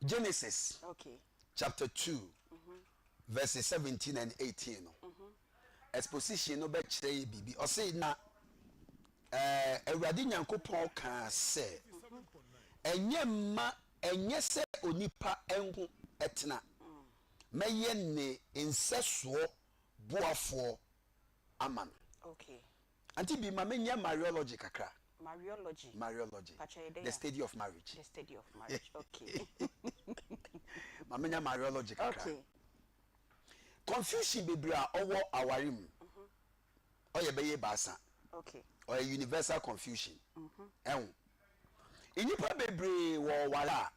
Genesis. Okay. Chapter 2. Verses 17 and 18. Exposition no be kire bibi. O say na Awurade Nyankopɔn ka sɛ enye se onipa enhu etena meye ne nsesuo boafo aman. Okay. Aunty Bea ma menya mariology kakra. Mariology. The study of marriage. The study of marriage. Okay. Ma menya mariology kakra. Okay. Confusion bebra owo awarim. Oye beye basa. Okay. Or a universal confusion. Enipa bebre wo wala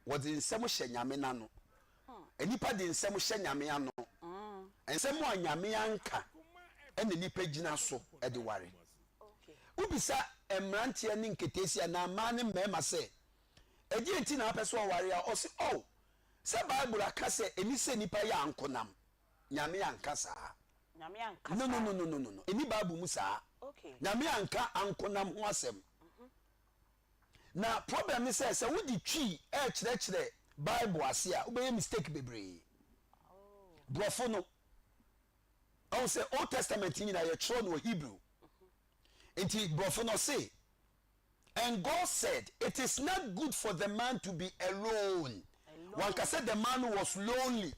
wo de nsem hye nyame nano. Enipa de nsem hye nyame ano. Ensem wa nyame anka ene nipa gina so e de ware. Okay. Ubisa emrantie ne nketesia na ma ne mema se eji enti na apeso ware a o se oh se bible aka se eni se nipa ya ankonam nyame anka saa. Nyame anka. No. Eni bible mu saa. Okay. Nyame anka ankonam ho asem. Na problem is say wodi twi e kire bible ase a obey mistake bebre. Oh. Brofo no. I say Old Testament in your throne or Hebrew. Until brofo no say, and God said, it is not good for the man to be alone. One can say the man was lonely.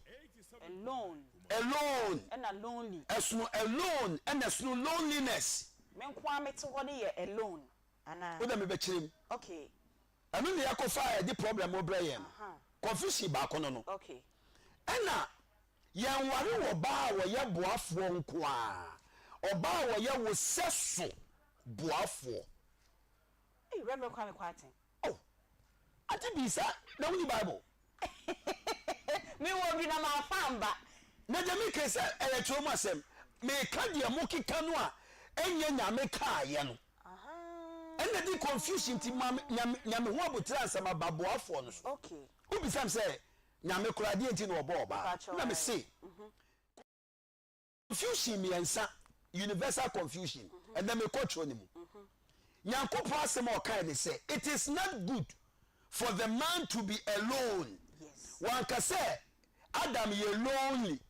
Alone. And lonely. As no alone and as no loneliness. Men kwame to what ye alone. Ana. Okay. I mean the fire the problem O'Brien. Confusion back on no. Okay. Anna yan ware wo ba wo ye boafo nko a. Oba wo ye wo seso boafo. Hey, Reverend Kwame Kwatin. Oh. Aunty Bea na woni Bible. Me wo bi na ma famba. Na je me kese eletro mu asem. Me ka de mo kika no a enye nyame ka ye no. Aha. Ene di confusion ti nyame ho abotra asem ababoafo no so. Okay. Ubi sam say nyame kura de enti no obo oba. Na me say. Confusion me ensa universal confusion and then me coach on him. Nyankopon asem o kai ne say it is not good for the man to be alone. Yes. One can say Adam ye lonely.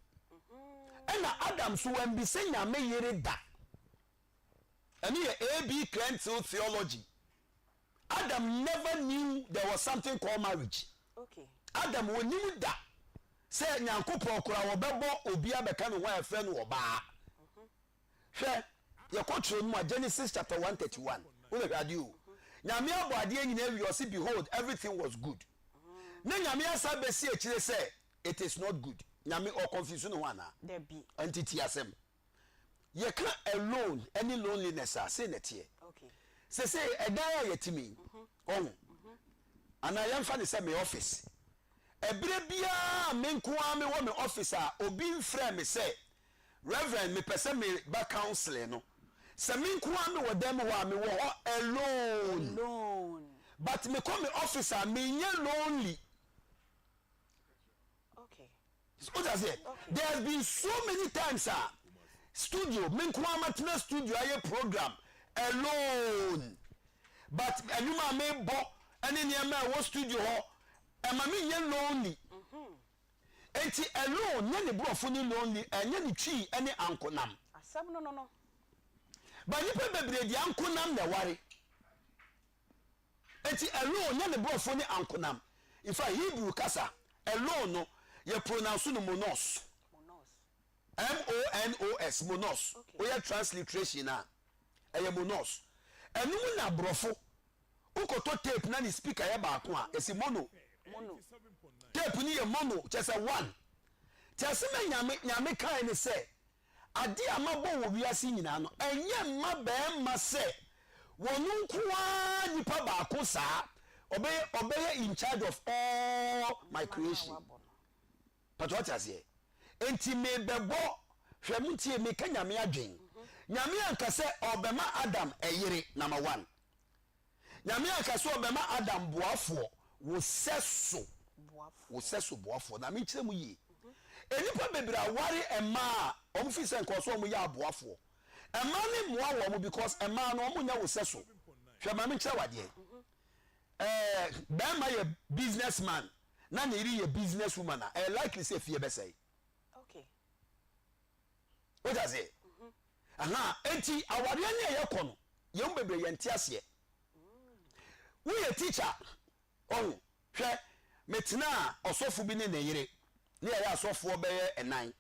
And Adam so when be say nyame yere da. And here AB critical theology. Adam never knew there was something called marriage. Okay. Adam won knew that. Say Nyankopon kura wo bebo obi abeka no wa efe no oba. Hwe ye control mu Genesis chapter 131. We read you. Nyame abode nyina wi o say behold everything was good. Na nyame asa besi e kire say it is not good. Nyame or confusion no one. There be Entity asem. Ye can alone any loneliness say net here. Okay. Say edan yetimi. Ana yemfa ne say me office. Ebire bia me nkoa me wo me office a obi mfrɛ me say reverend me pese me ba counseling no. Se me nkoa me wo dem wo me wo alone. But me come me office a me nye lonely. Okay. So that's it. Okay. There has been so many times studio me nkoa matena studio aye program alone. But anuma me bo ene niam wo studio ho ema me nye lonely. Enti alone nye ne brofo ni lonely enye ne twi ene ankonam. Asem no. Ba nipa bebre di ankonam na ware. Enti alone nye ne brofo ni ankonam. In fact Hebrew kasa alone no ye pronounce no monos. M-O-N-O-S monos. Okay. Oya transliteration na. Eye monos. Enu na brofo. Ukoto tape na ni speaker ya ba ko a esi mono. Tape ni ye mono just a one. Just me nyame kai ni say ade amabo wo wiase nyina no enye mma be ma say wonu nkoa nipa ba ko saa obey in charge of all my creation. But what I say enti me bebo hwemutie me ka nyame adwen nyame anka say obema Adam eyire number 1 nyame anka say obema Adam boafo wo seso boafo na me kire mu yi enipa bebira ware ema omfi se nko so omu ya boafo ema ne moa wo mu because ema no omu nya wo seso hwe ma me kire wade bema ye businessman na ne ri ye businesswoman likely say fie be say okay what does it aha enti aware ne ye kono ye mbebe ye ntiase we ye teacher oh hwe metina osofu bi ne yire ne ye asofo be ye enan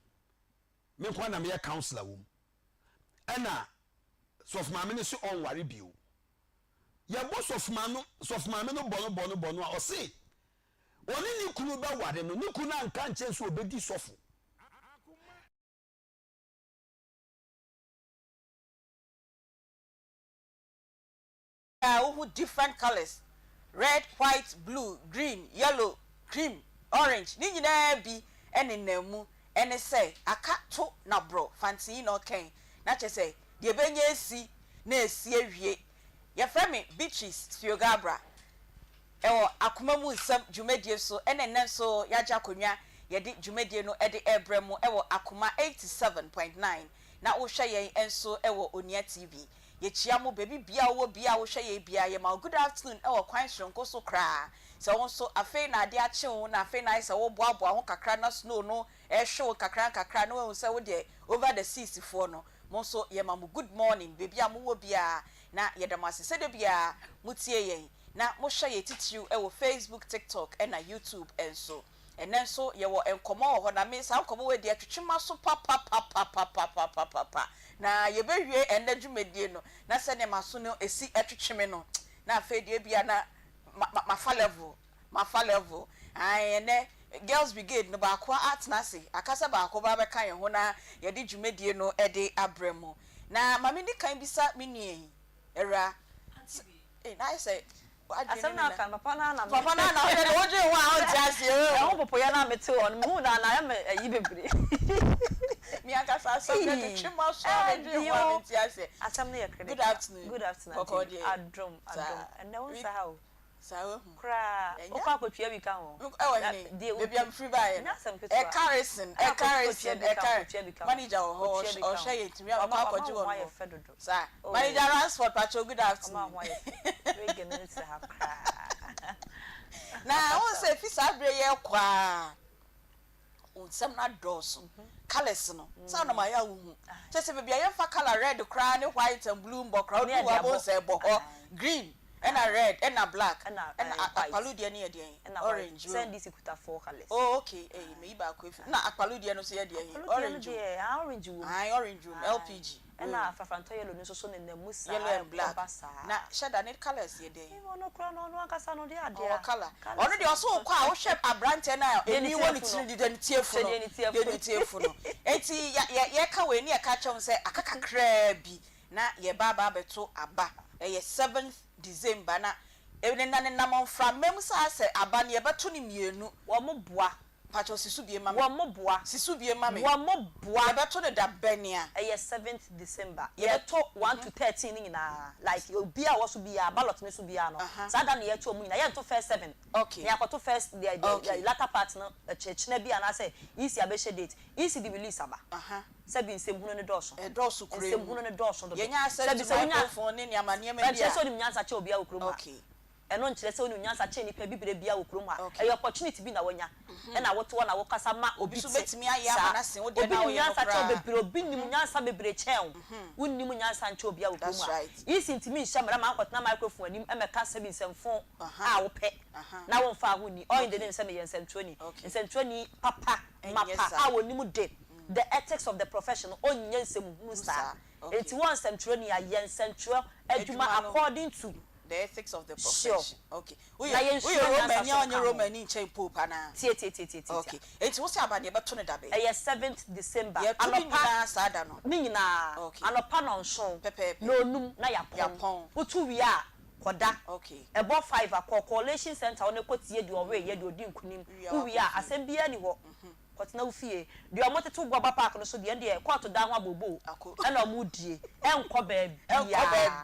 me kwa na me ye counselor wom ana sof maame ne so on ware bio ye boss of maame no bono a o se oni ni kunu ba ware no ni kunu anka nche so obedi sofu who different colors red white blue green yellow cream orange ni nyina bi ene namu ene say aka to na bro fancy no ken na che say de benye esi na esi awie ye frame beaches Fiogabra ewo akoma mu nsam dwumadie so ene nen so yaja konwa ye de dwumadie no e de ebremu ewo akoma 87.9 na wo hwe yen enso ewo Onia TV ye chia mo baby bia wo bia wo hwe ye bia ye ma good afternoon ewo kwan hronko so kra se won so afei na ade ache wo na afei na se wo boaboa ho kakra na snow no hwe kakra no wo se wo de over the seas for no mo so ye ma mo good morning baby am wo bia na ye da masese de bia mutie yen na mo hwe ye titiu ewo Facebook TikTok and na YouTube enso enen so ye wo enkomo ho na me sa enkomo we de atwetwema so pa na ye behwie ende dwumedie no na se ne maso no esi atwetweme no na afa de bia na mafa level ai ene girls brigade no ba kwa art na se akasa ba ko ba be kan ye ho na ye de dwumedie no e de abremu na mama ni kan bisa menie era na say asana kan papa na de oje ho a o ti ase e ho popo ya na mete on mu na na ya me yi bebre mi akasa so de twema so de ho a ti ase asam na ye credit good afternoon adrom and no sa how sawo kra o kwa kwatwa bi ka ho e wa ni am free buy e carrison manager ho o share it mi am kwa kwaji won sa manager Ransford pacho good afternoon we get no say ha kra na won say fi sabre ye kwa unsam na dos colors no sa na ma ya wu che se bia ye fa color red kra ne white and blue mbo kra o wa bo say bo green and a red and a black and akpaludie ne yede orange send this kuta 4 colors oh okay me ba ko na akpaludie no so yede orange orange wo orange LPG and na fafanto yellow no so ne musa yellow and black na shada net colors yede e no kra no akasa no de ade color ono de oso kwa wo hwe abrante na eni woni tiri de ntiefu no enti ye ka we ni e ka chom se akaka kra bi na ye baba beto aba ye 7th December na ene na namon from mem sa se aba ne beto ni mienu wo mo boa pacho sisu bie mama wo mo boa sisu bie mama wo mo boa beto ne da bania ye 7th December ye beto 1 to 13 ni na like obi a wo so bia ballot ne so bia no sa da ne ye to mu na ye to first 7 okay ye akoto first the latter part no church na bia na say isi abehye date isi the release aba sabi nsembunu ne doso kure nsembunu ne doso do ye nya sabi microphone ne amane ma bia so ni nyansa che obi a okuro okay eno nkyere se oni nyansa che nipa bibire bia okuro mu a e opportunity bi na wonya e na woto na wokasa ma obi so betimi aye amana sen wo de na wo ye nyansa che obibire obi nim nyansa bibire chen wonnim nyansa nche obi a okuro mu a isi ntimi nhya mara ma akwatna microphone anim e meka sabi nsemfo a wo pe na wo mfa ho ni oyin de ne nsem ye nsentwoni papa mapa a wonim de the ethics of the profession onye nsemu star it wants them to run a central aduma according to the ethics of the profession sure. Okay we Romani nche pope ana tie okay it was about the beto ne dabe 7th December anopa sada no ni nyina anopa no nson no num na yapon utu wi a koda okay ebo 5 a collation center one kotie de owe ye de odi nkunim wi a asem bia ni ho kwatna ufie de omoteto gwa park no so de de kwatu da ho abobo na omudie enko ba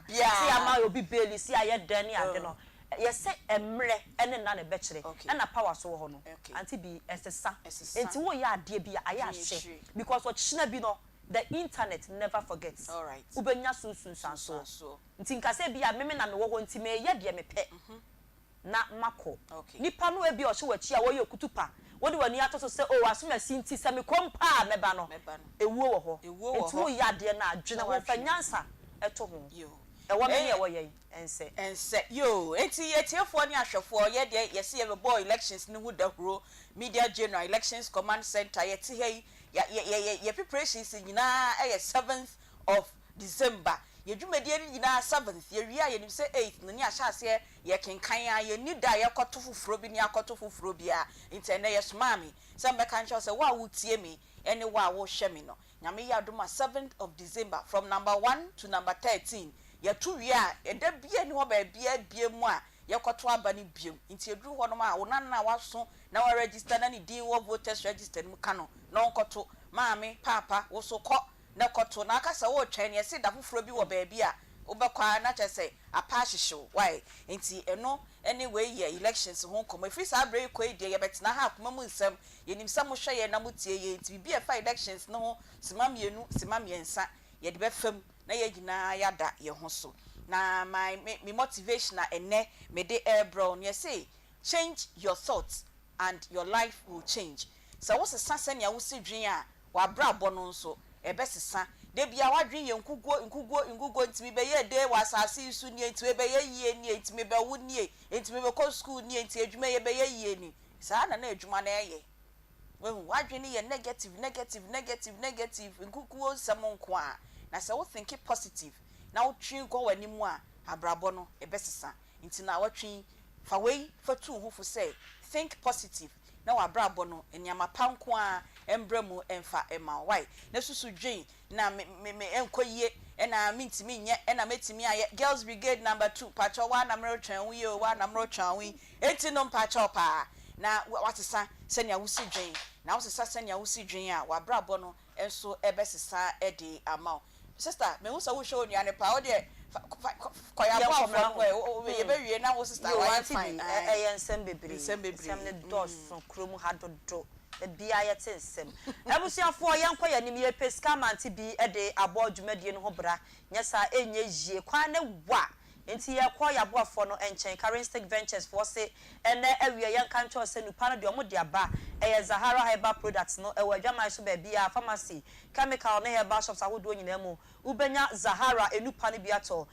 bia si ama obi beli si aye dan ni ade no ye se emre ene na ne bekire na power so ho no Aunty Bea esesa enti wo ye ade bia aye ahye because what china bi no the internet never forgets all right ubenya sunsun sanso nti nkase bia meme na me wo ho nti me ye de me pe na mako okay nipa no ebi o hye wachi a wo ye kutupa wo de wani atoso se o asoma sinti se me kompa meba no ewuo wo ho etu ya de na adwene ho fanyansa eto ho yo ewo me ye wo ye ense yo enti yetiefo ni ahwefo ye de yesi ye bebo elections ni hu dahuro media general elections command center yeti hey ye preparations nyina 7th of December ye dwumade ni nyina 7th ye wi a ye nim se 8th no ni ahyase ye kenkan a ye ni da ye koto fufuro bi ni akoto fufuro bi a intene ye smami se mbeka ncho se wa wutie mi ene wa wo hwe mi no nyame ya duma 7th of December from number 1 to number 13 ye tu wi a eda bia ni ho ba bia mu a ye koto aba ni biem nti eduru ho no ma wo na waso na wa register na ni din wo voters register mu kano na onkoto maame papa wo so ko na koto na aka se wo twen ye se da fufuro bi wo ba bia obekwa na chese apa hyehyew why nti eno anyway ye elections ho komo free sa break ko ide ye betina ha akoma mu nsem ye nim sam hwe ye na mutie ye nti bibia fa elections no ho sima mienu sima miensa ye de befam na ye gina yada ye ho so na my motivation na ene me de airbrown ye say change your thoughts and your life will change so wo sesa se ne wo se dwen a wa bra bo no nso ebesesa de bia wadwen ye nkugo ntimi be ye de wasase isu nie ntimi be ye yie nie ntimi be wo nie ntimi be ko school nie ntimi adwuma ye be ye yie ni saa na adwuma na ye wehu wadwen ye negative nkugo nsam nko a na se wo think positive na wo twi go wanimu a abrabo no ebesesa nti na watwi fa wei fa tu ho fu say think positive na wa brabo no enyama panko a embremu emfa ema why na susu dwen na me enkoyie na mintimi nye na metimi aye girls brigade number 2 pacho wa na mro twan wi o wa na mro twan wi enti no pacho pa na watesa senia wusi dwen na wosesa senia wusi dwen a wa brabo no enso ebesesa edi ama sister me wo so wo show nuane pa wo de koya kwa from ye be wie na wo sister wa fine ensem bebre ensem ne doso kromu hadodo bia ye tensem abusuafo yanko ya nim ye peska Aunty Bea de abo dwumadie no ho bra nyesa enye yie kwa ne wa enti ye kwa ya boafo no enchen Charistic Ventures for say ene awie yanka ncho se nupa no de omo de aba Zahara herbal products no ewa dwama so ba bia pharmacy chemical ne herbal shops ahodo nyina mu ubenya Zahara enupa ne biato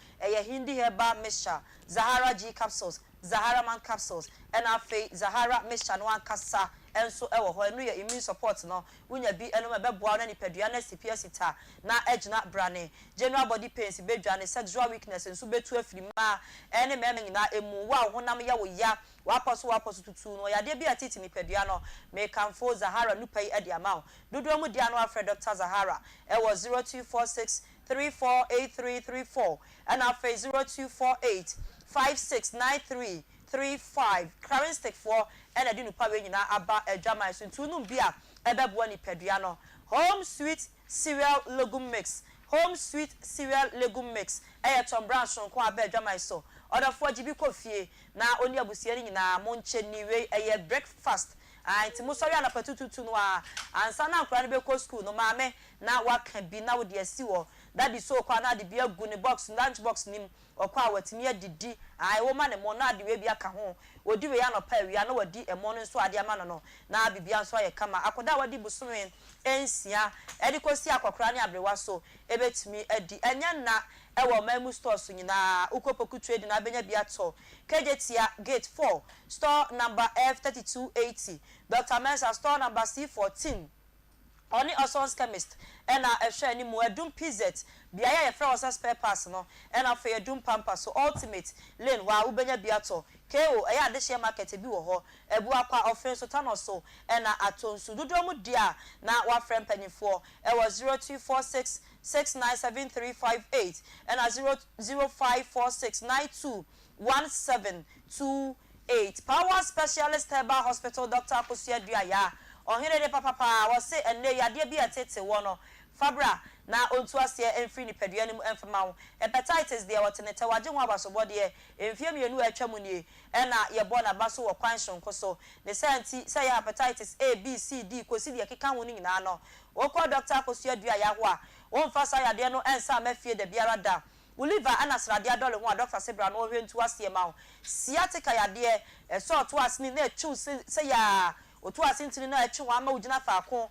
Hindi herbal mixture Zahara G capsules Zahara man capsules and afi Zahara mixture no ankasa enso ewo ho enu ye immune support no wunya bi enu mebeboa na nipadua na CPS ta na ejina brane general body pains bedwane sexual weakness enso betu afirima ene meme nyina emu wa honam ya wo ya waposo tutu no ya de bi atiti nipadua no me kanfo Zahara nupai edi amount dodo mu dia no afre Dr. Zahara ewo 0246 348334 and afi 0248 569335 Charistic for ena di nupa we nyina aba adwama so ntunu bia ebeboa ni padua no home sweet cereal legume mix Tom Brown so ko aba adwama so order for GB coffee na oni abusia ni nyina mo nche ni we breakfast anti mo sori ana patututu no a ansa na akura ne be ko school no maame na waka bi na wo de asi wo that is so kwa na de bia gu ne box lunch box nim okwa watimi adidi ai wo ma ne mo na de we bia ka ho odi we ya no pa wi na wadi emo no so ade ama no na bibia so ye kama akoda wadi busumen ensia edikosi akokra ne abrewa so ebetimi adi enya na ewo mamu stores nyina ukopoku trade na benya bia to kejetia gate 4 store number F3280 Dr. Mensa store number C14 Oni Osons chemist ena ehwe ni mu adum pz bia ya frɛ wasa spare parts no ena fa adum pamper so ultimate lane wa ubenya bia to KO eya adehye market bi wo ho ebu akwa offense so tano so ena atonsu dodo mu dia na wa frɛ mpanyifo e was 0246 697358 ena 00546921728 Power Specialist Herbal Hospital Dr. Akosia Duaya Ohere de papa was say ene yade bi atete wo no fabra na ontu ase enfri ni padua ni emfama hepatitis de watenete waje ho abasobode e emfie mienu atwamu nie ena ye bo na baso wo kwanhyon koso ne santi say hepatitis A B C D kosi de keka ho ni nyina no wo ko Dr. Akosia Dua ya ho a wo mfa sa yade no ensa mafie de biara da liver ana srade adole ho a doctor say bra no hwe ntu ase ma ho sciatica yade so to asini na echu say ya otu asintini na echu wa ma ugina faako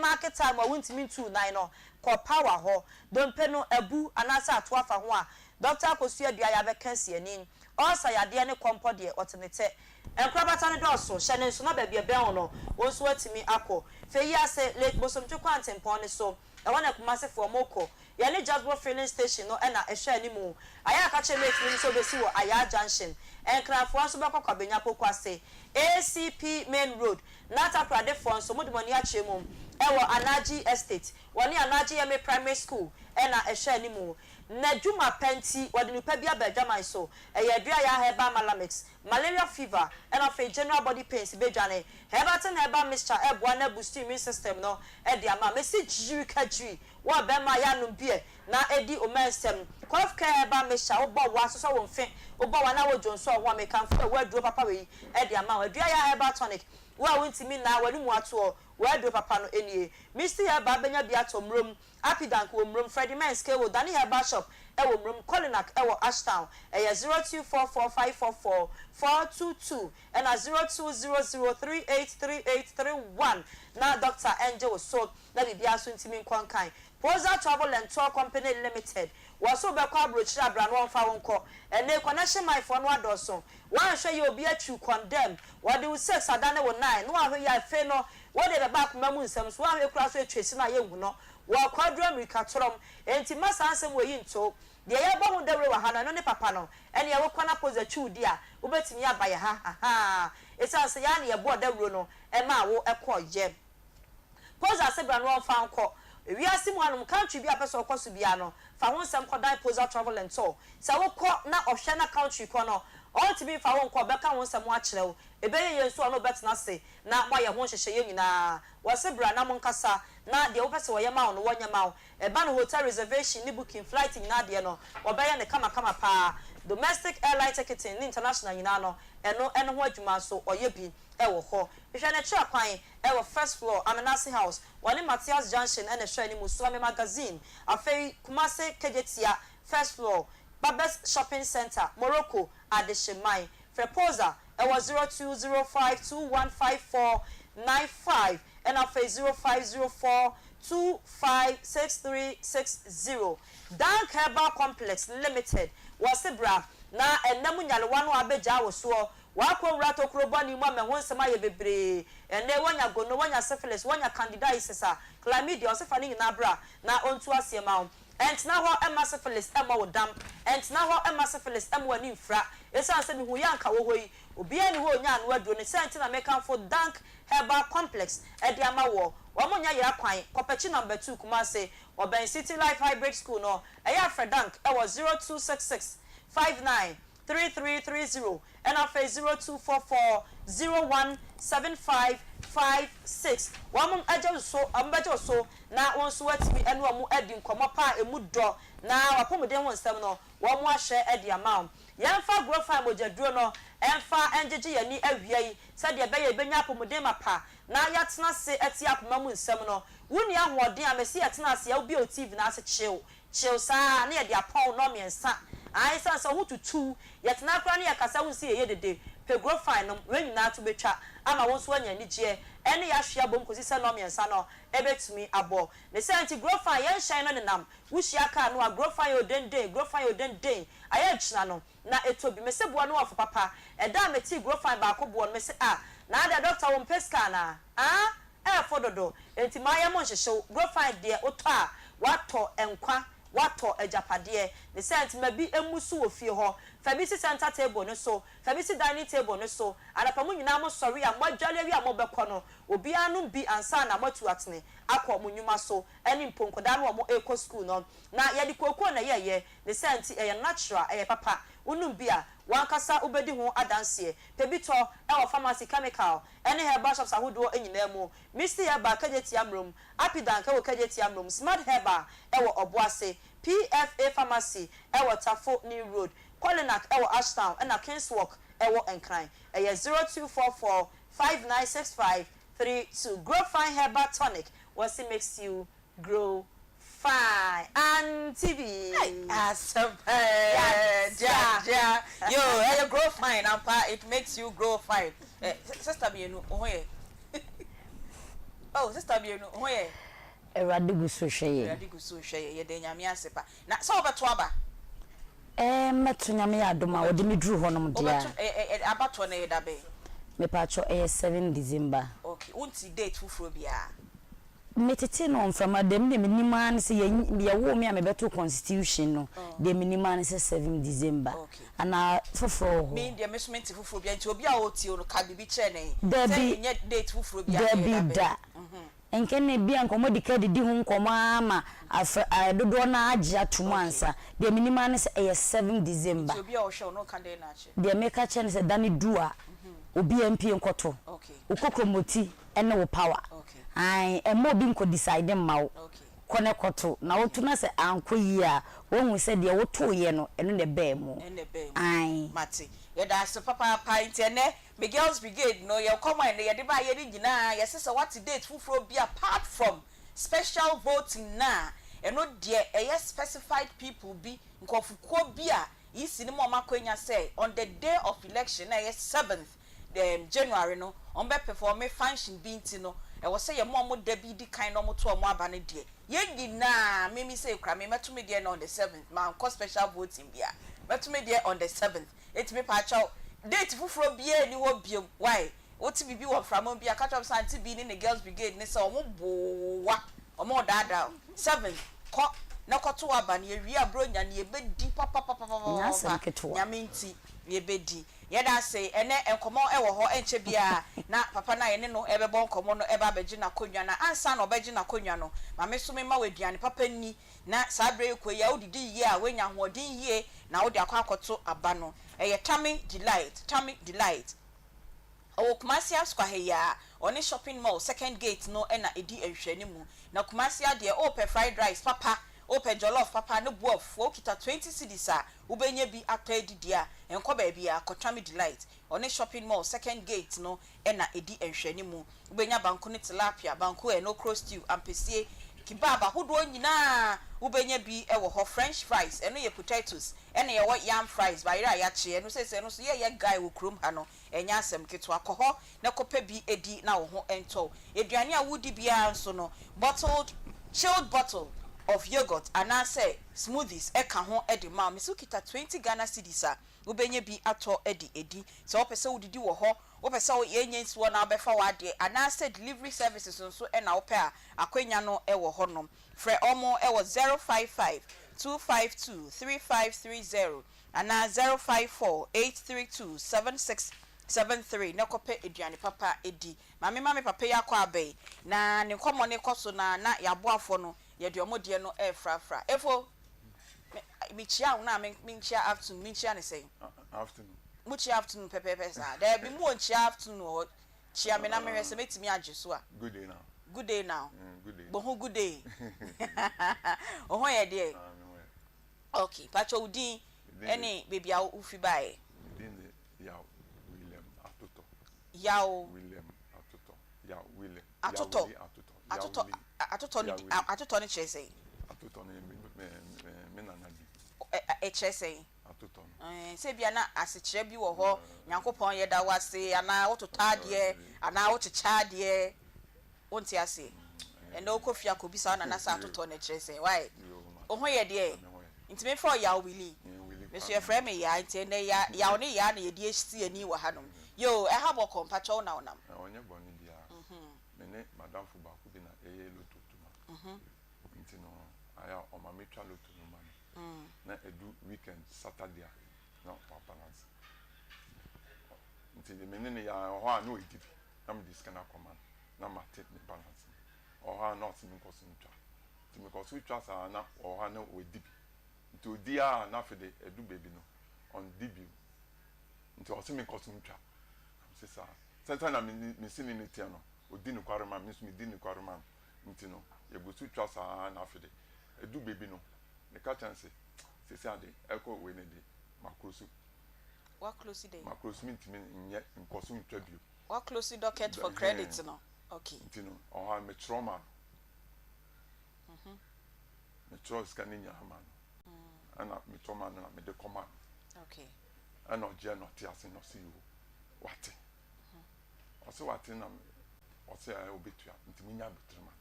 market time wa wuntimi 29 no ko power ho dompe no abu anasa ato afa ho a doctor akosu adua ya be kansi ani osa yade ne kompo de otenete enkrabata ne doso hye nso na ba bia be no wonso atimi akọ fe yi ase late bosomtwe kwantempon ne so e wona kumase fo moko ya ne Jasper filling station no na ehwe animu aya ka che late ni so besi wo aya junction enkrafo aso be kokwa benya pokwase ACP main road nata prade fo nso modimoni a chemum ewo Anaji estate woni Anaji Yeme primary school na ehwe animu na juma penti wode nipa bia badwaman so eyadua ya heba malamix malaria fever and of a general body pains bedwane hebaten heba mixture eboa na boost immune system no e dia ma message jiri kadri wa be ma ya no bie na edi omensem cough care heba mixture obo wa so wo mfe obo wa na wo jonso wo mekanfo wa duro papa we e dia ma wadua ya heba tonic wa wontimi na wani mu ato wa duro papa no enie Mr. Heba benya bia to mrom Apidank wo mrom Freddy Menske wo Dani Heba shop e wo mrom Colinac e wo Ashtown e 0244544422 and 0200383831 na Dr. Angel so na bibia so ntimi nkonkan Poza Travel and Tour Company Limited waso be kwa brochire abra no mfa wonko ene connection my phone wadoso wan hwe ye obi atru condemn wade wo 6 adane wo 9 no ahwe ya fe no wode be back mamu nsem so ahwe kura so etwesi na ye hu no wa kwadro America torom enti masa ansem wo yi nto de ye bo hu dawre wa hana no ne papa no ene ye wo kwana poza twu di a obetimi abaye ha esanse ya ne ye bo dawro no e ma wo ekoye poza sebra no mfa nko we are sim one country bi apeso okoso bia no fa won sem kodan Poza Travel and Tour sa wo ko na ohwe na country ko no all to be fa won ko be ka won sem wa kire wo ebe ye nso no betna se na mo ye ho hyehye ye nyina wo se bra na mo nkasa na de wo pese wo ye ma no wonya ma e ba no hotel reservation ni booking flight nyina de no wo be ye ne kama pa domestic airline ticketing ni international nyina no eno ho adwuma so oye bi e wo ho hwe na kira kwan e wo first floor Amenasi house wani Matthias Junction and a ni Musuame magazine afei Kumase Kejetia first floor Babes Shopping Center Morocco Adeshemai Frepoza it was 0205215495 and afei 0504256360 Dank Herbal Complex Limited wasebra na enam nyale wanu abeja wo so wako rato krobani mo me ho nsema ye bebre ene wanya gono wanya syphilis wanya candidiasis a chlamydia osefani nyina bra na ontu asema ho entina ho ema syphilis ema wo dam entina ho ema syphilis ema wani mfra esa se bi hu yanka wo hoyi obi ani ho nya anu aduro ne sentina mekan for Dank Herbal Complex edi ama wo mo nya yira kwan kopechi number 2 Kumase Oben City Life Hybrid School no eya Fredank e was 0266593330 and after 0244017556 wamum ajo so ambajo so na won so atimi enu amu adi nkomo pa emu do na wapomuden won nsem no wamu ahye edi amount yemfa grofa mojaduro no emfa enjeje yani awiai sade be ye benya apomuden mapa na yatena se eti akoma mu nsem no wuni ahoden amesi yatena se ya obi o TV na ase chill sa na ye de apon no miensa ai san so hututu yetna kra ne yakasa wonsi ye dede pegrofine no wenyina to betwa ama won so anya nigye ene ya hwea bom kosi se no miensa no ebetumi abo ne se anti grofine yen shine no nenam wuhia ka no agrofine odenden aye china no na etobi mesebo no ofo papa eda meti grofine ba akobo no mese na ada doctor won peska na fododo enti maye mo hyehye grofine de oto a wato enkwa wato ejapade ne sent mabi emusu wo fie ho fabisi center table no so fabisi dining table no so anapamu nyina mo sori a mo adwale wi a mo bekọ no obi anu bi ansa na motu atene akọ mo nyuma so eni mponkoda no mo eco school no na ye di kokko na ye ne sent e natural e papa unum bi a wankasa ubedi ho adanse pebito e wo pharmacy chemical ene herbal shops ahodo enyina mu Mr. Heba Kajeti Amrom Apidank wo Kajeti Amrom Smart Heba e wo Oboase PFA Pharmacy e wo Tafo New Road Colinac e wo Ashtown and Kingswalk e wo Enkran e 0244596532 Grow Fine Herbal Tonic what makes you grow fine. Aunty Bea. Yeah. Yo, you grow fine, Ampa. It makes you grow fine. Sister Bea, no, oh, Sister Bea, no, Eradigu so hweye. Eradigu so hweye. Ye de nyame asepa. Na so obeto aba. Meto nyame adoma odi me duru honom dia. Obeto abato na ye dabe. Me pa cho 7 December. Okay, unti date fufuro bia. Metete no from dem de miniman se ye wo me amebeto constitution no. De miniman se 7 December. Okay. Ana foforo. Me de mesumenti fufuro bia nti obi a oti o no ka bibi che ne. Debi nye date fufuro bia. Debi da. Enkene bia nkomo de ka didi hu nkomo ama dodo na age atumansa de miniman se 7 December. Obi a o hwe no ka de na ache. De meka che ne se dani dua. Obi MP nkoto. Okay. Ukokromoti ene wo power. Okay. Ai emo bi nko decide ma wo. Okay. Kone koto na wotu na se anko yi a won se de woto ye no eno ne be mu. Ene be. Ai. Mate. Ye da so papa intene me girls brigade no ye come and ye de ba ye ni gina ye se what date fufuro be apart from special voting na eno de eye specified people be nkofuko bi a isi ni mo makwenya say on the day of election na ye 7th January no on be perform a function binti no e wo say ye mo da bi di kan no mo to mo aba ne de ye nyina me say kra me meto me de on the 7th man ko special voting bia meto me de on the 7th it me pa chaw date fufuro bia ni wo biem why woti bibi wo framo bia catch up Aunty Bea ni girls brigade ni say omo bowa omo dada 7th ko na koto aba ne wi abronya ne ebedi papa nyame nti ye bedi ye da say ene enkomo ewo ho enche bia na papa na ye ne no ebebo enkomo no eba beji na konwa na ansa na obeji na konwa no mame so me ma waduane papa ni na sabre ekwe ya odidi ye a wenya hodin ye na odi akwa akoto aba no eye Tammy Delight o Kumasi Square he ya oni shopping mall second gate no na edi ehwani mu na Kumasi de open fried rice papa open jollof papa no buof wo kita 20 cedis a ubenye bi atadi dia enko ba bia Tammy Delight oni shopping mall second gate no na edi ehwani mu ubenya banku ne tilapia banku no cross stew ampesie kibaba hodo nyina ubenye bi ewo ho french fries eno ye potatoes eno ye wo yam fries ba ira ya che eno sese no so ye guy wo krom ha no enya asem keto akoho na kopa bi edi na wo ho ento eduane a wudi bia nso no chilled bottle of yogurt and I say smoothies e ka ho e di ma me so kita 20 Ghana cedis a ubenye bi ato edi so opese wudidi wo ho opese wo yenye nsuo na obefa wade and I say delivery services nso e na ope a akwenya no e wo ho no frɛ omo e wo 055 252 3530 and 054 832 7673 na kope eduane papa edi mame papa yakɔ abai na ne komo ne koso na yaboafo no ye de omodie no e frafra efo mi chia na mi chia afternoon mi chia ne say afternoon mu chia afternoon pepe sa there be mu chia afternoon o chia me na me hwese metimi age so a good day now good day now good day bo ho good day o ho ye de okay pacho udin any baby a ufi bae udin ya William Atoto William Atoto ni chese Atoto ni me na na e chese Atoto se bia na asechire bi wo ho Nyankopon ye da wase ana wotota de ana wochecha de wonti ase ene okofia ko bisa na sa Atoto ni chese why o ho ye de ntime for ya Willie me so ye frɛ me ya nti ne ya oni ya na ye di esi ani wa hanom yo e ha bo kompacho na onam onye boni dia mene madam fu ba ku bi na loto tuma nti no aya o ma metwa loto no ma na edu weekend Saturday na balance nti de mene ne ya ho a no edi na me diskana command na ma take me balance o ha not me ko so ntwa nti me ko so twa sa na o ha na o edi nti odi a na fe de edu baby no on debut nti o se me ko so ntwa sisa senta na me sini ne tia no odi ne kwarema me so me di ne kwarema nti no ye go su twa sa na fe de edu baby no me ka chance sisi ade eko we ne de makrosu wa close day makrosu minti me nye nkoso ntwa bio wa close docket for credit no okay nti no o ha me trauma me tro scanning ya ma no ana me to ma na me de command okay ana oje no te ase no see you wate oso wate na oso ya obetua nti munya butrema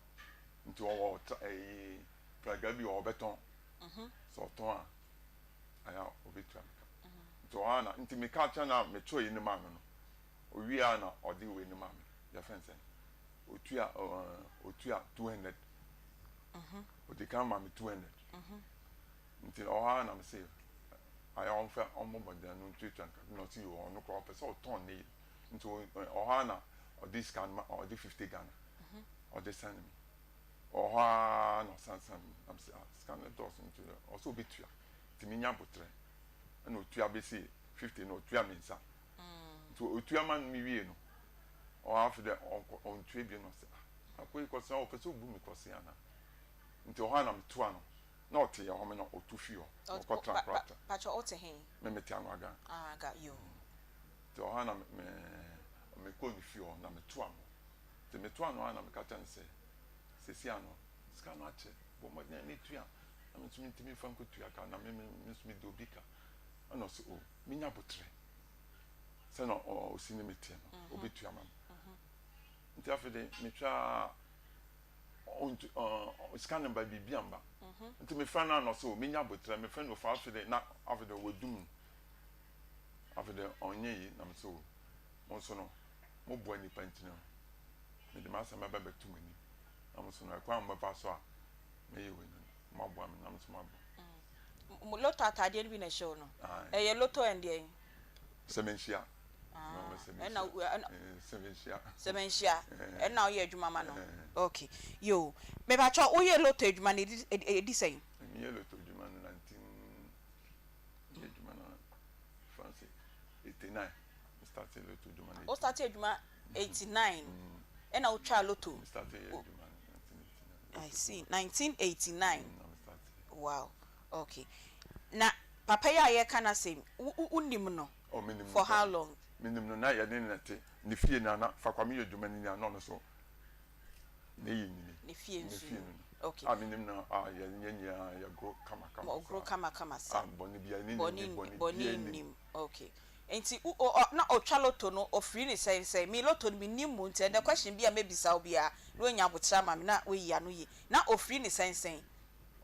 nti o praga bi o beton so ton a aya obetua nti o ana nti me ka cha na me tro yi ni ma no owi a na odi we ni ma me ya fense otua 200 odi kan ma me 200 nti o ana me say aya on fa on mo banda no ntwetwa no see you on no crop so ton ni nti o ana odi scan ma odi 50 Ghana odi send me o no sansan am say scan the doors into also betua ti minya botre na otua be say 50 no otua me nsa nti otua man mi wie no o after on tue bi no say akoy ko say o pese obu mi ko say ana nti o na me toa no na o te ya ho me no otu fi o ko transport pacho o te hen me meti anu aga got you nti o na me ko ni fi o na me toa no nti me toa no na me ka tan say sesi ano ska no ache bo mo na ni tua na me tumi ntimi fa nko tua ka na me sumi do bika ana so o minya botre se no o sini metie no obetua mam nti afede me twa on ska number bibia mba nti me fa na no so minya botre me fa no fa afede na afede wodum afede onye yi na me so mo so no mo bo ani pantina me de ma sa ma ba betu mani na so no kwa mba pa so a me ye we no mo bo am na so mo bo loto atade ni bi na show no ye loto ende semensia na semensia na o ye adwuma ma no okay yo me ba cho o ye loto adwuma na edi sen me ye loto adwuma no 19 ye adwuma na fancy 89 we started loto adwuma o started adwuma 89 na o twa loto started adwuma 1989 I see 1989 wow okay na papa ya ye kana say unim no for how long minim no na ya ne nete ne fie na na fa kwa me adwuma ni na no so ne yi ni ne fie okay minim na ya nyanya ya grow kama sa boni bia ni boni okay enti na otwa loto no ofri ni say me loto ni nim mu nti the question bia maybe sa obia no nya botra ma me na we ya no yi na ofri ni sen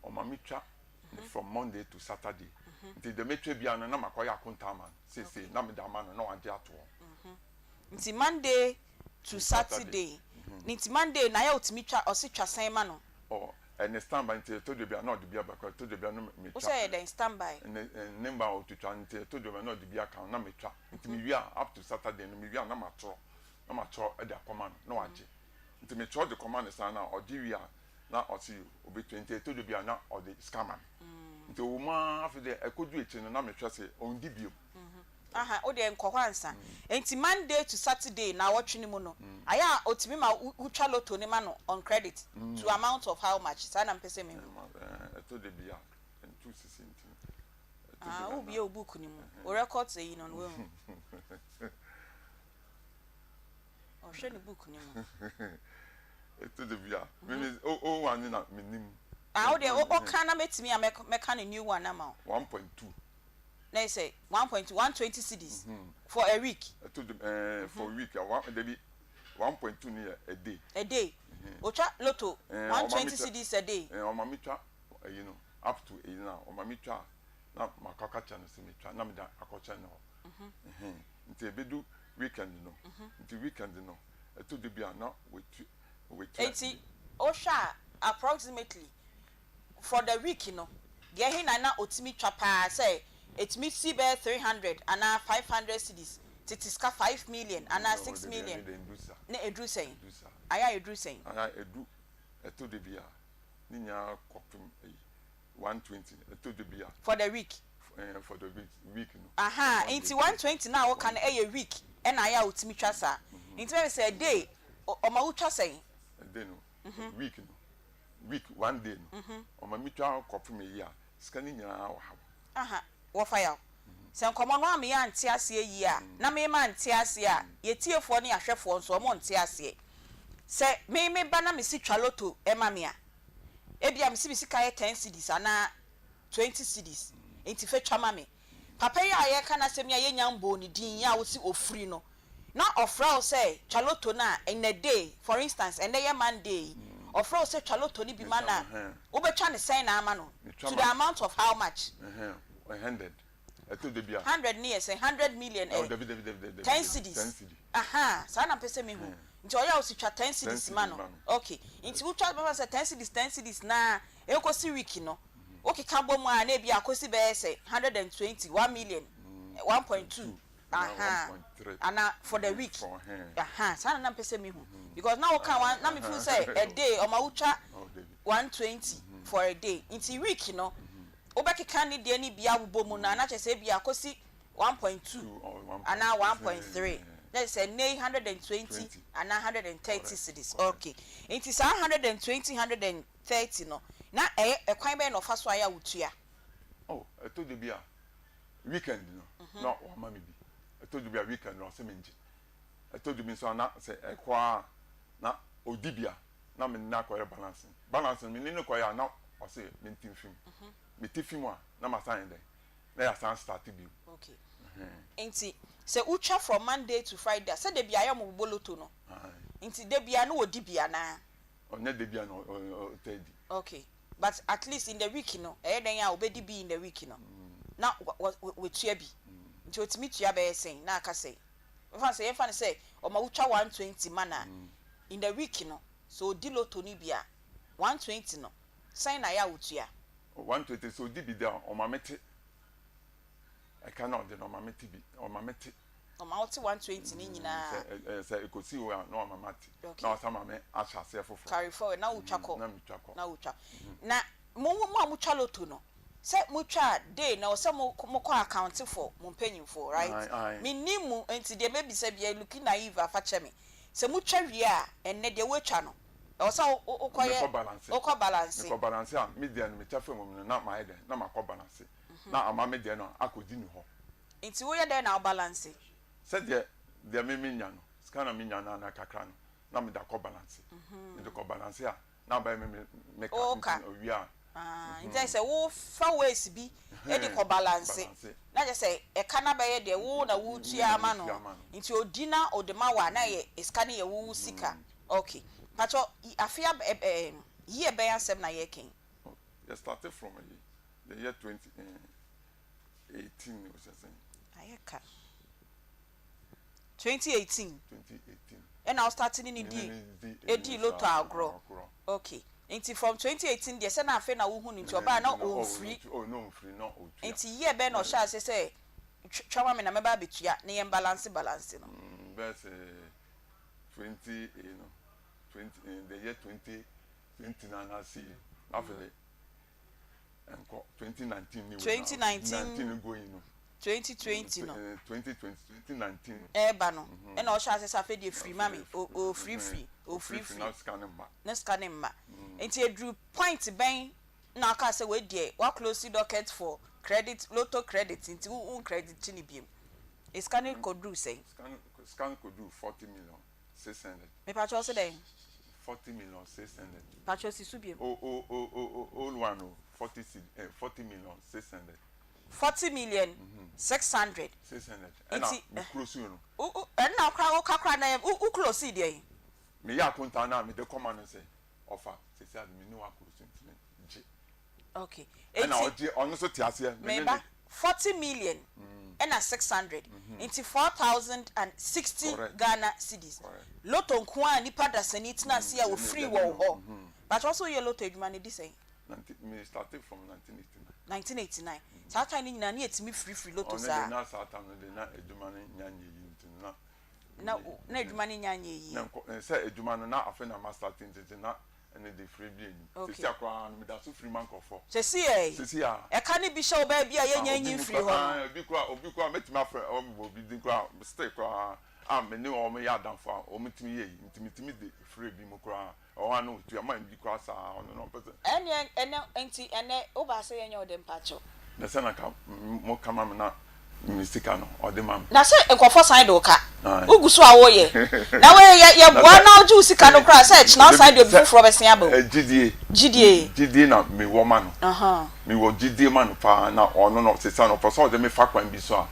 o ma me twa from Monday to Saturday nti de metwe bia no na makoya akonta man say na me da man no anje ato nti Monday to Saturday nti Monday na ya otimi twa o se twa sen ma no and standby nti to de bia na de bia bakwa to de bia no me twa o say den standby number o to twa nti to de bia na de bia kan na me twa nti me wi up to Saturday no me wi na matro e de akoma no waje nti me twa de command sa na o di wi na o si obi 20 to de bia na o de scammer nti o ma afide ekodu echi no na me twa se on di bio aha o de nkokwansa enti Monday to Saturday na wotwe ni mu no aya otimi ma utwa loto ni ma no on credit to amount of how much sana mpese me to de bia and 260 o bia book ni mu o record say you know we o share ni book ni mu to de bia me o wan na minim o de o kana metimi a meka ni new one na 1.2 na say 1.120 cedis for a week to the for a week there be 1.2 near a day ocha loto 120 cedis a day o ma mitwa you know up to now o ma mitwa na makaka cha no se mitwa na me da akocha no nti ebedu weekend no nti weekend no to the bia na we 80 osha approximately for the week no ge he na otimi twa pa say it me see be 300 and 500 cedis titiska 5 million and 6 million na edu sen aya edu eto de bia ninya kopim 120 eto de bia for the week for the week no aha into 120 na wo kan a week e na aya otimi twa sa into me say day o ma wo twa sen day no week one day no o ma mi twa kopim yi a skani nya wa aha wo fire se nkomo no am ya nte ase yi a na me ma nte ase a yetiefo ne ahwefo nso mo nte ase se me ba na me si twa loto e ma me a ebi am si sika ye 10 cedis ana 20 cedis enti fe twa ma me papa ya ye kana sem ya ye nyambo ni din ya wo si ofri no na ofra o say chaloto na in a day for instance and ye Monday ofra o say chaloto ni bi mana wo betwa ne sen na ama no to the amount of how much 100 100 near say 100 million 10 cedis aha sa na pese me hu nti oya o si twa 10 cedis ma no okay nti wo twa baba say 10 cedis na ekosi week no okay ka bom a na bi akosi be say 120 1 million 1.2 aha ana for the week aha sa na pese me hu because now can na me feel say a day o ma wo twa 120 for a day nti week no obekeka ni de ni bia bomu na chese bia kosi 1.2 ana 1.3 let's say 120 ana 130 cedis okay it is 120 130 no na kwan be no fa so aya wutua oh eto de bia weekend no no o ma me bi eto de bia weekend no se menji eto de bi so na se ekwa na odibia na me na ko balance me ni ko ya na o se mentin film me tifim a na ma sign dem na ya san start bi okay enti se ucha from Monday to Friday se de bia ya mo boloto no enti de bia no odi bia na onye de bia no tedi okay but at least in the week no den ya obedi bi in the week no na wetua bi nti otimi tua be sen na aka say we fan say o ma ucha 120 mana in the week no so odi loto ni bia 120 no sign na ya utua 120 so di bi there o ma meti I cannot the no ma meti bi o ma meti o ma oti 120 ni nyina say ekosi we no ma mati na o sama me achase fofo carry forward na utwako na utwa na mo amutwa loto no say mutwa day na o say mo ko account for mo mpanyimfo right minimu enti de maybe say bia looking naive afa cheme say mutwa wie a enne de wetwa no o say o balance a media no me chafe mo na ma ide na ma ko balance na ama media no akodi ni ho enti wo ye de na balance say de me nya no scanner me nya na kakra no na me da ko balance me de ko balance a na ba me ka wi a nti say wo fa ways bi e de ko balance na je say e kana ba ye de wo na wo tua ama no nti odina odema wa na ye scanner ye wo sika okay pacho afia year be ansem na ye ken you started from the year 2018 was saying ayeka 2018 and I was starting in the loto agro okay nti from 2018 the say na afi na wo hu nti oba na o free no free no o tua nti year be no sha say twa me na me ba betua na ye balance no that's 20 you know 20 in the year 2029 I see after and 2019 new 2019 going no 2020 no 2020 2019 ba no e na o sha say afi dey free mami o free na scanning ma enti edru point ben na aka say we dey wa close docket for credit lotto credit enti un credit ni biem e scanning code do say scan could do 40 million 600 me pa cho say dey 40 million 600 pa cho si subiem all one 40 million 600 40 million 600 and me close you no and now kakra na u close dey me ya konta na me de come and say offer say say me no close nti okay and now on so tiase me 40 million and 600 into 4,060 Ghana cedis. Lotto nkuwa ni pada senitina siya wo free wo ho. But also your lotto edwuma ni di say. Me started from 1989. Sa time ni nyina ni etimi free lotto sa. Na sa time no na edwuma ni nyanye yi ntina. Na edwuma ni nyanye yi. Na say edwuma no na afa na master ntina and the free being. Sisi akwa me da so free man kofo. Sisi a. E ka ni bi show ba bia ye nyanyi free ho. Obi kwa metima free obi din kwa stay kwa me ni o me ya danfo o metimi ye intimi de free bi mo kwa o anu tu ama bi kwa sa ono no person. Ene enti ene o ba se ye nya o de mpacho. Na sana ka mo kama me na Mystica no or the man. Na say enkofo sign do ka. Ugusu a wo ye. Na we ye boa na oju sika no kra search na sign do bi fro be sen abo. GDA na me woman no. Me wo GDA man pa na ono no se san for so de me fa kwan bi so a.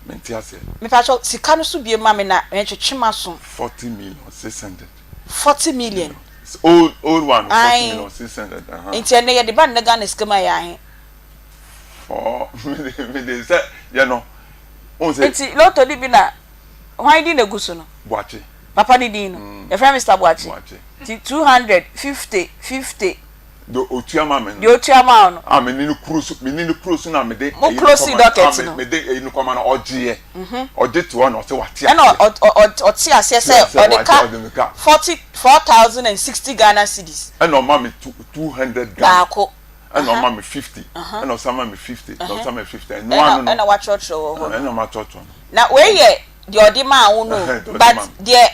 Menti ase. Me pa cho sika no so bi ma me na entwetwema so 40,600,000. 40 million. Old one 40,600,000. Enti ene ye de ban na Ghana skema ya he. Oh, me de say, you know. On say. Enti loto di bi na why di na gusu no? Boache. Papa di di no. E friend Mr. Boache. Boache. 250. Do otuama me no. Di otuama no. Ah, me ni cruise na me de. Mo close docket no. Me de enu koma na oje. Oje to no say wate. E no oti ase say o de ka 44,060 Ghana cedis. E no ma me 200 Ghana. And no mammy 50, and no some mammy 50, no some 50, and one and what church or and no my church. Now, where ye, the Odima, but dear,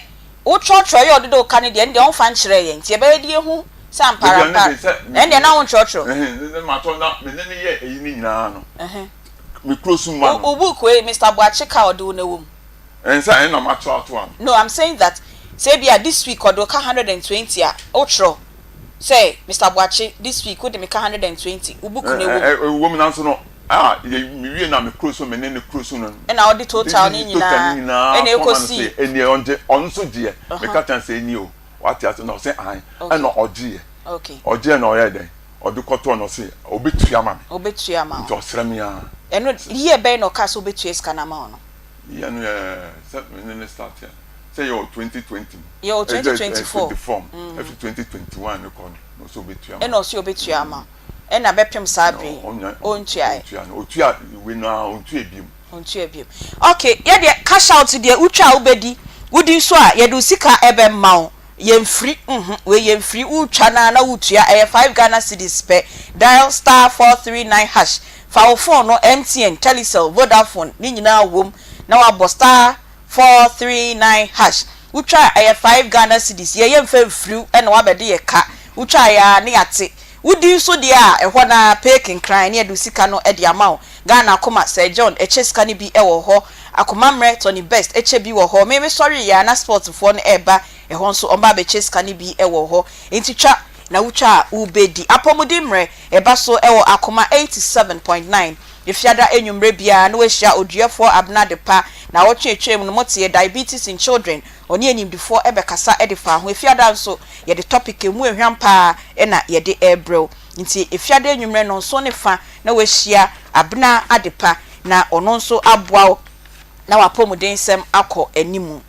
what church are you do Canadian, the old fancy, the baby who some parapet, and then our church. My turn up, and then ye, you know, we close one. Oh, book way, Mr. Boacheka or do no womb. And say, no, my church one. No, I'm saying that, say, be this week or do 120, outro. Say, Mr. Boache, this week would make 120. Ubuku woman answer no. Ah, you na me close so many close no. And now the total ni na. And you go see. And you on so dear. Me ka tan say ni o. What you no say I. And no ogie. Okay. Ogie no ye den. Odu koto no say obetua ma me. Obetua ma. Nto srem ya. And no ye be no ka so obetua ska na ma no. Ye no set me start here. Say your 2020. Your 2024. Every 2021 no con no so betua. E no so betua ma. E na bepem sabe. Ontua. Otua we no ontua ebiem. Ontua ebiem. Okay, ye de cash out de utwa obedi. Wudi so a ye do sika ebe ma ye mfiri we ye mfiri utwa na utua e 5 Ghana cedis per dial *439#. Fa wo phone no MTN, Telecel, Vodafone ni nyina wom na wa bo *439#. Utwa aya 5 Ghana cedis ye mfa mfiri e na wa bede ye ka utwa ya ne yate wudi so dia e ho na pekin kran ne edu sika no e de ama Ghana Akoma Sir John eche sika ne bi e wo ho Akoma mre Tony Best eche bi wo ho me sorry ya na sport fo no eba e ho nso omba be che sika ne bi e wo ho entitwa na utwa ubedi apomudi mre eba so e wo Akoma 87.9 Ifiada enyumre bia na wehia oduefo abna de pa na wotwetwem no motie diabetes in children oni enimdifo ebekasa edifa ho ifiada nso ye de topic emu ehwampa na ye de ebrew nti ifiada enyumre no nso ne fa na wehia abna adepa na ono nso aboa na wapomudensem akọ animu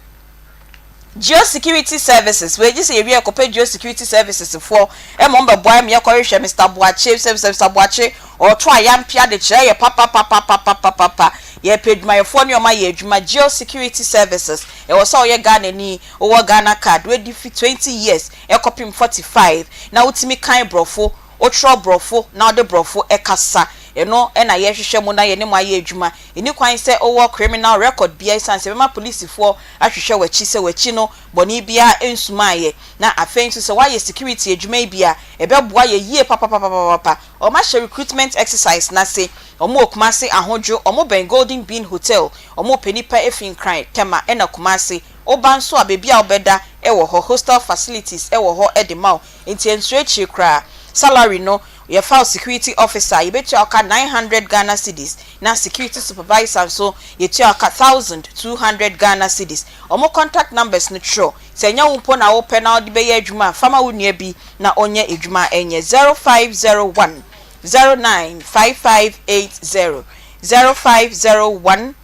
Geosecurity Services we just area kope Geosecurity Services for e mo mba boy me yakorehwe Mr. Boache Mr. Boache or try yampia de kire ye papa ye pedwuma ye fo ne o ma ye adwuma Geosecurity Services e wo so ye Ghana ni o wo Ghana card we di 20 years e kopim 45 na utimi kan brofo o tro brofo na de brofo e kasa eno na ye hwehwe mu na ye ne mo aye adwuma eni kwan se owo criminal record bia sense be ma police fo ahwehwe wachi se wachi no boni bia ensuma ye na afenso se wa ye security adwuma bia e be boa ye yie papa o ma share recruitment exercise na se o mo Kumasi ahodwo o mo Ben Golden Bean Hotel o mo penipa efin kran tema na Kumasi oba nso abebia obeda e wo hostel facilities e wo ho edema enti ensuechi kra salary no your file security officer you bet you aka 900 Ghana cedis na security supervisor so you aka 1,200 Ghana cedis omo contact numbers no tro se nya wo po na wo pe na odi be ye adwuma fama wo nua bi na onye adwuma enye 0501 095580 0501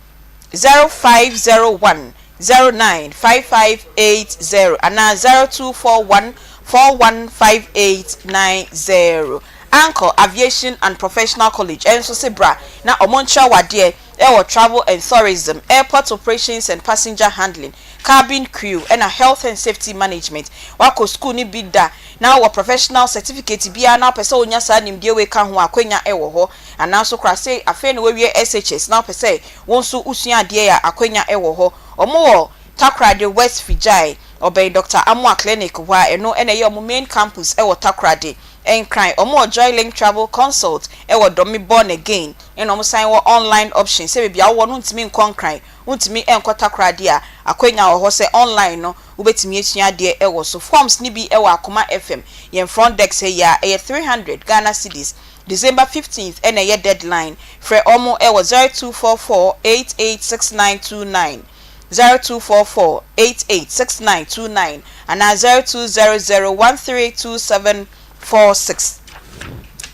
095580 ana 0241 415890 Anchor Aviation and Professional College enso sebra na omoncha wade e travel and tourism airport operations and passenger handling cabin crew and a health and safety management wako school ni bida na wa professional certificate bia na pese onya sa nimdie we ka ho akwanya e wo ho ana so kra say afa na we SHS na pese wonso usua ade ya akwanya e wo ho omo Takrade West Fijai obey Dr. Amwa Clinic wa eno ene ye main campus e wo Takrade enkran omo Joy Link Travel Consult e wo do me born again e no mo sign wo online option say bia wo no ntimi nkonkran untimi enkota krade a akwenya wo ho se online no ubetimi esua de e wo so forms ni bi e wo Akoma FM yen front desk say ya e 300 Ghana cedis December 15th and a deadline for omo e wo 0244886929 0244886929 and 0200132746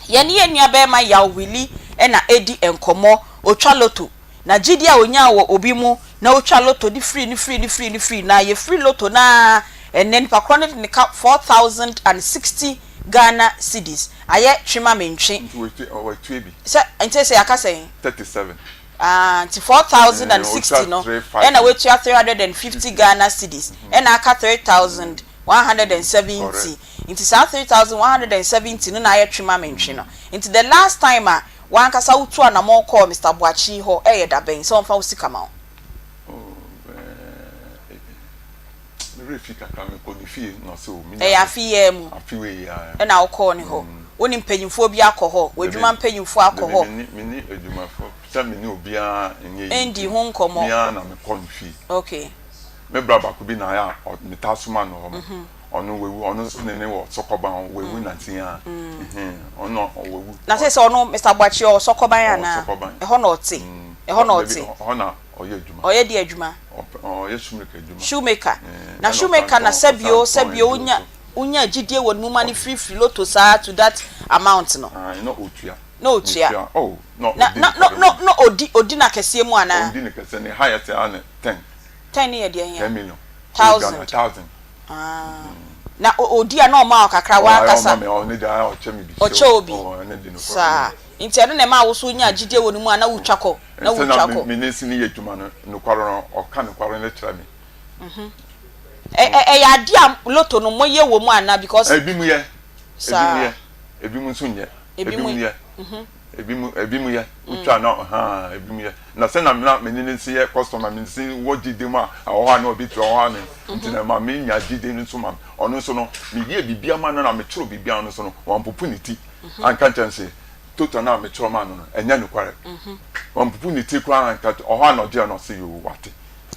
yeni enua be ma ya wili e na edi enkomo otwa loto na gidi a onya wo obi mu na otwa loto di free na ye free loto na enen pa chronic ni 4060 Ghana cedis aye twima mentwe so ente say aka say 37 to 4060 no and a wait 350 Ghana cedis and aka 3170 into 3170 no na aye twima mentwe no into the last time one kasa utu na mo call Mr. Boachi ho e da ben so mfa usika ma refika ka me ko ni fie no so mi afie mu afiwe ya e na wo call ni ho woni mpanyimfo bi akọ wadwuma mpanyimfo akọ mini adwumafo sa mini obia enye endi ho nkomo bia na me ko ni fie okay me braba ko bi na ya metasuma no ho ono wewu ono so ne wo sokoban wewu na tia ono wewu na say ono Mr. Boachi o sokoban ya na e ho na oti e ho na oti ho na oye adwuma oye di adwuma oye shoemaker shoemaker na shoemaker na sabio unya gidie won mu mani free loto sa to that amount no no otua oh no odi na kese mu ana odi na kese ne highest ana 10 ye de here 10 million 1000 na odi a na ma kakra wa kasa obi sa inti ade na ma wo so nya gidie won mu ana wutwako na wutwako me nesi ni yedwuma no kwaro no oka ne kwaro ne kira me ya dia loto no moye wo mu ana because ebi mu ye nso nye ebi mu ye utwa na ha ebi mu ye na se na me nesi ye customer me nesi wo gide mu a ho ha na obi tro ho ha ne nti na ma me nya gide nso ma ono so no me ye bibia ma na me tro bibia no so no wan popu ni ti anka chanse total na me tro ma no enya ne kware wan popu ni ti kwa anka ho ha na oje no se yo wate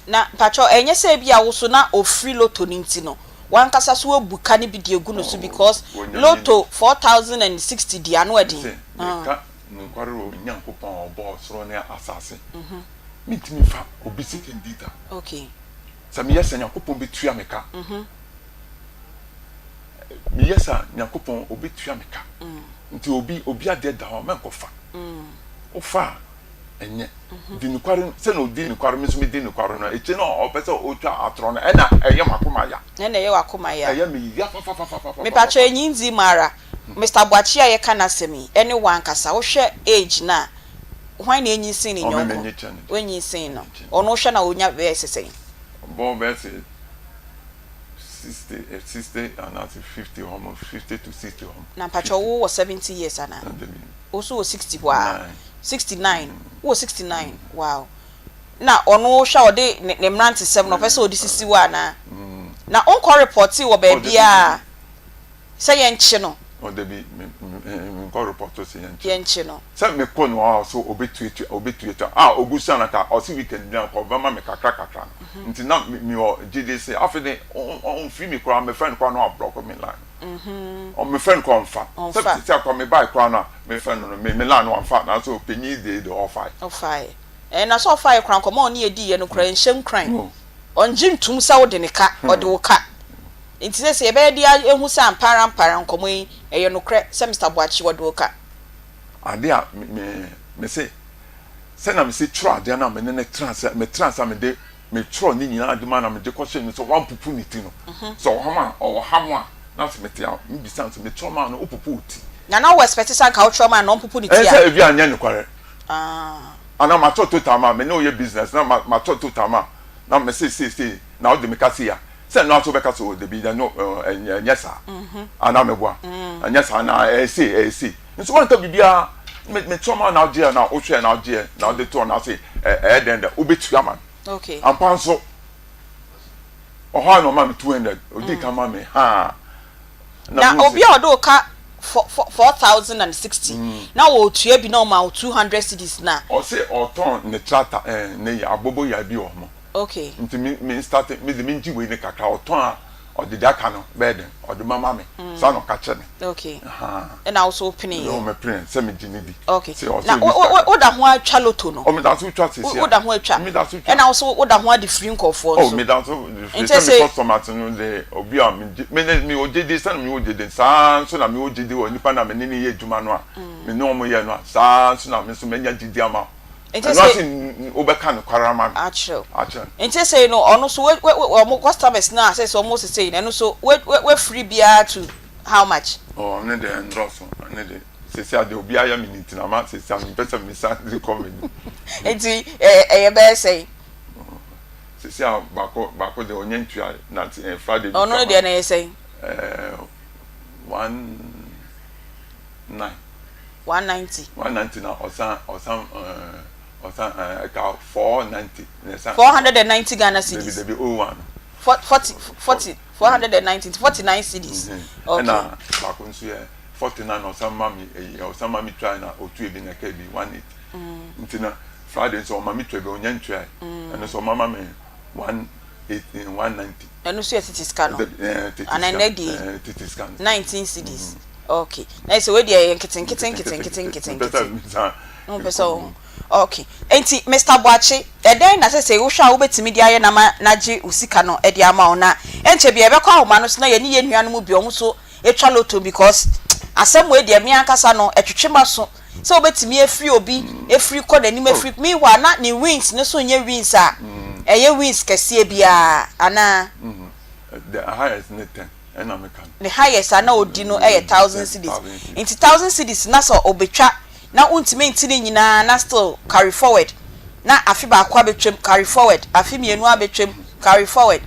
na pacho enye se bia wo so na ofri loto ni nti no wan kasa so obuka ni bi de egu no so because loto 4060 di anu edi ka nkware ro nyankopon obo soro ne asase mitimi fa obi sekendita okay sami yesa nyankopon betua meka mi yesa nyankopon obi tua meka nti obi ade da ho menkofa ofa enye di nukware se no di nukware mi so mi di nukware no eche no opese otwa atro no na eye makoma ya na eye wakoma ya eye mi ya fa me pacho enyinzi mara Mr. Boachi aye kana semi anyone kasa wo hwe age na hwan na enyinsin ni nyonko wenyisin no ono hwe na onya be sesen bon be 60 and 50 almost 50 to 60 na pacho wo 70 years ana also 60 wa 69 wo 69 wow na ono hwa ode ne mranti 7 no pese odi sisi wa na onko report wo ba bia say yenchi no o de bi nko report to say yenchi no say me ko no so obetuetu ogusa na ka o si weekend na ko ba ma me kakra nti na mi o gd say afede on free me kwa me friend kwa no block me line on me friend kwa mfa say kwa me buy kwa na me friend no me line no mfa na so penyi de ofai na so ofai kwa nko ma oni edi ye no kra nhyem kran on jintum sa wo de ne ka o de wo ka nti se ebe dia ehu sa ampara nkomo yi eye no kra se Mr. Boachi wo de wo ka ade a me say na me say tro ade na me ne transfer me de me tro ni nyina ade ma na me de ko hye so wan pupu ni ti no so hama o hamo a na se me te a me bisa so me tro ma no pupu ti na wo expect san ka o tro ma no pupu ni ti a e bi anya ni kware ana ma to total ma me no ye business na ma to total ma na me say na o de me ka see ya say no aso be ka so de bi no nyesa ana me boa nyesa na say nso wan ka bibia me trauma na je na o hwe na je na de to na say den da obetu ama okay ampa nso o ha no ma me 200 odi ka ma me ha na obi odo ka 4,060 na wo tua bi na ma 200 cedis na o se oton ne trata ne ya abobo ya bi o mo okay nti me start me de me nji we ne kakra oton a o de daka no bed o de mama me sa no ka che ne okay and also opening no me print se me gini di okay na o da ho atwa loto no o me da so twa se o da ho atwa me da so twa and also o da ho adi free nkofo so oh me da so se me customer no de obi a me o je di sa me o je di sa so na me o je di o nipa na me ni ye adwuma no a me no mo ye no sa so na me so me nya gidi ama enti say obeka no kwarama actual enti say no ono so we customers na say so almost say no so we free bia to how much oh ne de ndroso ne de se ade obi aya minute na ma se am pesa me sa di comment enti e be say se bako de onye ntua na Friday ono de na say 190 na osan ka 490 Ghana cedis the 01 40 490 49 cedis okay na bako nso 49 osan mami try na otu ebi na ka bi 180 ntina Friday so mami try be onye ntua and so mama me 190 and so city scan and I need the 19 cedis okay na so we dey kitten no person okay enti Mr. Boachi den na say wo hwa wo betimi di aye na je usika no e di ama ona enche bia be kwa homa no so na ye ni ye nuanu mu bi omo so etwa loto because asem we di me ankasa no etwetwema so so betimi efri obi efri ko nanim efri mi wa na ni wins ne so nye wins a eye wins kese bia ana the highest net 10 and American the highest ana odi no 1000 cedis into 1000 cedis na so obetwa na untime ntini nyina na still carry forward na afi ba kwa betwem carry forward afi mienu abetwem carry forward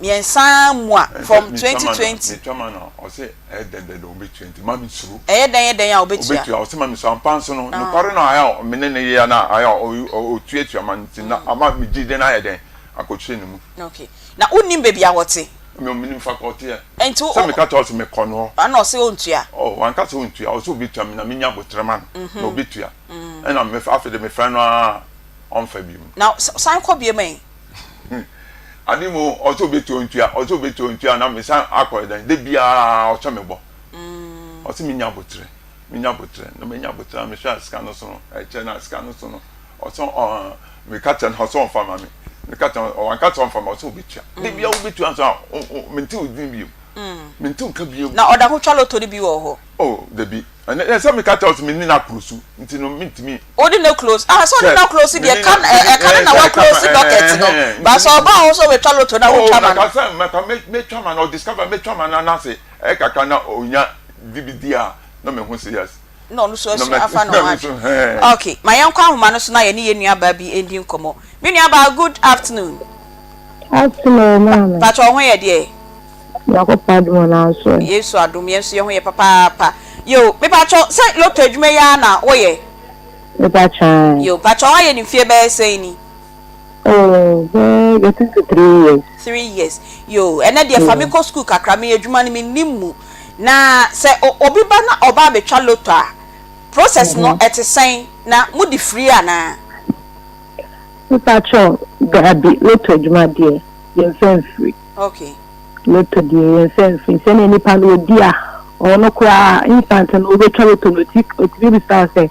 miensa mua from 2020 chama no o se den obetwa nti mami suru den a obetwa o se mami so ampanso no no kware no aya mene ne ye na aya o tuatua man nti na ama mi gide na ye den akotwe ne mu okay na unnim bebi a wote me minim faculty e ento se me ka to se me kono ana o se ontua oh wan ka se ontua o se obetua me na me nya botrema na obetua e na me afede me fra no a on fa bi mu na san ko bi me animo o se obetua ontua na me san akọ dan de bia o cha me bo o se me nya botre na me nya botre me sha scan no so e che na scan no so no o so me ka chen ho so on fa ma me Kata o ankata on fama so betua de bia wo betua so menti odin bi menti o ka bi na oda ho twa loto de bi wo ho oh de bi na se me kata o me ni na close nti no mintimi odi no close so de na close de kan na wa close docket no ba so ba ho so we twa loto na wo twa man na ka se me twa man o discover me twa man na se e kaka na onya DVD a no me ho serious no so afa no ha okay my yankwa ahoma no so na ye ne ye nua ba bi endi nkomo me nua ba good afternoon mama pacho ho ye de yakopa do na so yesu adom yesu ye ho ye papa yo me pacho say loto adwuma ya na wo ye me pacho yo pacho ho ye ni fie be say ni oh getting to 3 years yo ene de famiko school kakra me adwuma ni me nimu na se obi ba na oba betwa loto a process no etesen na mudi free ana pacho gabi loto adwuma de ye free okay loto de ye free se na nipa no dia ono kwa instant no betwa loto no otibi bisa se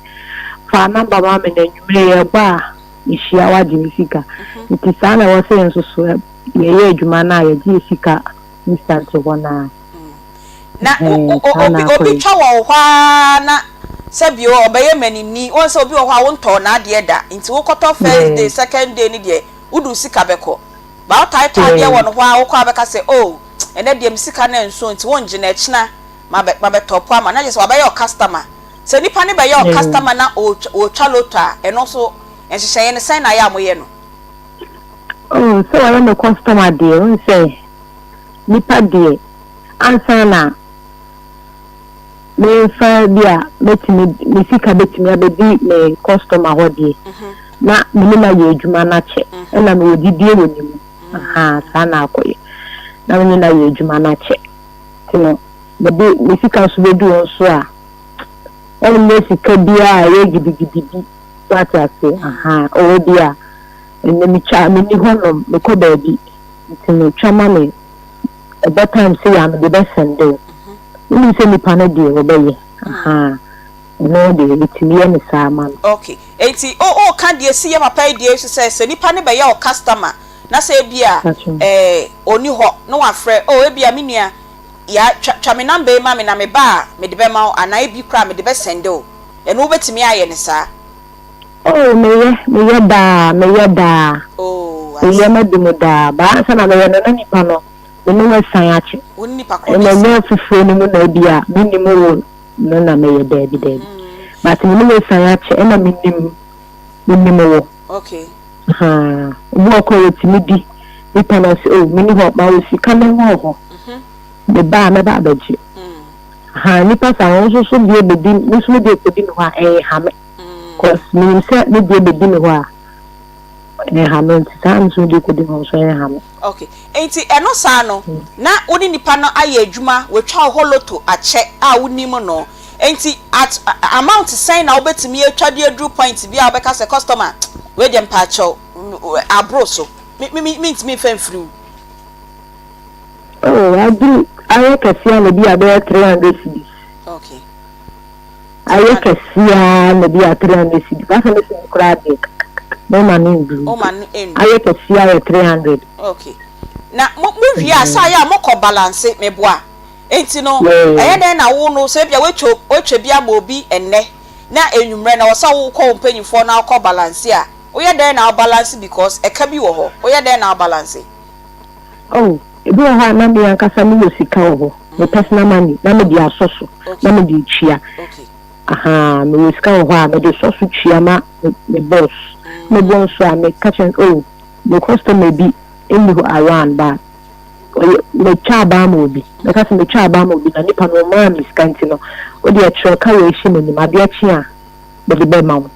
fa number ma me na nwumre ye ba ishia wa di misika nti sana wo se nso so ye adwuma na ye di sika instant wona na obi twa wo hwa na sebio obeye manini won se obi wo hwa won to na de da nti wo koto first day second day ni de udu sika beko ba o title de won hwa wo kwa beka se oh ene de sika na nso nti won gina china ma be top ama na je se obaye o customer se nipa ne be ye o customer na o twa lota eno so enhyehyeye ne sign na ya moye no oh so when the customer de won say nipa de answer na me fa bia betimi me sika betimi abedi me customer hodi na me na ye adwuma na che na me odidie woni mu aha sa na akoye na me na ye adwuma na che tino the Mexican Subedu also. And Mexico Bia, gidi, what I say, oh dear. And then me charm me home, me co baby. It's no chamane. At that time, say I'm the best and do. You say me panadi, obey. No, it's me and Saman. Okay. 80 can't you see my pay dear? She says, any panny by your customer. Na say bia oni ho no afre e bia minia ya twame number ma me na me ba me de be ma ana bi kra me de be send o e no betimi aye ne sa me ye da oh me ma dumu da ba sa na me na nipa no me no san ache woni nipa ko me no fufu ni mu na bia me ni mu no na me ye da bi but me no san ache e na me ni mu okay wo ko yetimi di nipa na say mini ho ma wo sika na ho the ba me ba baji nipa sa wo so bi ebedi ni so de ekodi no ha ha me cause me say me de ebedi no ha ha me san so de ekodi no so ha me okay enti eno sa no na woni nipa no aye adwuma we twa holoto ache a woni mu no enti at amount sign na obetimi atwa de adru point bi a obeka say customer we dem pa cho abro so me fan free I can see be about 300 cedis. Okay. I can see be at 300 cedis. That's a little crowd. No money blue. Oh man in. I can see 300. Okay. Now move ya say ya moko balance me boa. Enti no den na wo no say bia we bia ma obi enne na enwumre na wo sa wo ko mpanyifo na ko balance a oye den na balance because e ka bi wo ho oye den na balance. Oh, ebi wo ha na me ankasa me yosika wo me personal money na me di asoso na me di chia. Okay. Me yosika wo ha me di soso chia ma me boss. Me boss so me catch the customer be in around but me chaba mo bi because me chaba mo bi na nipa no ma mi skanti no o de atro ka we shi me ni ma de achi a be ma wo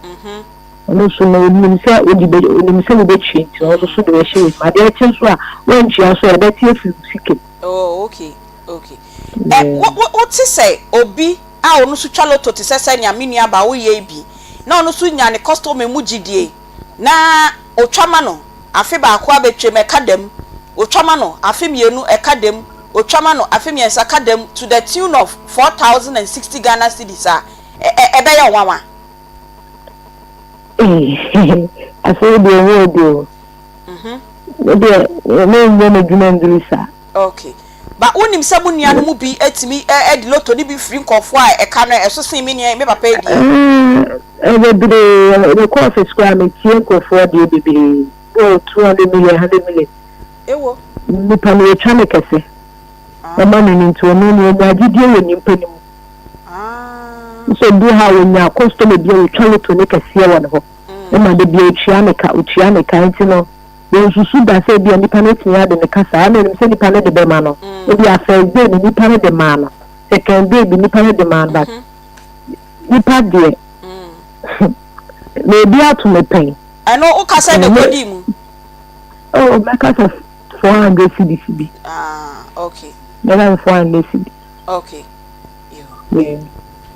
no so no ni se o di be ni se we be chi nti o so de we shi ma de achi so a won chi so e be tie fi sike. Oh okay. What say obi a onu so twaloto te sese nya menua ba wo ye bi na onu so nya ne customer mu gidie na otwama no afi ba akwa betwe me kadam otwama no afi mienu ekadem otwama no afi miensa kadam to the tune of 4060 Ghana cedis a ebe ya wawa afi de wo do me dwuma ndrisa. Okay ba unim sabu nia no mu bi etimi edi loto ni bi free nkofo a eka no eso sin me nia me papa edi the course square me tie nkofo de bibiri 200 million 100 million ewo ni pano e twa me kese mama ni nto no ni agidie we ni mpani mu so do ha we nya customer bi e twa loto ne kese e won ho e ma de bi e twa me ka nti no we susu da se bi ni pano tia de ne kasa na ni se ni pano de be ma no e bi afa de ni pano de ma no second day bi ni pano de ma ba ni pa de me bi atu me pen I know o kasa de body mu. Oh, my kasa 400 cedis. Okay. Then 400 cedis. Okay. Yeah.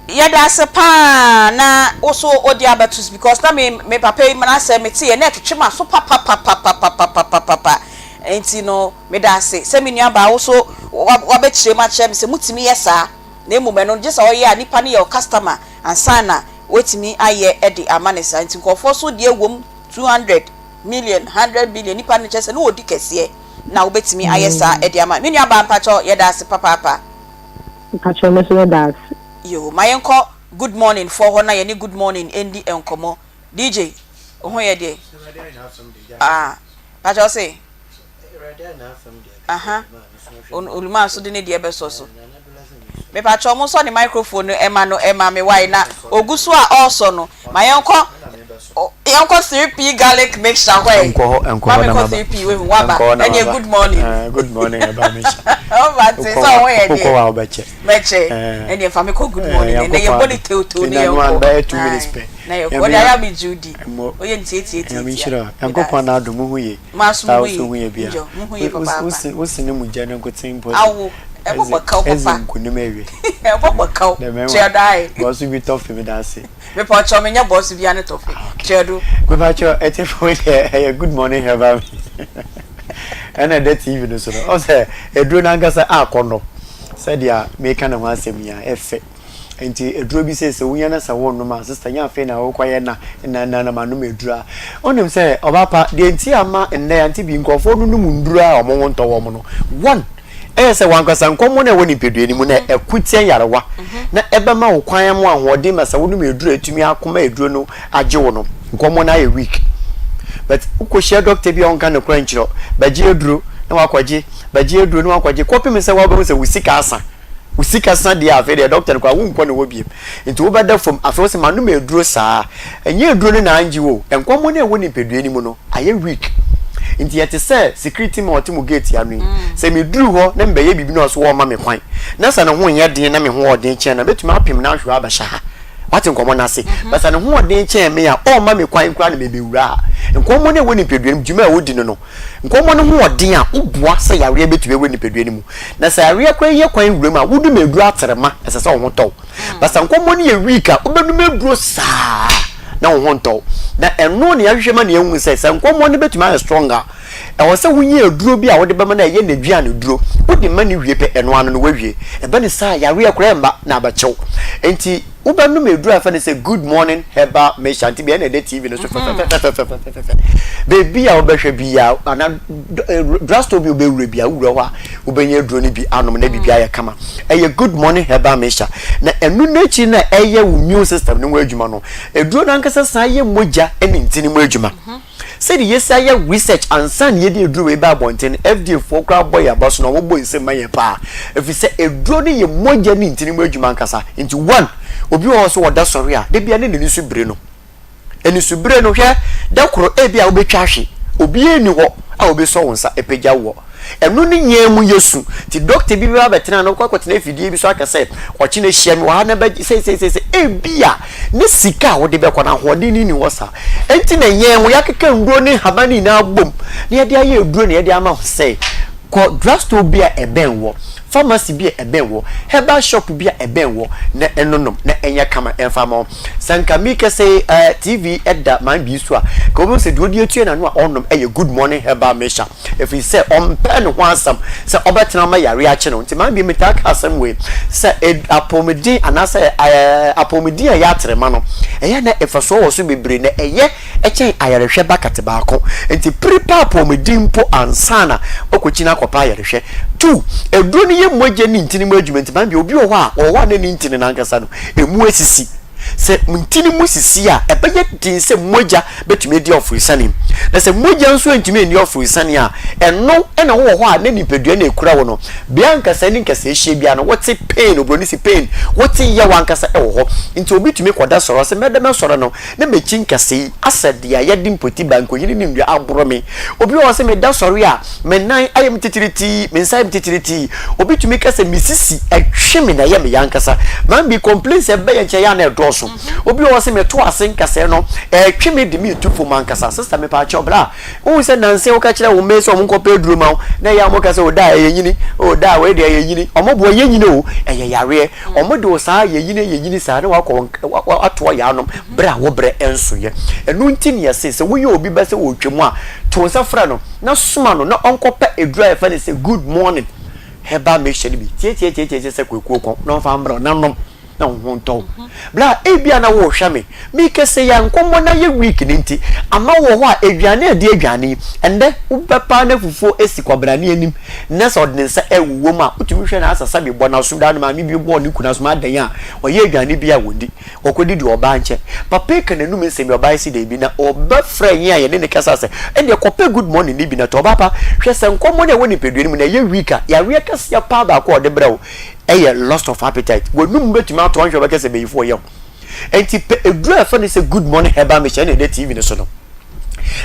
Yeah, that's a pa na also odi abatus because na me papa man say me tie na twetwe so papa. Enti no me da say me nua ba also wa be kire ma kire me say mutimi yesa na emume no je say oye a nipa ne your customer ansana wetimi aye edi amanesa enti nkofo so de ewom 200 million 100 billion nipa ne chese no odi kese na obetimi ayesa edi ama me nua ba mpacho ye da se papa mpacho me so da yo mayenko good morning for ho na ye ni good morning endi enkomo DJ ho ye de pacho say ulma so de ne de ebeso so me pacho mo so ni microphone ema me why na ogusu a also no mayenko 3p garlic mixture why enko 3p we waba any good morning good morning about me oh but say so why dey ko wa beche any family ko good morning and your body to ne yo one by 2 minutes pe na yo body ya be Judy oye ntie ya mi shira enko kwa na do mu huye masu huye bia mu huye papa wo sini mu jana ko tempo e bo ka papa kunime e bo ka chedai boss bi tough me da say me pa cho me nya boss bi ane tough chedu we ba cho ete for good morning have me and that TV no so o say edro na ngasa akono said ya me kana ho asem ya efe enti edro bi say wunya na sa won no ma sister nya afi na wo kwaye na manum edura onim say obapa de enti ama enne anti bi nkofo no mu ndura omo won to wo mo no one se wankasa nkomo na woni pedue ni mu na ekutian yarewa na ebema wo kwan mu ahode ma sa wonu edura etumi akoma eduro no age wo no nkomo na ye week but ukoshia doctor bi on kan no kran chiro baji eduro na wakwaje baji eduro na wakwaje kopi me se wa be se usika san dia afi de doctor kwa won na wobiem nti wo beda from afi se manu me eduro saa enye eduro na anji wo nkomo na woni pedue ni mu no aye week nti yete se security ma otimu gate ya nui se me duru ho na mbeye bibi na so wo ma me kwan na sa ne ho nya den na me ho odin chen na betuma apem na ahwe abasha ha wati nkomo na se but sa ne ho odin chen me ya o ma me kwan kra na me bewura nkomo na woni pedue ni djuma wodi no nkomo no ho odin a ubua se yare betube woni pedue ni mu na sa yare kwan ye kwan wura ma wudu me duru atrema ese se wo to but sa nkomo ni ye week a obenu me duru saa na wo honto na eno ne ahwehwe na ehun se nkomo ne betuma stronger e wo se wunye aduro bi a wo de bema na ye na dua ne duro wo de ma ne wie pe eno ano no wawie e be ne sa yare akora mba na abachew enti wo ba no meduro afa ne se good morning heba me shanti bi na de TV no so baby a wo behwe bi ya ana drasto bi obewure bi a wura wa wo benye aduro ne bi anom na bibia ya kama eye good morning heba me sha na enu na chi na eye wo immune system ne wo adwuma no aduro na nkasa sa ye moja eni ntini mo adwuma said yesaya research and san ye de eduro we ba bonten FDA for kra boy abaso na wo boy se maye pa if say eduro ne ye moja ni ntini mo adwuma nkasa into one obi wo so woda sori a de bia ne ni su bire no eni su bire no hwe da koro e bia wo betwa hwe obi eni ho a obi so wonsa epagya wo enu ni nyemu yesu ti doctor bi ba betena no kwakotena efidie bi so akase ochi na hia mi wa na ba say e bia ne sika wo de be kwana hode ni wosa enti na nyemu yakeka nduro ni habani na agbom na ye de aye eduro na ye de ama say ko drugstore bia ebenwo pharmacy bia ebenwo herbal shop bia ebenwo na enonom na enya kama enfamo sanka mike say TV edda man bi so a ko bo se dodi atue na no a onom eye good morning herbal mesha if he say on pen ho asam say obetena ma yare a che no nti man bi metak asam we say apomedi anase apomedi a ya trema no eye na efaso wo so bebre na eye echen ayarehwe bakate ba ko nti prepare apomedi mpo ansana okochina kopa ayarehwe 2 eduro ye moje ni ntini mu adwumenti ban bi obi wo a wo wa na ni ntini na nkasa no emu asisi se ntini mu sisi a ebeye din se moja betumi di ofrisani na se moja nso ntumi ni ofrisani a eno na wo ho a na nipadua na ekura wo no bia nkasa ni nkasa ehie bia no wote pain obroni si pain wote ye wankasa e wo ho nti obi tumi koda soro se medem soro no na mechi nkasa yi asade ya yedi mpoti banko yini ni ndua aboro me obi wo se me da soro a menan ayem titiriti mensa ayem titiriti obi tumi kasa misisi ehwe na ye me yankasa man bi complain se be ye nche ya na edo obi wo se me to asen kase no tweme de me tu fo man kasa sister me pa cha obra wo se nanse wo ka kire wo me so mo ko pedru ma na ya mo kase o da ye yini o da we de ye yini o mo bo ye yini o ye yare o mo do sa ye yini sa na wa ko ato ya no bra wo bre enso ye enu ntini ya se wo ye obi ba se wo twemu a to nsa fra no na suma no na onkopa edura e fa ne se good morning heba me hye bi tie se kwekuo no fa mbra na nom na honto bla ebia na wo hwa me kese ya nkomo na ye week ninti ama wo ho a eduane ade eduane ende ubepa na fufuo esikwabra ne anim na so de nsa ewuwo ma utumi hwe na asasa bi bona so da na ma bi bo ni kuna so ma dan a oye eduane bia wodi okodi di oba nche papa ka na num nsemi oba isi de bi na oba franye a ye ne kasa se ende kope good morning ni bi na to papa hwe se nkomo na woni peduani mu na ye week a ya we kase ya pa ba ko ode brawo a loss of appetite when you bet me out to answer because be for you and a draw for say good morning heba me channel the TV no so no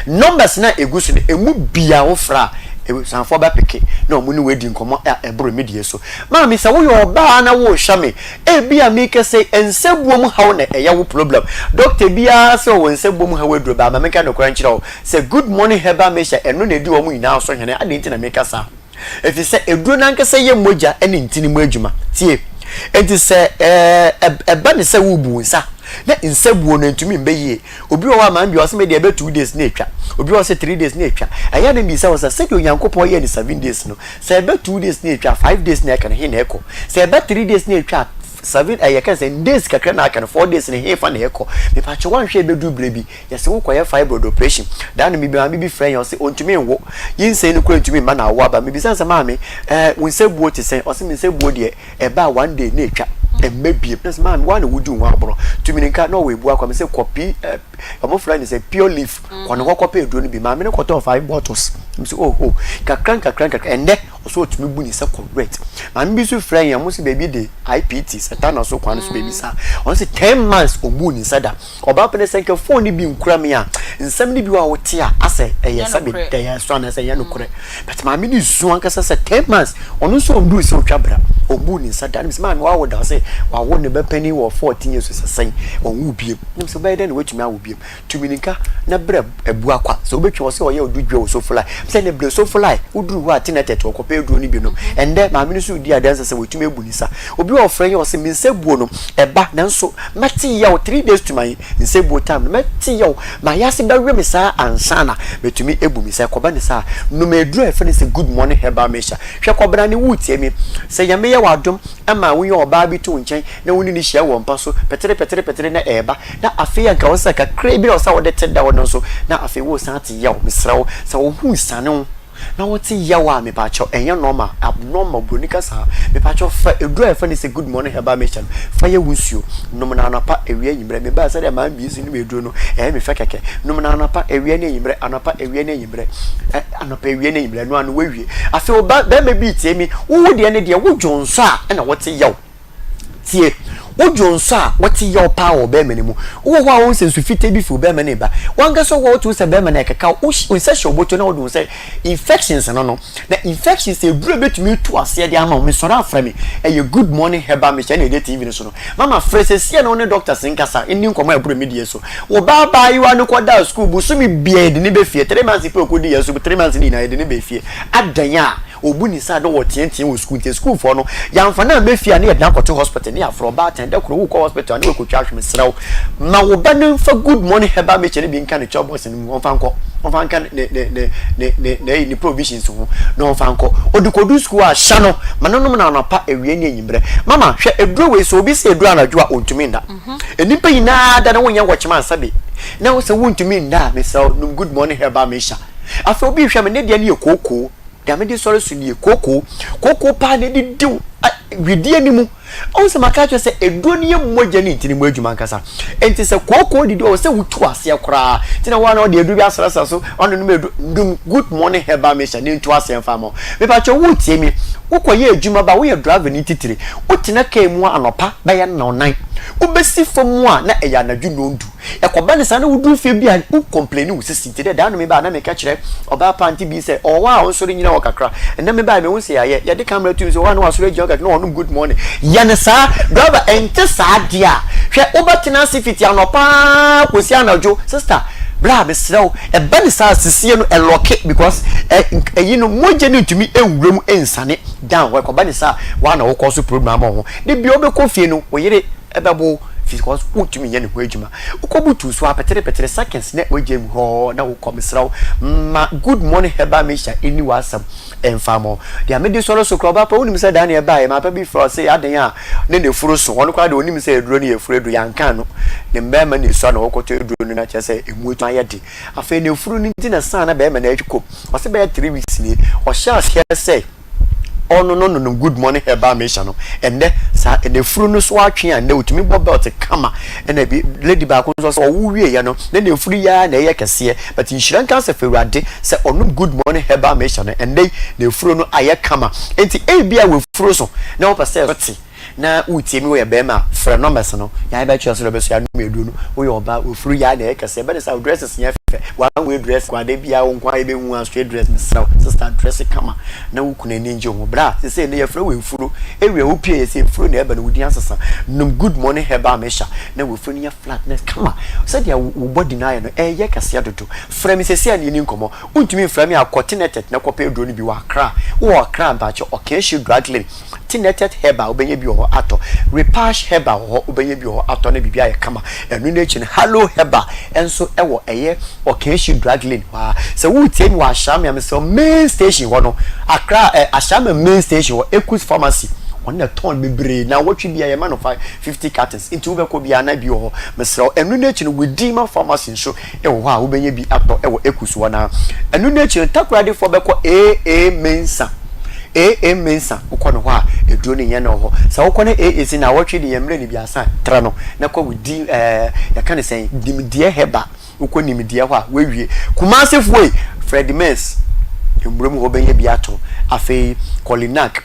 numbers na egusu emu bia wo fra e san for ba peke na omu ni wedi nkomo e bro media so ma me say wo yo ba na wo hwa me e bia me ke say ensebuom hawo na e ya wo problem doctor bia say wo ensebuom hawo aduro ba ma me ka no kran kire say good morning heba me sha eno na di wo mu ina so hene ade nti na me kasa if you say eduro nankasa ye moja ene ntini mu adwuma tie enti se eba ne se wubu nsa na nsabuo no ntumi mbeye obi wo ma mbi o se me de ebe 2 days na etwa obi wo se 3 days na etwa aya na bi se wo se de onyankopon ye ni 7 days no se ebe 2 days na etwa 5 days na eka na he na eko se ebe 3 days na etwa 7 I can say days kakra na aka 4 days na he fa na eko me pa che wan hwe be du blebi yese wo koye fibroid operation dan mi bi friend yo se ontumi nwo yin se no kura ntumi ma na wo aba me bi sansa ma me won sabuo ti se o se me sabuo de eba 1 day na etwa maybe plus man one would do one bro to me nka no we bua kwa me say copy omo friend say pure leaf kono ko copy do no bi ma me ko to 5 bottles me say oh kakran ende so to me bu ni say correct ma me bi so friend ya mo say baby de IPT satana so kwan so baby sa on say 10 months obu ni sada oba pene say ke phone ni bi nkura me a nsam ni bi wa wote a ase eye sabe de ya so na say ya no kure but ma me ni so anka say 10 months onu so ndu so twabra obu ni sada me say man wa wo da say wa wo ne be penny wo 14 years so say on wu biem nim so by then wetumi awu biem tuminika na bre ebu akwa so obetwe wo say oye odudwe wo so fly say ne bre so fly uduru wa tinetete okope eduru ni bi no ende ma me so di adanse say wetumi ebu ni sa obi wo frɛ yo say me nsebuo no eba nanso mati ya 3 days to my nsebuo time mati ya ma ya se dawe me sa ansana betumi ebu mi sa koba ni sa no me eduru efe ni say good morning heba mesha hwe kobra ni wutie mi say ya me ya wadom ama wo ye oba bi to nchen na woni ni hia wo mpa so petere na eba na afi ya nka wo sa kakra bi o sa wo de teda wo no so na afi wo sa ati ya wo misrawo sa wo hu sane na what yawa me pa cho enya normal abnormal bronika sa me pa cho fa edu e fa ni say good morning heba me chan fa ye wusuo num na anapa ewie anyimre me ba sa de ma bi sinu me edu no me fa keke num na anapa ewie ni anyimre anapa ewie ni anyimre anapa ewie ni anyimre no anu wewie afi o ba me bi tie mi wo de ne de wo dwonso a na what yaw tie ojonso a wati your power be menimu wo ho a won sensu fite bi fu be meni ba wanga so wo to se be meni keka wo se shoboto na wo do se infections no na infections e bro betumi to ase de ama me soro afra me e good morning heba me che na de TV so no mama frese sie na ne doctor sinkasa eni nkomo e bro me die so wo baba yi wa no kwada school bu so mi bia de ne be fie 3 months pe okodi yeso 3 months ni na de ne be fie adanya obu ni sa do wo tientie wo school for no yamfa na be fie na ye dan koto hospital ni afro ba da kuro wo hospital na ko twahwe mesraw ma wo ba ne fa good morning heba me chere bi nka ne chobos ni mo fa nka ne provisions ho no fa nko odikodu school a sha no manonom na anapa ewie ni enyimbre mama hwe eduro we so obi se eduro anadwo a ontumi nda enipa yina da na wonya wochema asabe na wo se wontumi nda mesraw no good morning heba me sha afa obi hwe me ne de na ekoko da me di soro su ni ekoko pa ne di diw widie ni mu on se makacho se edoni mmoja ni ntini mu adwuma nkasa enti se koko didi o se wutu ase akra tina wa na o de edu bi asrasa so on no edu good morning heba mesha ni ntu ase mfa mo me pa cho wutie mi ukoye adwuma ba wo ye driver ni titire utina kai mu anopa ba ya na onan ubesi fomu a na eya na dwu ndu ekoba ne sa na wudu fe bi a u complain wo se sitire da no me ba na me ka kire oba pa Aunty Bea se o wa o sori nyina wo kakra na me ba me wo se ya ye de camera tu so wa na wa sori jog no no good morning ne sa driver ente sa dia hwe obatina sifiti anopa kosi anajo sister bra be srew e ba ne sa sisie no eloke because yi no moje ne tumi ewuram ensane down we ko ba ne sa wa na wo ko so program ho de bi obekọ fie no wo yire ebebo because utumi nya ne ho adwuma ukobutu so apetere seconds na wagem ho na wo komsraw ma good morning heba mesha eni wasam enfamo dia me de soro so kroba pa unim se da na eba ma pa bi fro se adan a ne furu so won kwa de onim se eduro ne efuru edu yankan no ne mba ma ne so na wokoto eduro no na che se emu etu ayede afa ne furu ni ntina sa na be ma na atwiko o se be 3 weeks ni o sha se oh no good morning heba mesha no ende sa ene furu no so atwe ande utumi bobelt kama ene bi lady ba ko so wuwie ya no ne furu ya na ye kese but insurance cancer fewade se onum good morning heba mesha no ende ne furu no aye kama enti bia we furu so na wo pese roti na utie mi wo ye be ma fra numbers no ya be twa so be so ya no medu no wo ye oba wo furu ya na ye kese be sa dresses ya one way dress kwa de bia wo kwa ebe hu straight dress misra sister dress kama na wo kuna ni nje ho bra say na ye fra we furu ewe wo pie ye say furu na eba na wodi asasa num good morning heba mesha na we furu ni flatness kama said ya wo body na ye no ye kase adodo fra mi sese ani ni nkomo untumi fra mi akotinetet na kopa edro ni bi wa kra wo kra ba che okenshi dragling tinetet heba obenye bi ho ato repash heba ho obenye bi ho ato na bibia ye kama enu na echi hello heba enso ewo eye okenshi dragling wa se wo tie wa sham ya me so main station ho no akra asham main station ho Equus pharmacy on the ton bebre na what bia ye man of 50 cartons into ube ko bia na bi ho mesro enu na echi no Redeemer pharmacy so ewo ha obenye bi ato ewo Equus wo na enu na echi takrade fo be ko mensa mensa ukono hwa eduro ne yena ho sa ukono esi na wotwe de yemre ne biasa tra no na kwa wudi ya kan sen dimdie heba ukono nimdie hwa wewie kumasefo e Fred Mens embrem ho benye biato afei Colinac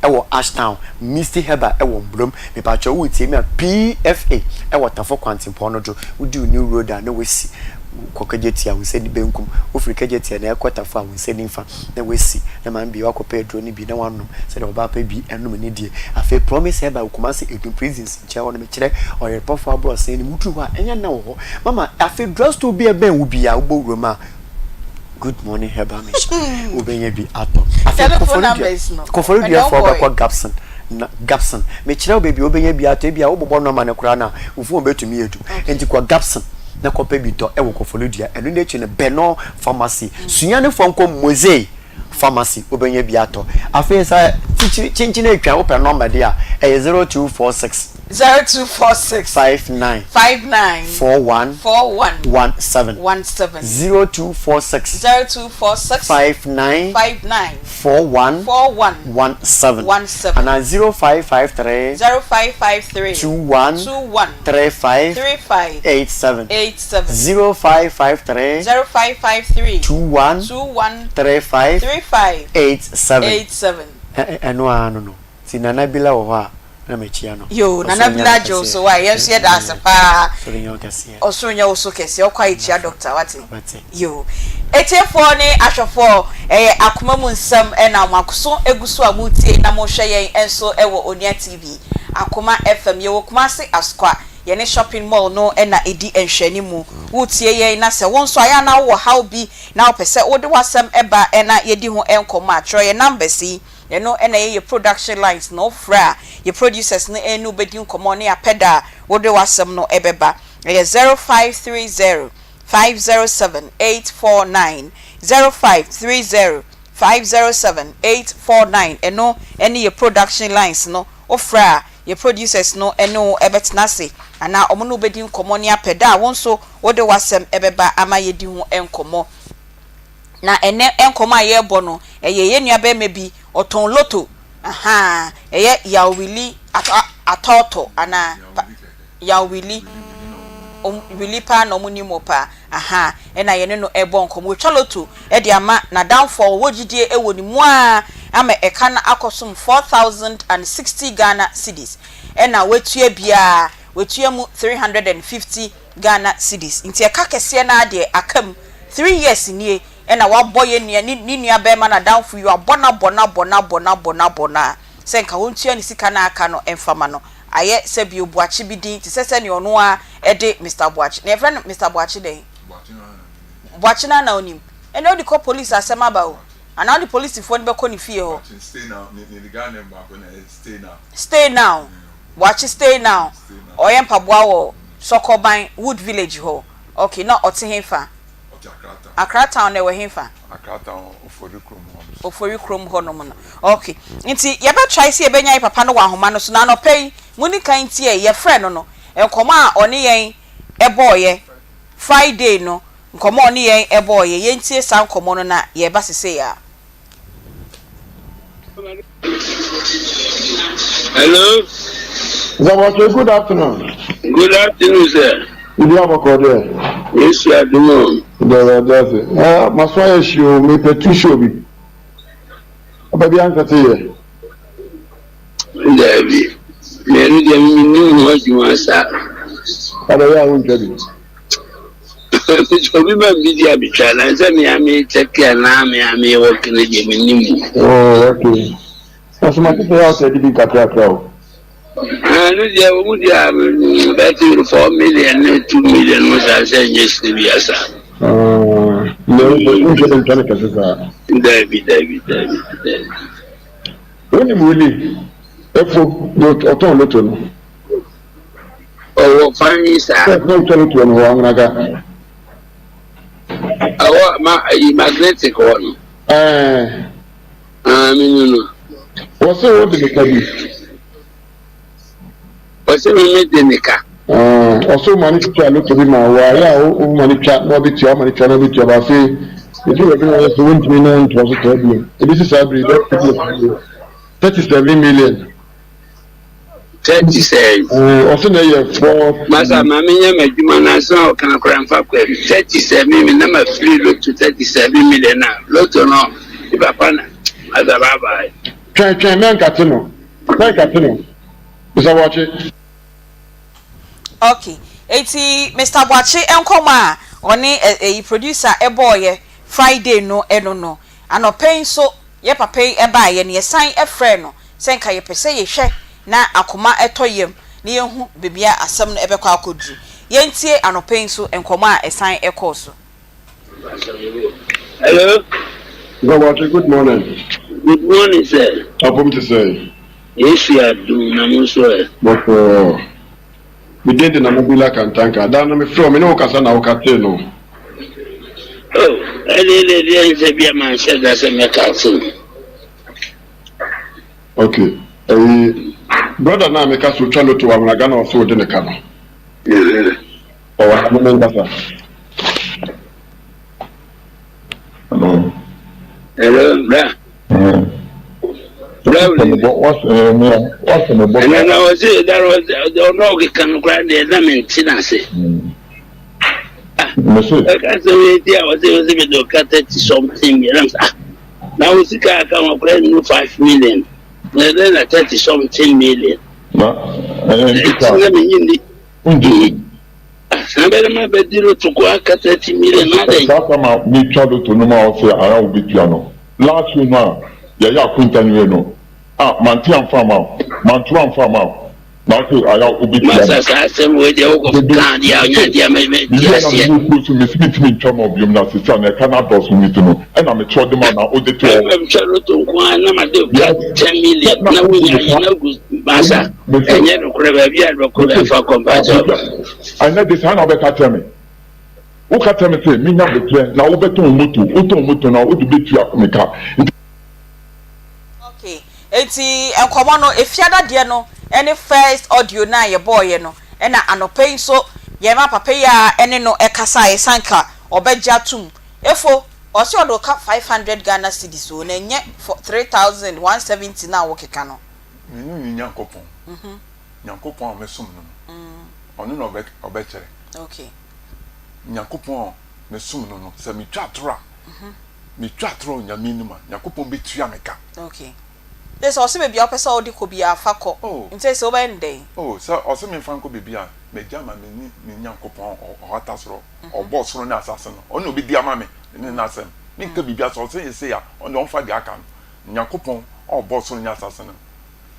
ewo Ashtown Misty Heba ewo mbrom me pa cho wutie me PFA ewo tafo kwantimpo no do udi new road na wesi kokageti a wese ni benkum ofrikageti na ekotafo a wese ni mfa na wesi na man bi wakopa edro ni bi na wanum se de oba pa bi enum ni die afi promise Heba Kumasi edu prisons nche won me kire oyer pofo abro se ni mutu ho enya na wo mama afi dress to be ben wo bia wo roma good morning Heba Misha obenye bi ato telephone numbers no kofori dia for ba Gapson me kire obebi obenye bi ato bia wo bobo no ma ne kura na ufu obetumi edu enti kwa Gapson na kope bi to ewo kofolodua enu na echi ne Beno pharmacy sunyane fonko Mose pharmacy obenye bi ato afi sa chinchine atwa open number dia 0246 59 41 17 0246 59 41 17 and 0553 21 35 87 0553 21 35 87 no sinana bila wa na mechia no yo nana bila jo so why yes ye da sepa osonya oso kese okwa ichia doctor wate yo etefo ne ahwefo akoma mu nsam na makoso eguso amutie na mo hwe yen enso ewo Onia TV Akoma FM ye wo Kumasi Askwa ye ne shopping mall no na edi enhwani mu wutie yen na se won so aya na wo how bi na opese wo de wasem eba na ye di ho enkomo atro ye number si you know your production lines no fra your producers no enu bedi nkomo ne apeda wo de wasem no ebeba 0530 507 849 0530 507 849 eno your production lines no ofra your producers no eno ebetinase ana omo no bedi nkomo ne apeda won so wo de wasem ebeba ama yedi ho enkomo na ene enkomo aye bo no ye nuabe mebi oton loto aha ya wili atoto ana ya wili wili pa no munimo pa aha ena ye no ebo nkomo twa loto e de ama na downfall wogidie ewo ni mu a ama eka na akosum 4060 Ghana cedis ena wetue bia wetue mu 350 Ghana cedis nti eka kese na ade akam 3 years nie ena wa boye ni nua be ma na downfall you abona senka wontua ni sika na aka no emfama no aye sebi obuachi bidin ti sese ne ono a ede Mr. Buachi na friend Mr. Buachi dey Buachi na onim ene odi call police asema ba o and now the police for be ko ni fie ho stay now ni ga number ko na stay now Buachi stay now oyempa boa wo Sokoban Wood Village ho okay na oti hemfa Accra town na we hemfa Accra town ofori krom ho no mo okay nti ye be try see e benya papa no wa homa no so na no pay muni kan tie ye friend no enkomo a oni yen eboye Friday no nkomo oni yen eboye ye ntie sa nkomo no na ye ba sese ya hello good afternoon. Good afternoon, sir. Ibi abakode. Yes, sir. Dumo. That's it. Maswaya show me petusho bi. Ababi ankate ye. Dabi. Me ni dem ni mo juwa sa. Ada ya un jabi. obi ma media bitwa na say me am check na me am work na je me Oh, okay. So my people out there did kakra crowd. No dia o dia bet 4 million 2 million was I say yes to be asa. No, we get them trying to say. David. When you really, if you auto loto no. Oh, fine sir. No tell to no wanga. Magnetic one. I mean no. What's the word the kabi? What's the name the nika? Also money to try loto bi ma wa ya o money chat no bi ti o money chat no bi ti o ba say if you reckon it's 20 million to also tell you. This is every 37 million. 37. Also na year 4. Masa mami nya madwuma na so kan kramfa kwa 37 million na ma free look to 37 million na loto no papa na azababa. Try man katino. Is that watch it? Okay. Eti Mr. Bwachi enkoma oni a producer eboye Friday no no. Ano pain so ye papa e ba ye ne sign e frɛ no senka ye pese ye hwɛ na Akoma etoyem ne yehu bebia asɛm no ebekɔ akodru yentie ano pain so enkoma a sign e course. Hello. Good morning. Good morning, sir. I'm going to say. Yes, you are doing. I'm sorry. But we did in a mobile cantanka. Down me from no Casana or Cateno. Oh, I didn't be a man said that's a mechanism. Okay. Brother, now make us to channel to Amagana or so in the canal. Or a moment better. Hello. Hello, brother. What's in the book? And then I was there was no can grant the maintenance. I can't say I was able to cut 30 something. Now we come up with 5 million. Then 30 something million. Somebody might be deal to go at 30 million. That's why me try to know say I will be piano. Last week now, yeah, quintan no. Manti am farm out. Mantu am farm out. Now say I will be piano. Masa same way they go can dia me yes. You me speak me chom of you na say na can does me to know. And I'm try the man na o de to. I'm try to go na ma de 10 million. Na we ya na go masa. Enye no kure ba bia no kure fa compatible. I know this hand over tell me. Who can tell me say me na be clear na wo beton moto na wo de betu akomeka. Okay. Eti enkomo no efiada de no any first audio na ye boy no e na anopen so ye ma papa ya ene no ekasa ye sanka obegya tum efo osi odo ka 500 Ghana cedis so na nye 3170 na wo keka no Menu nyankopon. Nyankopon mesum no. Ono no obekere. Okay. Nyankopon mesum no se mi twatro. Mi twatro nyame nima. Nyankopon betua meka. Okay. This also be your person odi ko bia fako. Nti se obende. Oh, so also me fanko bibia me jama me ni nyankopon o hatasro. O boss ro na asase no. Ono obi dia ma me ni na asem. Me nka bibia so say ya. Ono on fa dia aka. Nyankopon o boss ro nya asase no.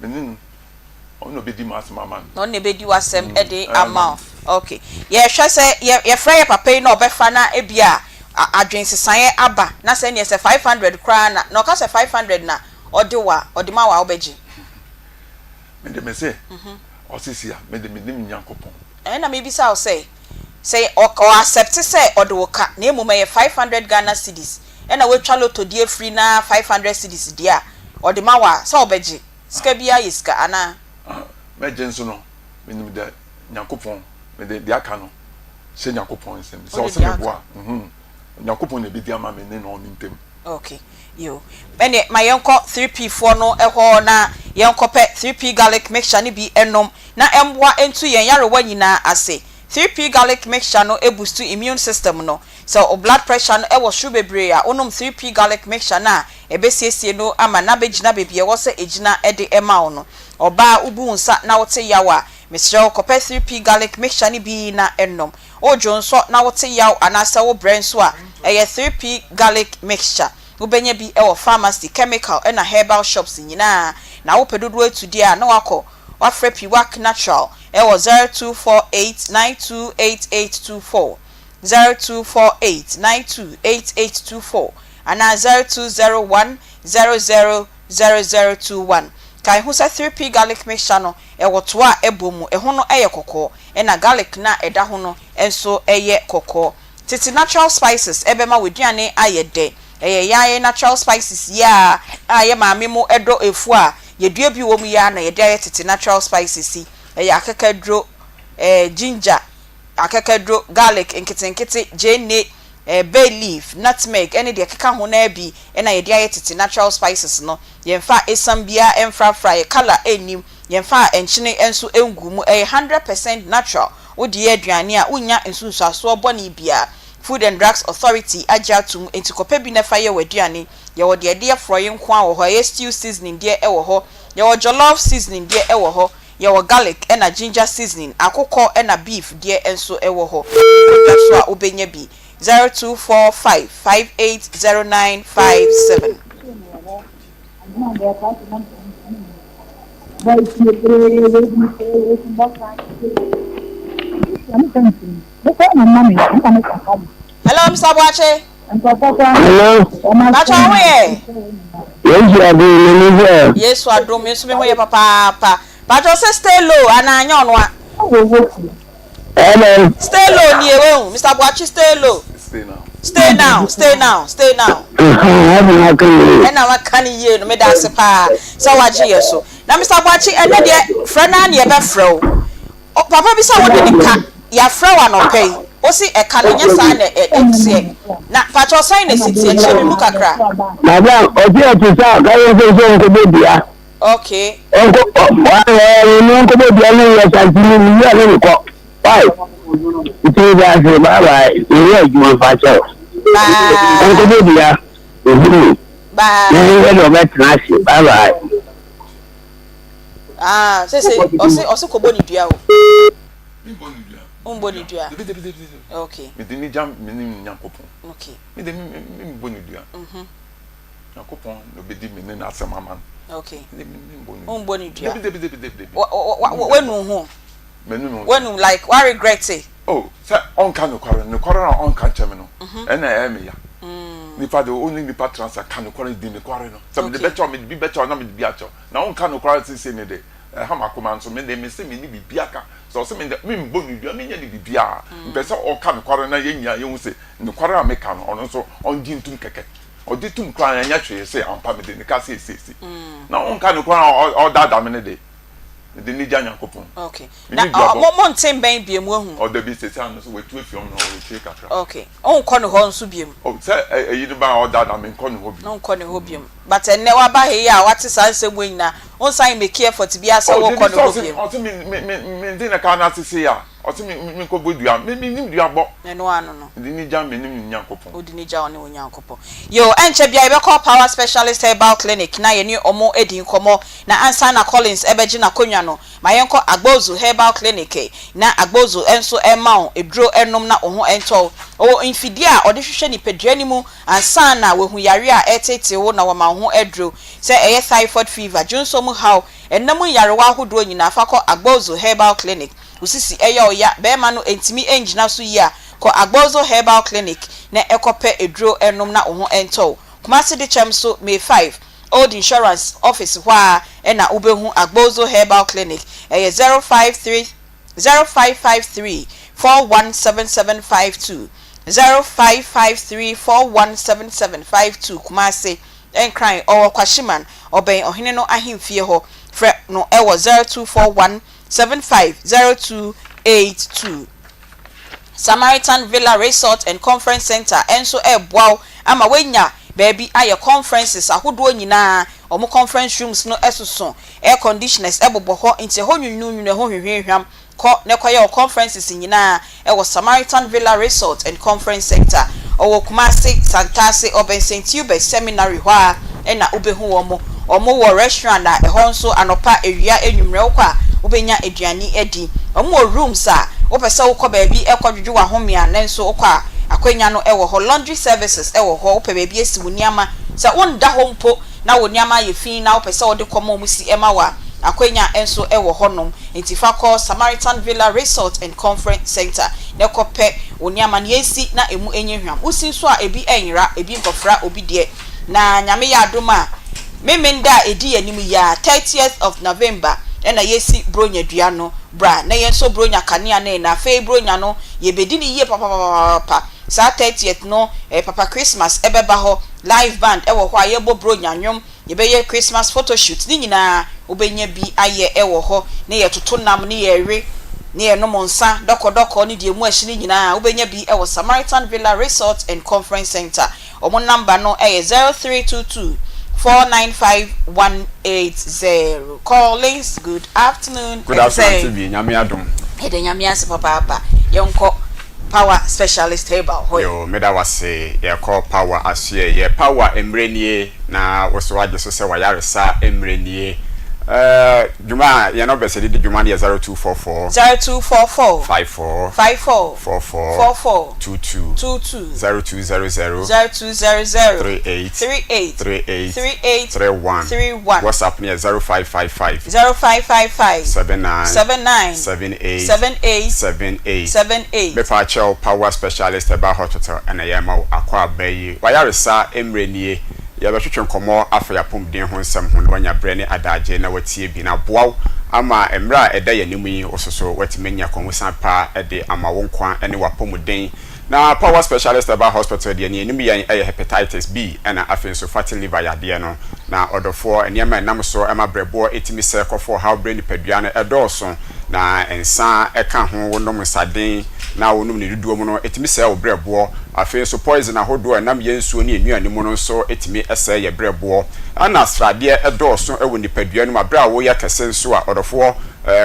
Menin ono be di mas mama. No ne be di wasem e de ama. Okay. Ye hwe se ye frɛ ye papa na obefa na ebia adwensesan aba na se ne se 500 kra na no ka se 500 na odima wa obeji. Me de me say. Osisia me de me nim nyankopon. Na me bisa o say o accept say odoka na emu me 500 Ghana cedis. E na we twa loto die free na 500 cedis dia. Odima wa sa obeji. Ska bia yiska ana. Me jenso no me nim de nyankopon me de dia ka no. Se nyankopon nsem. Se o se me boa. Nyankopon na be dia ma me ne no ntem. Okay. Yo. Ene my yonko 3P4 no eho na yonko pe 3P garlic mixture ni bi enom na emboa entu yen yarewa nyina ase. 3P garlic mixture no e boost immune system no. So blood pressure no e wo shu bebre a onom 3P garlic mixture na e besiesie no ama na begina bebie wo se ejina e de ema wo no. oba ubu nsa na wote yawa Mr. Kope 3p garlic mixture ni bi na ennom ojo nso na wote yaw anasa wo brand so a eye 3p garlic mixture ubenya bi e wo pharmacy chemical na herbal shops nyina na wo pedodo atudi a na wakọ wafre piwak natural e wo 0248928824 0248928824 ana 0201000021 kai hu sa 3p garlic mixture no e woto a ebomu e ho no eye kokko e na garlic na eda ho no enso eye kokko titi natural spices ebema weduane ayede yaye natural spices ya aye maame mu edo efu a yedua bi wo mu ya na yede aye titi natural spices akakadro ginger akakadro garlic nkete jene bay leaf nutmeg ene de keka ho na bi na yede aye titi natural spices no yemfa esambia emfra fry color enim yemfa enchine enso engumu 100% natural odi aduane a unya ensunsu aso boni bia Food and Drugs Authority ajatum entikope bi na faye waduane ye wo de de afroye nko a wo ho ye stew seasoning de e wo ho ye wo jollof seasoning de e wo ho ye wo garlic na ginger seasoning akoko na beef de enso e wo ho so a obenya bi 0245580957 Hello, Mr. Boache. Hello. Bacha we. Yes, I do. Yes, me we papa. Bacha say stay low and I know one. Hello. Stay low near we. Mr. Boache stay low. Stay now. And I can hear no me dance pa. So what je so. Now Mr. Boache and the friend na near be fro. Papa bi say what dey ka. Ya fro wa no pay. Osi e kan nya sa na etie na pacho sign na city e chemi mu kakra madam obi o ti sa ga yo so nko be bia okay onko wa no nko be bia no ya sa ti ni ya le ko why ti ba se bye ni ya ju pacho onko be bia bye ni we do bet na si bye say osi ko boni dua o Umboni dua. Okay. Me dini jam me ni nyankopon. Okay. Me de me boni dua. Nyankopon no be di me ni na asema man. Okay. Me boni. Umboni dua. Wenu ho. Menu. Wenu like why regret it? Oh, say on kan no kware na on kan cheme no. E na e me ya. Nipa de only nipa transfer kan no kware di me kware no. Some de becho me bi becho na me bi acho. Na on kan no kware say ne de. Akoma nso me de me se me ni bibia ka so se me mbonu dua me nya ni bibia mpese o ka me kware na yenya yehu se ne kware a me ka no ono nso on di ntum keke o di tum kware nya hwe se ampa me de ne ka se na on ka ne kware o dada me ne de ni janya kopon okay na mo ntem ben bia mu ahu o de bi se anu so wetu afiom no we tie kakra okay on ko ne ho nso bia mu o se eyi ba o dada me ko ne ho bi on ko ne ho bia mu but enne wa ba he ya wate sanse mu nyina on sign make effort bi asa wo ko ne ho bia mu o ti me din na ka na sisi ya o ti me ko bodua me nim dua bo eno anu no ni jam me nim nyankopon o di ni ja one onyankopon yo enche bia be call power specialist herbal clinic na ye ni omo edin komo na ansa na Collins ebeji na konwa no mayenko agbozu herbal clinic na agbozu enso emao edro enom na oho ento o infidia ode hwehwe ni pedua ni mu ansa na wehu yare a etete wo na wo ma ho edro se eye typhoid fever junso mu how enam yare wa hodo nyina fa ko agbozu herbal clinic usisi eye oya be ma no entimi engina so yi a ko agbozu herbal clinic na ekope edro enom na oho ento kumasi de chem so May 5 Old Insurance Office wa na ubehu agbozo herbal clinic 0553 417752 0553417752 kumase enkran owo kwashiman oben ohene no ahemfie ho fre no ewo 0241750282 Samaritan Villa Resort and Conference Center enso ebwao ama wenya baby aye conferences ahodo nyina omo conference rooms no esoso air conditioners ebobo ho nti ho nwunwunu ho hwehwehwam ko ne koye conferences nyina e Samaritan Villa Resort and Conference Center owo Kumasi Santase Oben St. Hubert Seminary hwa na ubehu wo mo omo wo restaurant a ehon so anopa ewia enwumre wo kwa wobenya aduane edi omo rooms a wo pese wo kɔ baabi ekɔdwedwe wa homia nanso wo kwa akwanya no ewo ho laundry services ewo ho wo pɛ baabi esi woniama sa wonda ho mpo na woniama ye fin na wo pese wo de kɔma mu si ema wa akwanya enso ewo honom entifa call Samaritan Villa Resort and Conference Center ne kopɛ woniama ne esi na emu enyehwam usi so a ebi enra ebi nkofra obi de na nyame ya adoma memenda edi anim ya 30th of November ena yesi bronya dua no bra na yenso bronya kanea na fe bronya no ye bedi ni ye papa sa 30th no papa Christmas ebeba ho live band ewo ho ayebo bronya nwom ye be ye Christmas photo shoot ni nyina obenya bi aye ewo ho ne ye toto nam ne ye we ne ye no monsa doko ni die mu ahyi ni nyina obenya bi ewo Samaritan Villa Resort and Conference Center omo number no 0322 495-180. Callings, good afternoon. Good afternoon to be Nyamiadum. Hede Nyamias papa yonko power specialist table. Yo, meda wase ye call power asye ye power emrenie na wosowaje so se wayaresa emrenie. Juma ye no bese di juma ye 0244 54 44 22 0200 38 31 WhatsApp near 0555 79 me pa chow power specialist about hospital and ayama akwa bayi wayaresa emrenie ya ba twetwe nkomo afya pom den ho nsem ho wanya brene adaje na watie bi na boaw ama emra eda yanimu yi ososo watimenya konwusan pa ede ama wonkwa ene wapom den na power specialist about hospital de ne enimu yan hepatitis B na afenso fatty liver yade no na odofo enema nam so ema brebo etimi se kofo how brain padua no edoso na ensa eka ho wonom saden na wonum ne duduo mu no etimi se wo brebo afenso poison ahodo enam yensuo ne enuane mu no so etimi ese ye brebo ana srade edoso ewo nipadua no mabra wo ya kese nso a odofo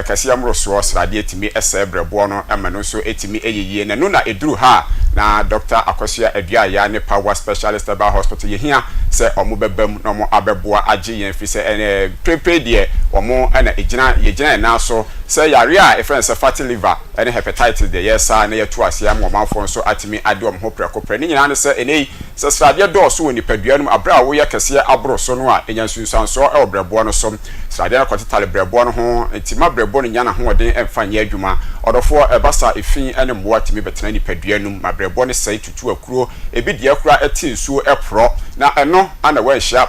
kasi amro so srade etimi ese brebo no ema no so etimi eyeye na no na eduru ha na Dr. Akosia Edua ya ne power specialist about hospital ye hia se omo bebam na omo abeboa age yen fi se ene prepare de omo na ejina na so se yare a e friend se fatty liver ene hepatitis de yesa na yetu asia mo manfo so atimi ade omo ho prekopre ni nyina ne se ene se srade do so woni padua no abra wo ye kese abro so no a enya sunsan so e obrebo no so srade na kwatale brebo no ho entima brebo no nya na ho odin emfanye adwuma odofo ebasa efin ene mboa timi betena ni padua no brebo ne sai tutu akuro ebi de akura eti nsuo epro na eno ana we hia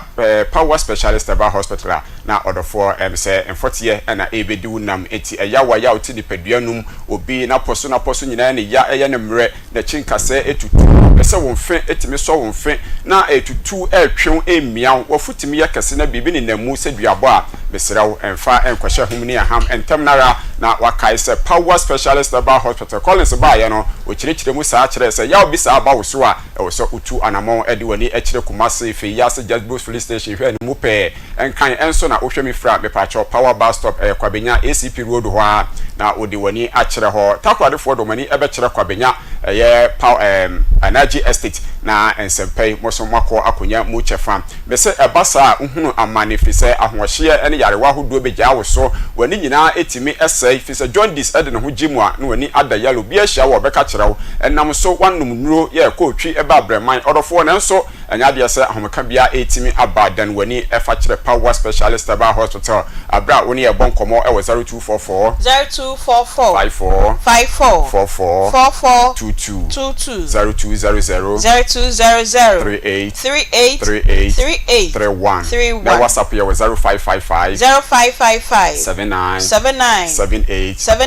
power specialist about hospital na odofo se emfotie na ebedi wunam eti eyawa ya oti di padua num obi na poso nyina ne ya eye ne mre na chinkase etutu ese wonfe etimi so wonfe na etutu etwen emian wofutimi ya kase na bibi ne namu se duabo a besrew emfa enkwahye humni aham entemnara na wakai se power specialist about hospital collins ba ye no okirikire mu saa kire se ya obi saa ba wo so a e wo so utu anamon edi wani ekire kumase fe ya se just police station hwe mu pe enkan enso na ohwemi fra me pacho power bus stop kwabenya ACP road ho a na odi wani akire ho takwade fo do mani ebe kire kwabenya ye energy estate na ensempai mosomako akonya mu chefa me se ebasa uhunu amane fi se ahohye ene yarewa hodo beja wo so wani nyina etimi esai fi se John dis ede ne ho gimu a na wani ada yalo bi ahia wo beka kirew enam so wanum nuro ye ko otwi eba breman odofo ne nso anya de se ahomeka bia etimi abadan wani efa kire power specialist about hospital abra woni e bonkomo e 0244 54 22 0200 38 31 na WhatsApp ya 0555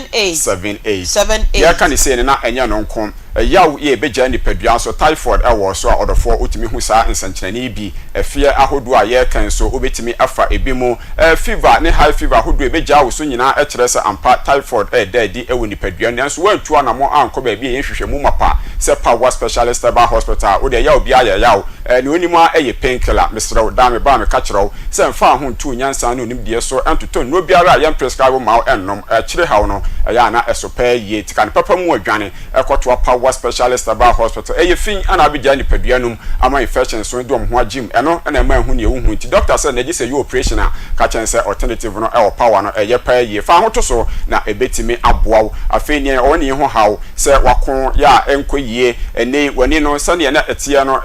79 ya kan say na enya no nkom yaw ye beja ni padua so typhoid ewo so a odofo otimi hu saa nsankyerani bi afie ahodo a ye kan so obetimi afa ebimu fever ne high fever ahodo beja wo so nyina e kire se ampa typhoid dedi ewo ni padua nso wantu anamo anko ba bi ye hwehwemu mapa se power specialist about hospital wo de yaw bia ya yaw ne onimu a eye painkiller mesro da me ba me ka kyerɛw sɛ mfa ho ntu nyansa ne onim die so entoto no biara yɛn prescribe ma ennom kyere haw no ɛyɛ na ɛso pɛ yie tika ne papa mu adwane ɛkɔto power specialist aba hospital eye fin ana abigya nipaduanum ama infection so dom ho agim ɛno na ma hu ne ehu nti doctor sɛ na gi sɛ you operation a ka kyɛn sɛ alternative no ɛwɔ power no ɛyɛ pɛ yie fa ho to so na ebetimi aboaw afei ne ɔne ho haw sɛ wako ya enko yie ene wani no sɛ ne na etie no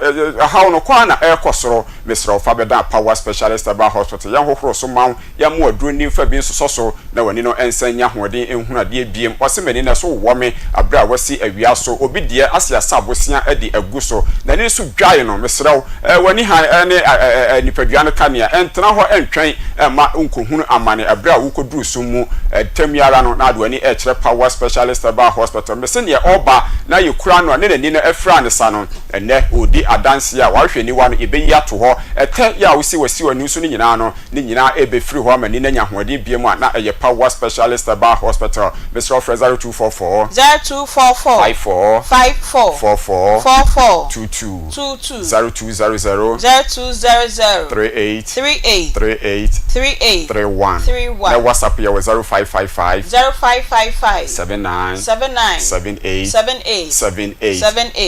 haw no kwa na ɛkɔ Mr. Fabeda Power Specialist aba hospital yan hohoro so maw ya mo aduro ni fa bi nso so na wani no ensanya hoden ehunade biem ɔse mani na so wo me abra wasi awia so obi die ase asabosia adi agu so na ni so dwae no Mr. Wani ha ne nipadua no kanea entena ho entwen ma nkohunu amane abra wo koduru so mu tamiara no na adwani kyerɛ Power Specialist aba hospital mese ne oba na yekura no ne ni no afra ne sa no ene odi adanse a wahwe ni wa no ebeyi ato ho ete ya wosi wasi wani so ni nyina no ni nyina ebefiri ho amani na nya hoade biem a na eye Power Specialist aba hospital Mr. Fraser 244 54 44 22 0200 38 31 na WhatsApp ya 0555 79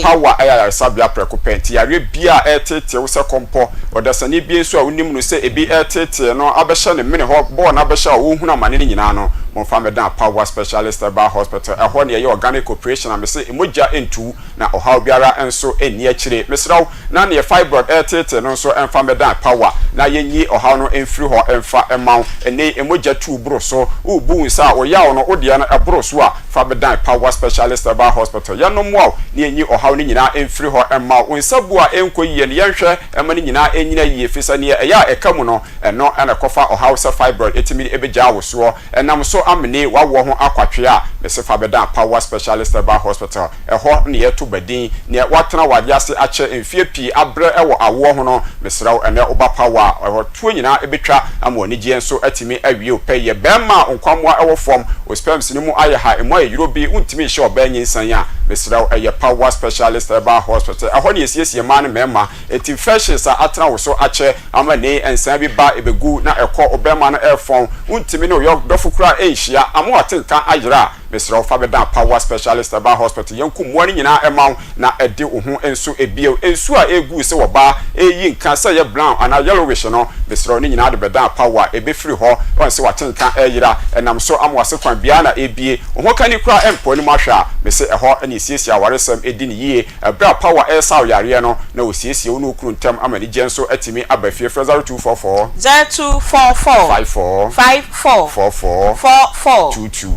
Power aya sabia prekopenti ya bia etete wo se kompo odasani bi nso a wonim no se ebi etete no abehye ne mene ho bo na abehye a wo hunu amane ne nyina no mo fa medan Power Specialist aba hospital eho ne ye organic operation am se emoja entu na ohaw biara enso eni akire mesraw na ne fibroid etete no nso enfa medan Power na yenyi ohaw no enfiri ho enfa emaw ene emoja tu bro so ubu nsa oyaw no ode na ebro so a fa medan Power Specialist aba hospital ya no mo ne yenyi ohaw ne nyina enfiri ho emaw onsabu a enko yie ne yenhwe ema ne nyina enyina yie fisa ne eya ekamu no eno ana kofa ohaw se fibroid etimi ebeja wo so enam so amene wawo ho akwatwe a mesefa beda Power Specialist aba hospital eho ne yeto badin ne watena wadiase ache enfie pi abre ewo awo ho no mesraw ene oba Power eho tuo nyina ebetwa amoni gye enso atimi awie opeye bema nkwamwa ewo fom ospems ni mu aye ha emo ayiro bi untimi hye obanyi nsan ya mesraw eye Power Specialist aba hospital eho ne yesiesie ma ne mema eti fashions a atena wo so ache amane ensan bi ba ebegu na ekọ obema no efon untimi ne oyo dofukura enhia amo atenka ayira Mr. Fabeda Power Specialist aba hospital yanku muani nyina emaw na ede ohu enso ebie ensu a egu se wo ba eyi nka se ye brown ana yellowish no Mr. ni nyina de beda Power ebefiri ho won se watenka ayira enam so amwase kwan bia na ebie oho kani kura empo ni mahwa me se eho na esiesie awaresam edi ni yie ebra Power saw yare no na osiesie wonu okuru ntem amani genso atimi abafie Fraser 244 54 22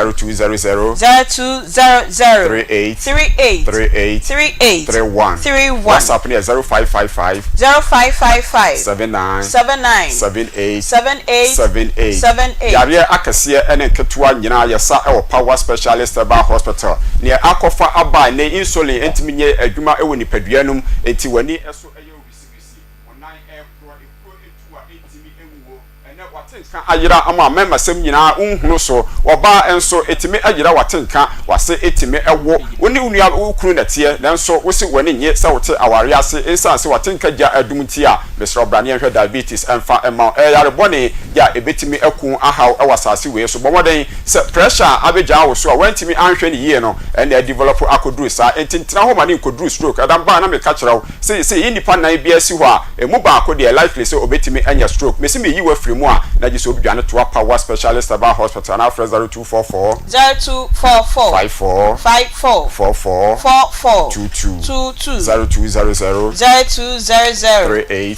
0200 38 31 WhatsApp ne 0555 79 yare akase ene ketua nyina yesa ewo Power Specialist aba hospital ne akofa aba ne insulin entimi nye adwuma ewo nipaduanum enti wani eso watenka ayira ama memasem nyina unhunu so oba enso etime ayira watenka wase etime ewo oni unua ukuru natie nanso wosi wani nye se wote aware ase ensanse watenka gya adumti a Mr. Obrane enhwe diabetes enfa ema yare bone ya ebetimi ekun ahaw ewasase we so bomoden se pressure abegya wo so a wantimi anhwe ne yie no ene develop akoduru sa entintina ho ma ne koduru stroke adam ba na me ka kyerɛw se yi nipa nan bia si ho a emu ba akode likely se obetimi anya stroke mesi me yi wa firi mu a na ji so bidwane to Power Specialist aba hospital na Fraser 244 54 22 0200 38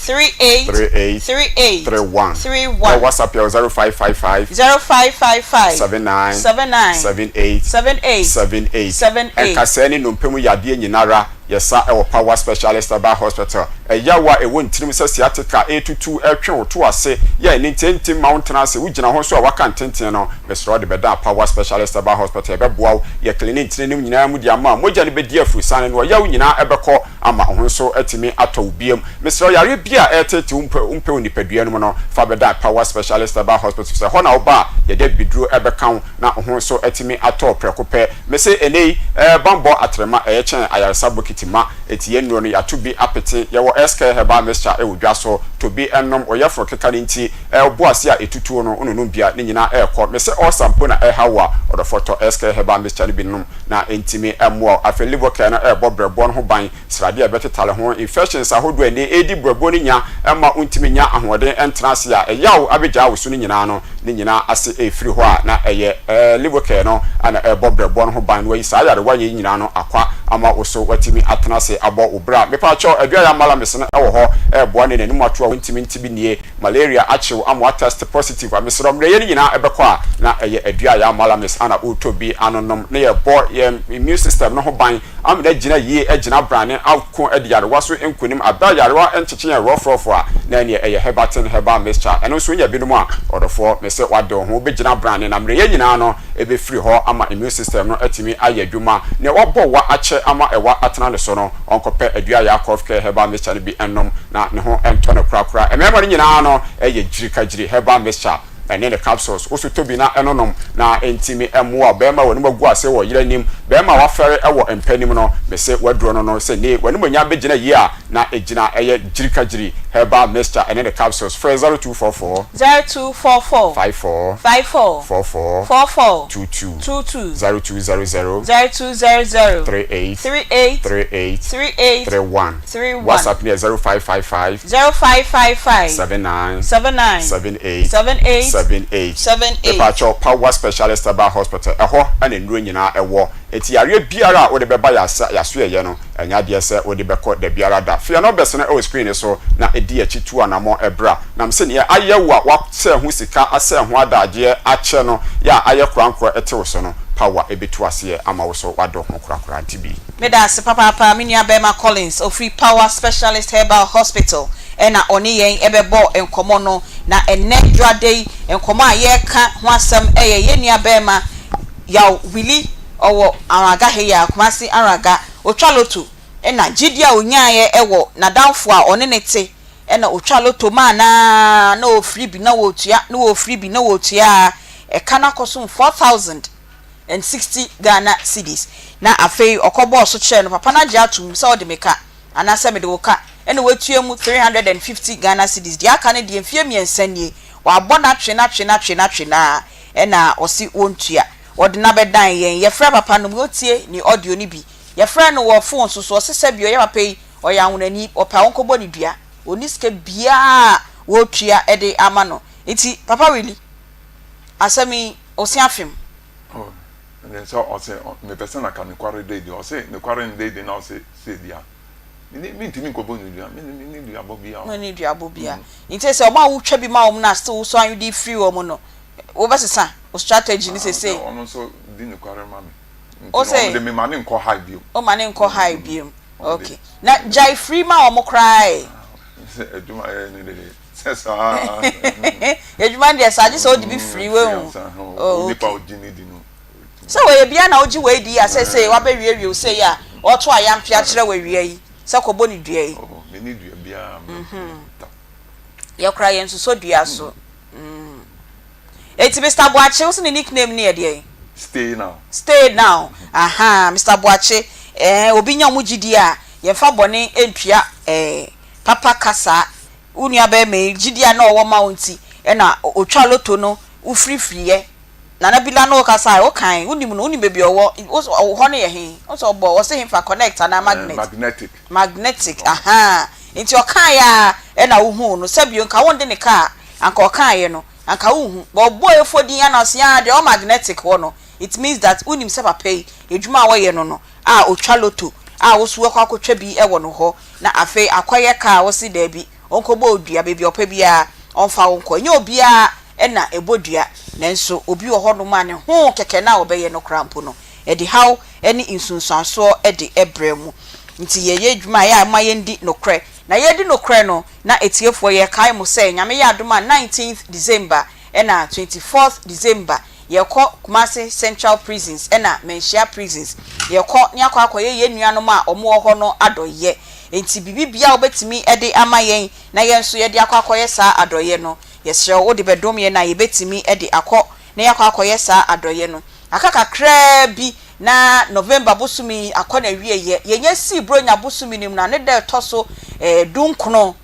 31 WhatsApp ya 0555 79 78 enkaseni no mpemu yade nyinara yesa ewo Power Specialist aba hospital eyawa ewo ntirim se siatica etutu etwe woto ase ye ni tentim mountain ase wugina ho so a waka ntenten no mesro de beda power specialist aba hospital beboa ye clinic tinim nyina mu dia ma moja ne bedi afurusane no yawo nyina ebekọ ama ho so atimi atọ biem mesro yare bia etete umpe onipadua no no fa beda power specialist aba hospital se ho na oba ye de bidro ebeka na ho so atimi atọ prekope mese enei bambo atrema echen ayaresa bokitima etie nro no yato bi apete ye wo SK heba mesha ewudwa so to bi ennom oyefro kekane nti oboase a etutuo no onunum bia ne nyina ekọ mese osampo na ehawa odo foto SK heba mesha ne binum na entimi emo afa liver care na ebo brebo no ho ban srade ebetetale ho infections ahodo ene edi brebo ni nya ema untimi nya ahoden entrance a eyawo abeja wo so ne nyina no ne nyina ase efiri ho a na eye liver care no ana ebo brebo no ho ban we isa yare wanye nyina no akwa ama oso watimi atenase abo obra mepa cho adua ya mala mesene ewo ho ebo ne nanim ato a untimi ntibi nie malaria achew ama test positive amesro mre ye nyina ebekọ a na eye adua ya mala mes ana otobi anonom ne ye bo ye immune system no ho ban am na gina ye agina brane akọ ediyare waso enkonim abayarewa encheche ye rofrofo a na ne eye hebatin heba mixture eno so nya binom a odofo mese wade ho begina brane na mre ye nyina no ebe free ho ama immune system no atimi ayadwuma ne obo wa ache ama ewa atena ne so no onkope adua ya cough heba mixture bi ennom na ne ho entone krakra emema ne nyina no eye jirikagiri heba mixture ene the capsules oso tobi na enonom na entimi emo a bema wonu magu ase wo yiranim bema wa fere ewo empanim no mese wadro no no se ne wonu manya begina yi a na egina eye jirikagiri heba mixture ene the capsules for 0244 54 44 22 0200 38 31 WhatsApp ne 0555 79 78 Pacho power specialist about hospital eho ane nru nyina ewo eti yare biara wo de beba ya so ye no enya de se wo de beko de biara da fia no bese na o screen so na edi achitu anamo ebra na mse ne ayewa wa se hu sika ase hu adaje ache no ya aye krankro etewo so no power ebetu ase ama wo so wado ho krakra tibi me da se papa me nia Bema Collins of free power specialist herbal hospital ena oni yen ebebo enkomo no na enne dwade enkomo ayeka ho asem ye nia Bema ya wili owo araga he ya kumasi araga otwaloto ena gidia onyaye ewo na danfo a one nete ena otwaloto ma na ofri bi na wotua e kana kosum 4060 Ghana cedis na afei okobo so kire no papa na gya atum se ode meka anase me de woka ena wetua mu 350 Ghana cedis dia aka ne de mfie miensanie wa abona twe na ena osi wontua ode na bedan yen ye fra papa no otie ni audio ni bi ye fra no wo phone so sese bio ye papa yi oya wonani opa wonkobo ni dua oniske bia wotua ede ama no iti papa really asemi osi afim and so I say me person can quarry day o say the quarry day now say dia me ntimi nkobo ni dia me dia bobia me ni dia bobia nti say o ma wo twa bi ma o na still so an di free o mo no wo be sesa o strategy ni say ono so di ni quarry ma me o say de me ma ne nko high bio o ma ne nko high bio okay na jai free ma o mo cry ejuma ni de sesa ejuma de sa ji so di bi free we o ni pa o di ni di no so we bia na oji we di asese wa be wie o say ya o to ayam pia kire we wie yi se kobo ni dua yi me ni dua bia ya kra yen so dua so eti Mr. Boache what's the nickname near there stay now aha Mr. Boache obi nya omugidi a ye fa bone entua papa kasa unua be me gidi a na owo ma onti na otwa loto no ufrifriye na bila no kasa o kan unim no unim be bi owo ho ne ye he o so bo o se him fa connect na magnetic aha nti o kan ya na wo hu no sabio nka wonde ne ka anka o kan ye no anka wo hu bo boy fodi ya na se ya de o magnetic wo no it means that unim se papa edwuma wo ye no a otwa loto a wo suwe kwa akotwa bi e wo no ho na afi akoye ka wo si da bi onkobo odua bebi opa bia onfa wonko nya obia na ebodua nanso obi wo hono ma ne ho keke na obeye no krampo no e di how any insunsanso e di ebremu nti ye adwuma ya ma ye ndi nokre na yedi no kre no na etiefo ye kai mo say nyame ya adoma 19th December ena 24th December ye ko Kumasi Central Prisons ena Menhia Prisons ye ko ni akwa ye nuanom a omo ho no adoye enti bibibia obetimi ede ama yen na yen so ye de akwa ye sa adoye no ye sere wo de bedom ye na ye betimi ede akọ na yakwa ye sa adoye no akaka kra bi na November bosumi akona wie ye si bronya bosumi nim na ne de toso dunkuno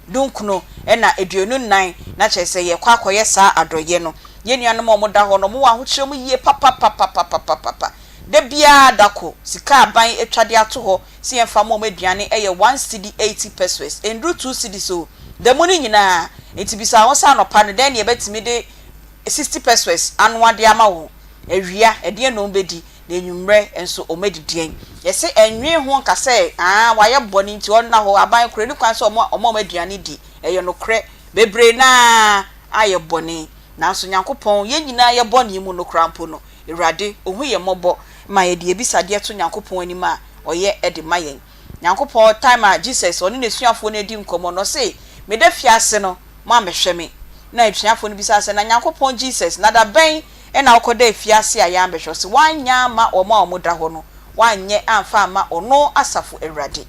ena eduonu nan na chese ye kwa ye sa adoye no ye nuanom omoda ho no mo wa hochirem yie papa de bia dako sika aban etwade ato ho si emfa mo aduane eye 1 cedi 80 pesos endru 2 cedi so de money nyina etibisa won sa no pa no den ye betimi de 60 pesos anwa de ama wo ewia ede no bedi na enwumre enso omedidien yese enwe ho nka se waye boni nti on na ho aban kure ni kwan se omo aduane di eye no kre bebre na aye boni na so Nyankopon ye nyina ye boni mu no krampo no Ewurade ohu ye mobo ma ye de ebisade to Nyankopon anima oye ede mayen Nyankopon time a Jesus oni nesuafo na di nkomo no se me da fiase no ma mehwe me na etuafo no bisa se na Nyankopon Jesus na da ben e na okoda fiase a ya mbehwe se wanya ma omoda ho no wanye amfa ma ono asafo Ewurade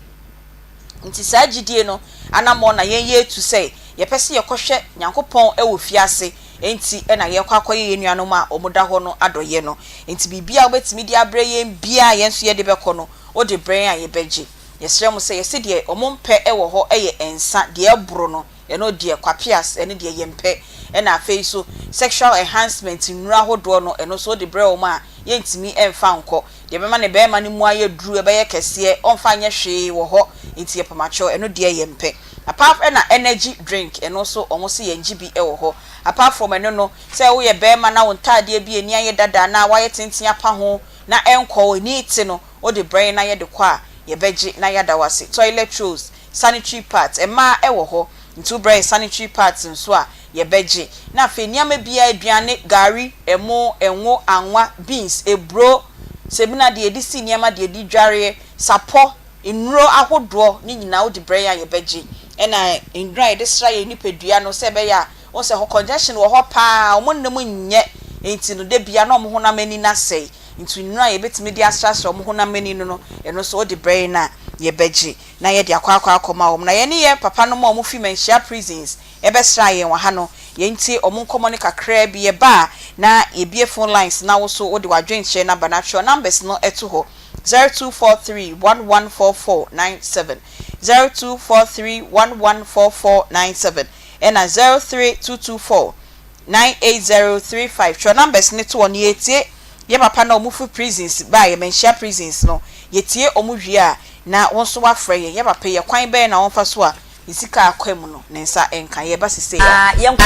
nti saa gidie no anamo na ye tu say ye pese ye kohwe Nyankopon e wo fiase enti e na ye kwakoye nuanom a omoda ho no adoye no enti bibia obetimi di abre ye bia ye nso ye de beko no o de brain a ye beje ye sere mo say ye se de omompe e wo ho e ye ensa de ebro no ye no de kwapias ene de ye mpe e na afei so sexual enhancement nura hodo no eno so de bre o ma ye ntimi emfa nko de be ma ne be ma ne mu aye duru e be ye kese onfa nye hwe wo ho enti ye pamacho eno de ye mpe apart from na energy drink eno so omo se ye ngibi e wo ho apart from eno no say wo ye be ma na won tade bi eni aye dada na wa ye tintin apa ho na enko ni ti no o de brain na ye de kwa ye beji na ya dawase toilet rolls sanitary pads e ma e wo ho ntu brain sanitary pads nso a ye beji na fe niam bia aduane gari emo enwo anwa beans ebro sebina de edisi niam de edi dware sapo enuro ahodo ni nyina wo de brain a ye beji ena indra de sra ye nipadua no se be ya o se ho congestion wo ho pa o monnem nye enti no de bia no mo honam ani na sei enti nura ye betimi de asra sra mo honam ani no eno so de brain na ye beji na ye de akoma wo na ye ne ye papa no mo fi Menhia Prisons e be sra ye wa ha no ye nti omo nkomo ne kakra bi ye ba na ye bie phone lines na wo so wo de wadwen share na banatro numbers no eto ho 0243114497 0243114497 and 03224980335 your numbers ne to on ye tie ye papa na omufu prisons ba ye Menhia Prisons no ye tie omu hwia na won so wafre ye papa ye kwan be na won fa so a isika akwam no ne nsa enka ye ba sese ya yenko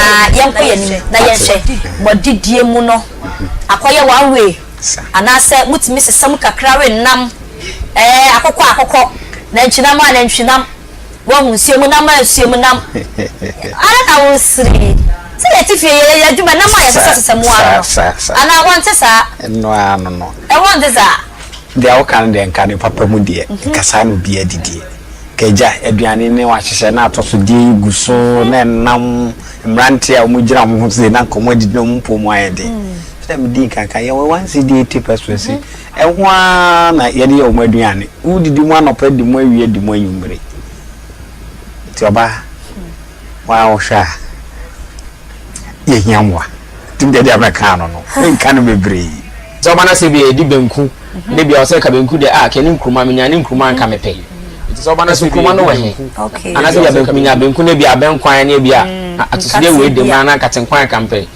ye ni na ye hwe bodidie mu no akoye one way anase mutimi sesam kakra we nam akokọ na ntwinam a na ntwinam wo hunsie mu nam asie mu nam ara ka wo siri se ye tifie ye aduma nam a ye sesam wa ana wonte sa no ano e wonte sa de awo kan de nka ne papa mu de kasa no bia didie keja aduane ne wa hyehye na atoso die guso na nam mrante a mu gira ho se na komo didi no mpo mu ayede dem di kanka ye 1 cedi 80 pesos e hwa na ye de omo aduane udidi mu anopa di mu awie di mu anyumre ti oba wa osha ye hiamwa tim de abaka no nka no bebre so bana se bi edi benku de bia o se ka benku de keni nkruma menya ne nkruma nka mepe so bana se nkruma no we okay ana se ya benku menya benku ne bia benkwan ne bia atoside we de mana ka tenkwan ka mpe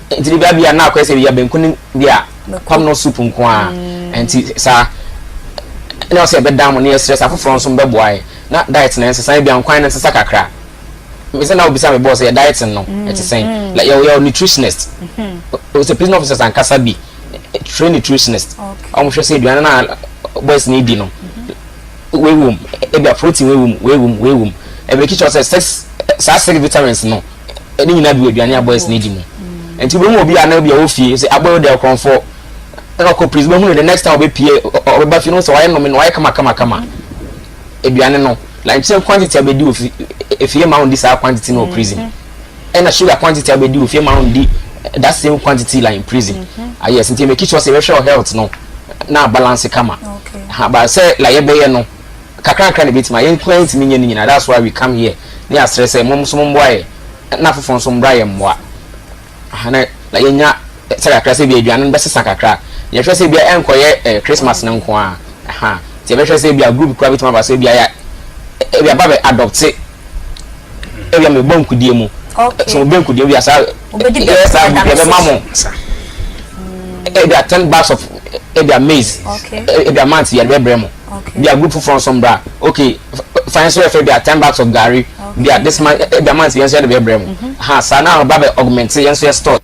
enti bia na akwese bia benku ne bia kwam no soup nko a enti sa na o se be dam ne stress afoforo nso mbeboae na diet na ensa bia nkwan ne ensa kakra me say na obisa me boss ya diet no eti saying like your nutritionist o se prison officers and kasabi train nutritionist am sure say aduane na boys need no we wom e bia protein we wom e be kitchen say six vitamins no eni nyina bi aduane boys need mo enti we mo obi ana bia ofie say aboyo de konfo na ko prison mo the next time we pie o be ba fi no so why no me no why kama aduane no like say quantity be do if you amount this quantity no prison and a sugar quantity be do if you amount that same quantity like in prison yes until make sure say we sure health no na balance kama okay but say like you be no kakra kakra bit my client me nyina that's why we come here na stress say mom so mboa na fofon so mbra ye mboa na like yenya say kakra say be aduane be sesa kakra ye hwe say be enkoye Christmas na nko a ti be hwe say be group kwa bit ma ba say be ya e be ba be adopt e be me banku die mu okay so banku die be asa obedi be mamo e be 10 bags of e be maize okay e be amount ye be bremo okay be a group from some bra okay fine so if be 10 bags of gari be this man e be amount ye so be bremo sa na ba be augment ye so store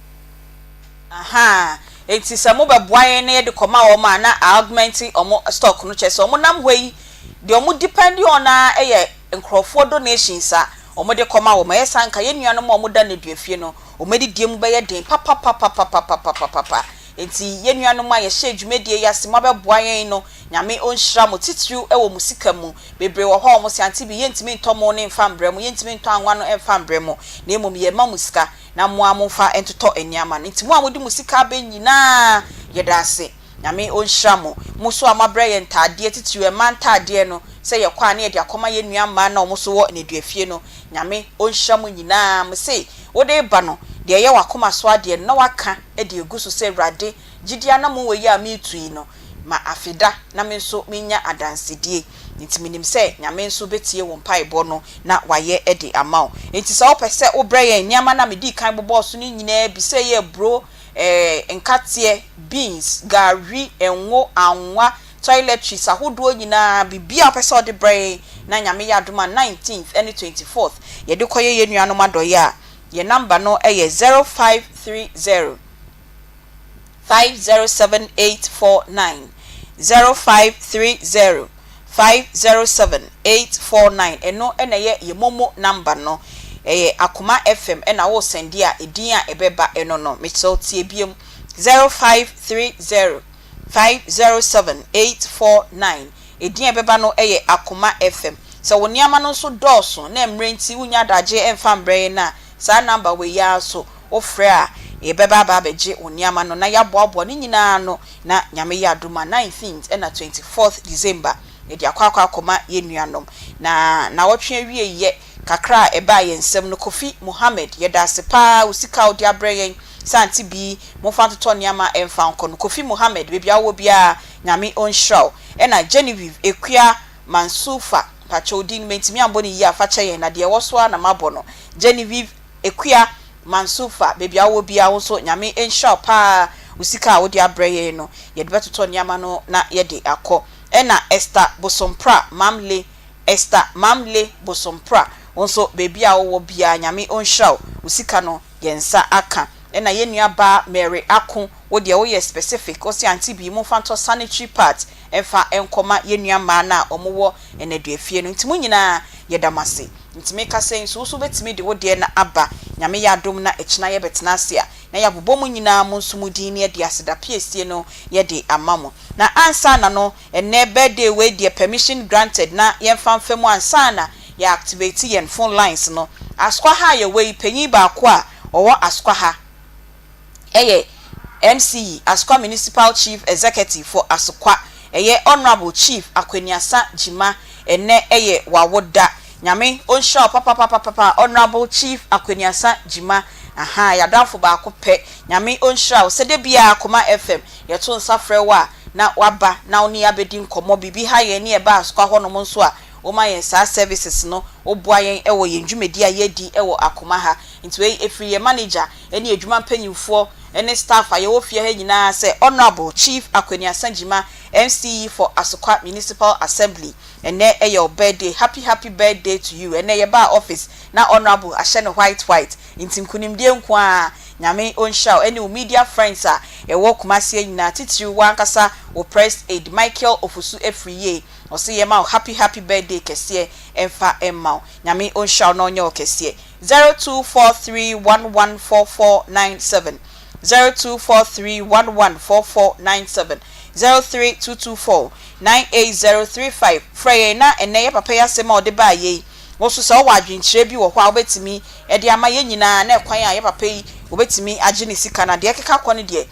enti se mo be boaye na ye de koma o ma na augment omo stock no chese omo nam hwei de omo depend on na eye nkrofo donations a omo de koma o ma ye sanka ye nuano mo omo da na duafie no omo de die mu be ye den papa enti ye nuano ma ye hye dwumedie ya se mo be boaye no nyame onhira mo titiriu e wo musika mu bebre wo ho mo se Aunty Bea yentimi ntomo ne mfambre mu yentimi nto anwa no mfambre mu na emom ye ma musika na mo amfa entoto eniama nti mo amodi musika be nyina ye dase nyame onhira mo muso amabre ye ntade titiriu e man tade no se ye kwa na ye de Akoma ye nuama na omo so wo ne duafie no nyame onhira mo nyina mo se wo de ba no de ye Akoma so ade no waka e de eguso se Awurade gidia na mo we ya mi tui no ma afida na me nso menya adansedie nti minim se nyame nso betie wo mpaebɔ no na waye ede amaw nti se opese obrɛ ye nyama na medi kan bobɔ so ni nyina bi se ye bro nkate beans gari enwo anwa toiletries ahodo nyina bibia opese ode brɛ na nyame ya adoma 19th and 24th ye de koye ye nuanom adoye a ye number no eye 0530 507849 0530 507849 eno ena ye momo number no Akoma FM ena wo send a edin a ebeba eno no metel tie biem 0530 507849 edin ebeba no Akoma FM so woni ama no so dɔɔso na emrenti unya daje emfambre na sa number we ya so ofre a ebeba ba beje oniama no na ya boabo ni nyina no na nyame ya aduma 19th and 24th December e dia kwa Akoma ye nuanom na wotwe awie ye kakra eba ye nsem no Kofi Mohammed ye da sepa usika odi abryen Aunty Bea mo fa toto niama emfa nko no Kofi Mohammed bebia wo bia nyame onhraw e na Genevieve Ekua Mansufa pachodin mentimi amboni ya fa che ye na de woso na mabono Genevieve Ekua Mansufa bebia wo bia wo so nyame enhraw pa usika odi abryen no ye de betoto niama no na ye de akọ ena Esther Bosompra Mamle Bosompra onso bebia wo bia nyame onhraw usika no yensa aka ena ye nuaba Mary Ako wo de wo ye specific o si Aunty Bea mo fanto sanitary part enfa enkoma ye nuama na omowo enaduafie no ntimo nyina ye damase ntime ka sen so betime de wo de na aba nyame ya dom na echina ye betena ase a na ya bobom nyina mo nsumudin ne de aseda piesie no ye de amamo na ansa na no ene birthday we de permission granted na ye famfam ansa na ya activate yen phone lines no askwa ha ye we panyi ba ko a owo askwa ha MC Askwa Municipal Chief Executive for Asokwa Honorable Chief Akweniasa Jima ene wawoda nyame onhwa papa Honorable Chief Akweniasa Jima ya danfo ba ko pe nyame onhwa se de bia Akoma FM ye to nsafre wa na waba na oni abedi nkomo bibi ha ye ne e ba Asokwa ho no mo nso a o ma yen sa services no oboa yen ewo yen dwumedi a yedi ewo Akoma ha nti efri ye manager ene adwuma mpanyimfo ene staff aye wo fie ha nyina se Honorable Chief Akweniasa Jima MCE for Asokwa Municipal Assembly ene your birthday happy birthday to you ene ye ba office na Honorable Ashene white ntinkunimdie nko a nyame onhwa ene media friends a wo Kumasi nyina titiri wankasa wo press aid Michael Ofusu efriye o se ye ma happy birthday kese emfa emma nyame onhwa no onye kese 0243114497 0243114497 032249803 frey na ene papa ya sema ode ba ye wo so se wo adwenkyire bi wo kwa obetimi e de ama ye nyina na ekwan a ye papa yi obetimi age ne sika na de keka kɔ ne de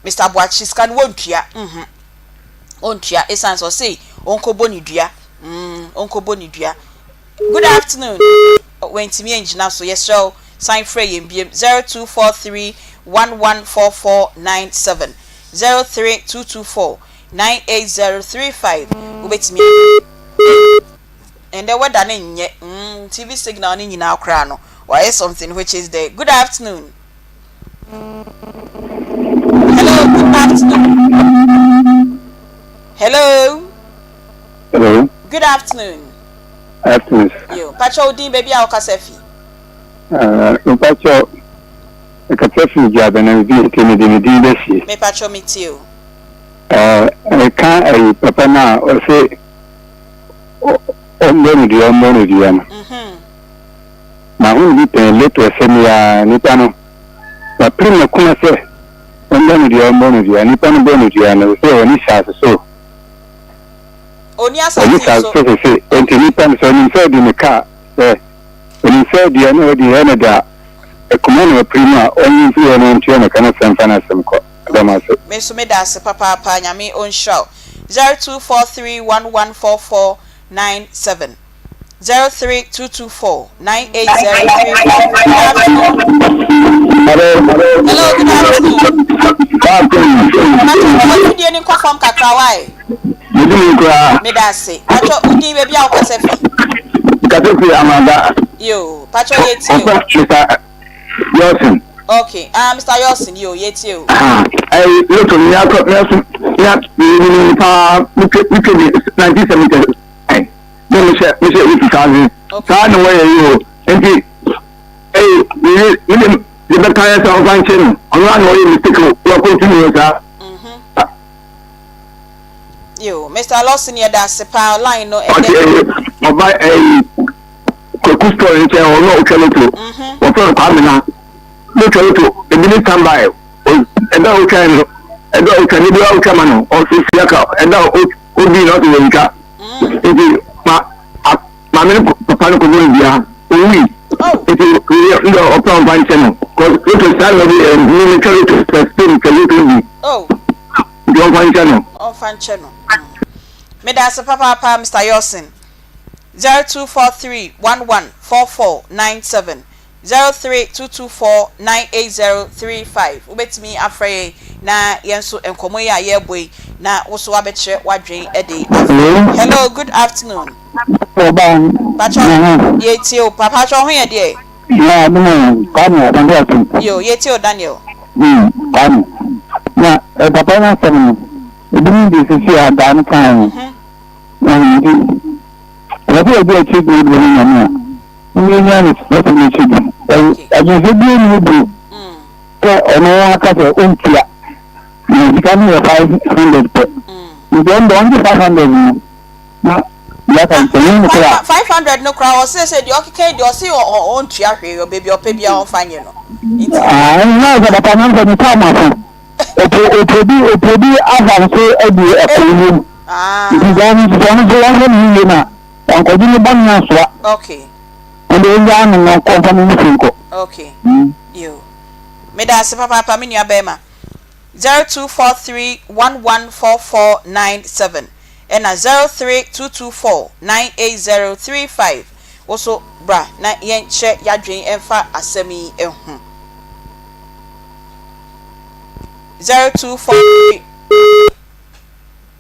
Mr. Boachi sika no wontua ontua esan so say onkobo ni dua onkobo ni dua. Good afternoon. Wentimi engina so yes show sign frey mbiem 0243114497 032249803 ubetimi and the weather nye TV signal ni nyina akra no why something which is there. Good afternoon. Hello, good afternoon. Hello. Hello. Good afternoon. Afternoon. Yo, Pacho Din baby ao kasefi. Pacho kasefi jabe na bi kemedi besi. Me Pacho mitio. Kan papa na o se ombo di na. Ma hu bi pe leto se ya ni pano. Pa prima kuma se ombo ni pano bonu di na se oni sa so. Oni asa so enti pan so ni se di ne ka oni se di na di na da Akoma prima oni fi na ntio na kana semfa na semko adamaso me so me da se papa nyame on show 0243114497 032249803. Hello, good afternoon. What do you need from Kakrawai? Me da se. Pacho udi baby ao kasefi. Kasefi amanda. Yo, Pacho yeti yo. Yosin. Okay. Mr. Yosin yo yeti yo. Look me ya ni pa look 1970. Me say it kazi. Sa no way yo. Enti the better of function. On one way mistake you continue sir. Yo, Mr. Lawson here that sepa line no a kusto in chair or no keleto. Or for Pamina. No keleto, the minute come by. And now can be out come or Fiaka, and now would be not in Wika. My papa could be we. It is open function. Because it is salary and military to sustain. Oh, don't find channel. Oh, fan channel. Me da se papa Mr. Yosin 0243114497 032249803 ubetimi afrey na yenso enkomo ya ye boy na wo so abekire wadwen ede. Hello, good afternoon. Pacho yeti o papa cho ho ye de. Yeah, no, Daniel. Yo, yeti o Daniel. Daniel. Na papa na sem. Ebi di sisi adan kan. Rabi obi achi go do ni na. Ni nya ni rabi ni chi. Aje bi ni bu. Ono aka se ontia. Ni kan ni 500 pe. Ni don 500 na ya kan teni ko 500 no kra o se di okike di o se on tua hwe o baby o pe bia on fanye no. Na ga papa na ni ta ma fo. Otobi avance ebi ekunu. Ndigani ndigani ni na. Ankoji ni banya so. Okay. Ndo ngani no ko fa ni finko. Okay. Yo. Me da se papa me nua bema. 0243114497 and 032249803 also bra na yen che yadwen emfa asemi ehu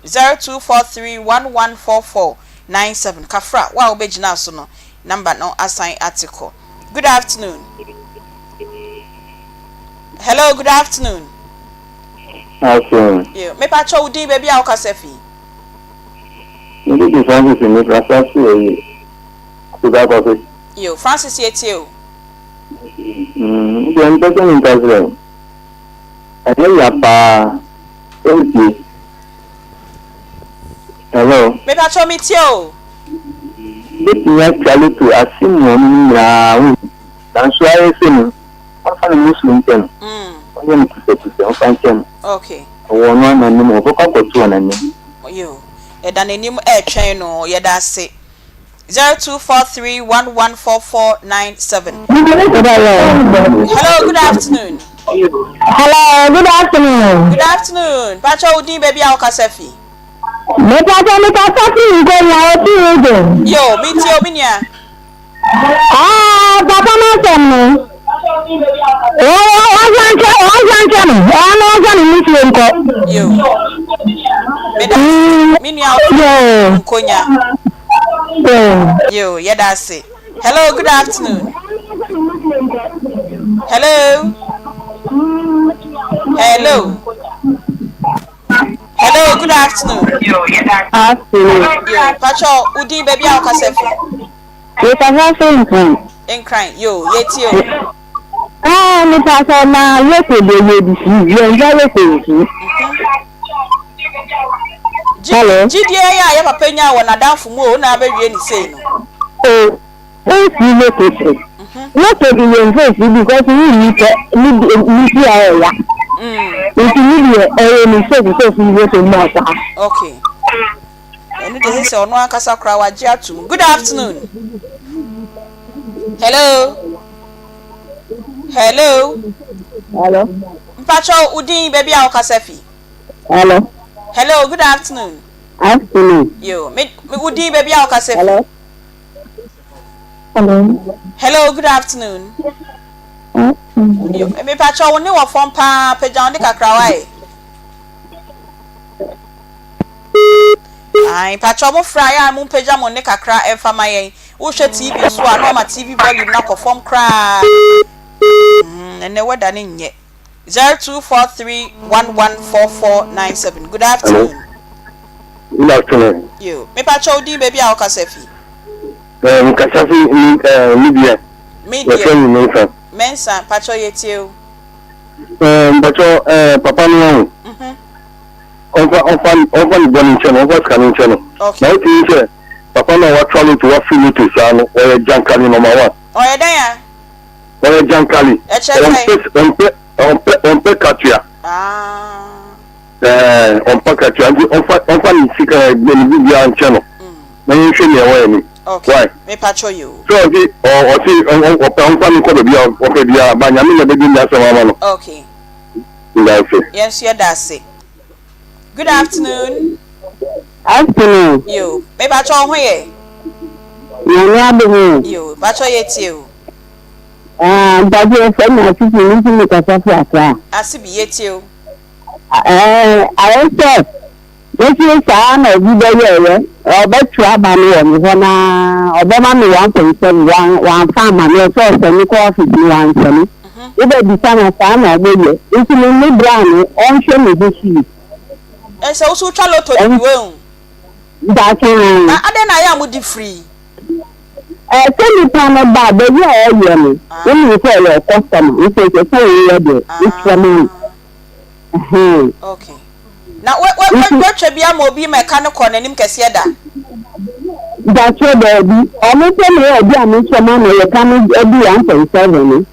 0243114497 kafra wa obejina so no number no assign article. Good afternoon. Hello, good afternoon. Okay. Yeah, me pa cho udi baby a okasefi. Ndi Francis ni Francis e kuda ko. Yo, Francis yeti o. Ndi mpesa ni Israel. Ade ya pa. Enti. Hello. Me pa cho miti o. Ndi ya chale to asimu na u. Dan so aye sinu. Afa ni Muslim ten. Onye mkise on fanchen. Okay. One and no more for two and you. Yɛda n'anim ɛtwɛn no yɛda ase 0243114497. Hello, good afternoon. Hello, good afternoon. Good afternoon. Pacha Udi baby Alkasefi. Me Pacha go na oti. Yo, meet you minia. Papa na temu. Yo. Minia Konya. Yo, yeda say. Hello, good afternoon. Hello. Hello. Hello, good afternoon. Yo, Pacho, Udi baby Alkasefi. You can have in crying. Yo, yetio. Me Pacha na yesterday Hello. GDA ya papa nya wona danfo mu o na abawie ni sei no. If you look at it, not to be in face because you need area. If you need a mistake, you go to Mata. Okay. And this is on one Casa Krawajatu. Good afternoon. Hello. Hello. Hello. Pacho Udin baby Alkasefi. Hello. Hello, good afternoon. Afternoon. Yo, me Udin baby Alkasefi. Hello. Hello. Hello, good afternoon. Yo, me Pacho woni wo fon pa peja ndi kakra wae. Ai Pacho mo fra ya mo peja mo ndi kakra emfa mayen. Wo hwe TV so a no ma TV volume na konform kra. Ene weda ne nye. 0243114497. Good afternoon. Good afternoon. Yo, me Pacho Udi baby Alkasefi. Kasafi Libya. Media. Mensa Pacho yetio. Pacho papa no. Ofan born channel, what's coming channel. Okay. Now you papa no what travel to what feel to sano or Jankali number 1. Oh yeah there. Or Jankali. On pe katua. On pa katua on sika Libya channel. Na you show me away. Okay. Why? Me Pacho you. So on okay. Yes, yeah, that's it. Good afternoon. Afternoon. You. Me Pacho where? You. Pacho yetio. Baby, I said my sister needs to make a sacrifice. Asibi yetio. I said. This is an of you, or bet you have money when I 1.7 one farm and your source and you coffee one penny. If they become a farm or baby, it's in the brown, on show me this year. And so, Chalo to you. That can I am with the free. Tell me, Pama, but you are all yellow. When you tell your customer, you take a phone, it's for me. Okay. Now, what should be a mobile mechanical and him Cassieda? That's your baby. Almost a year, dear Mr. Man, you're coming every 1.7.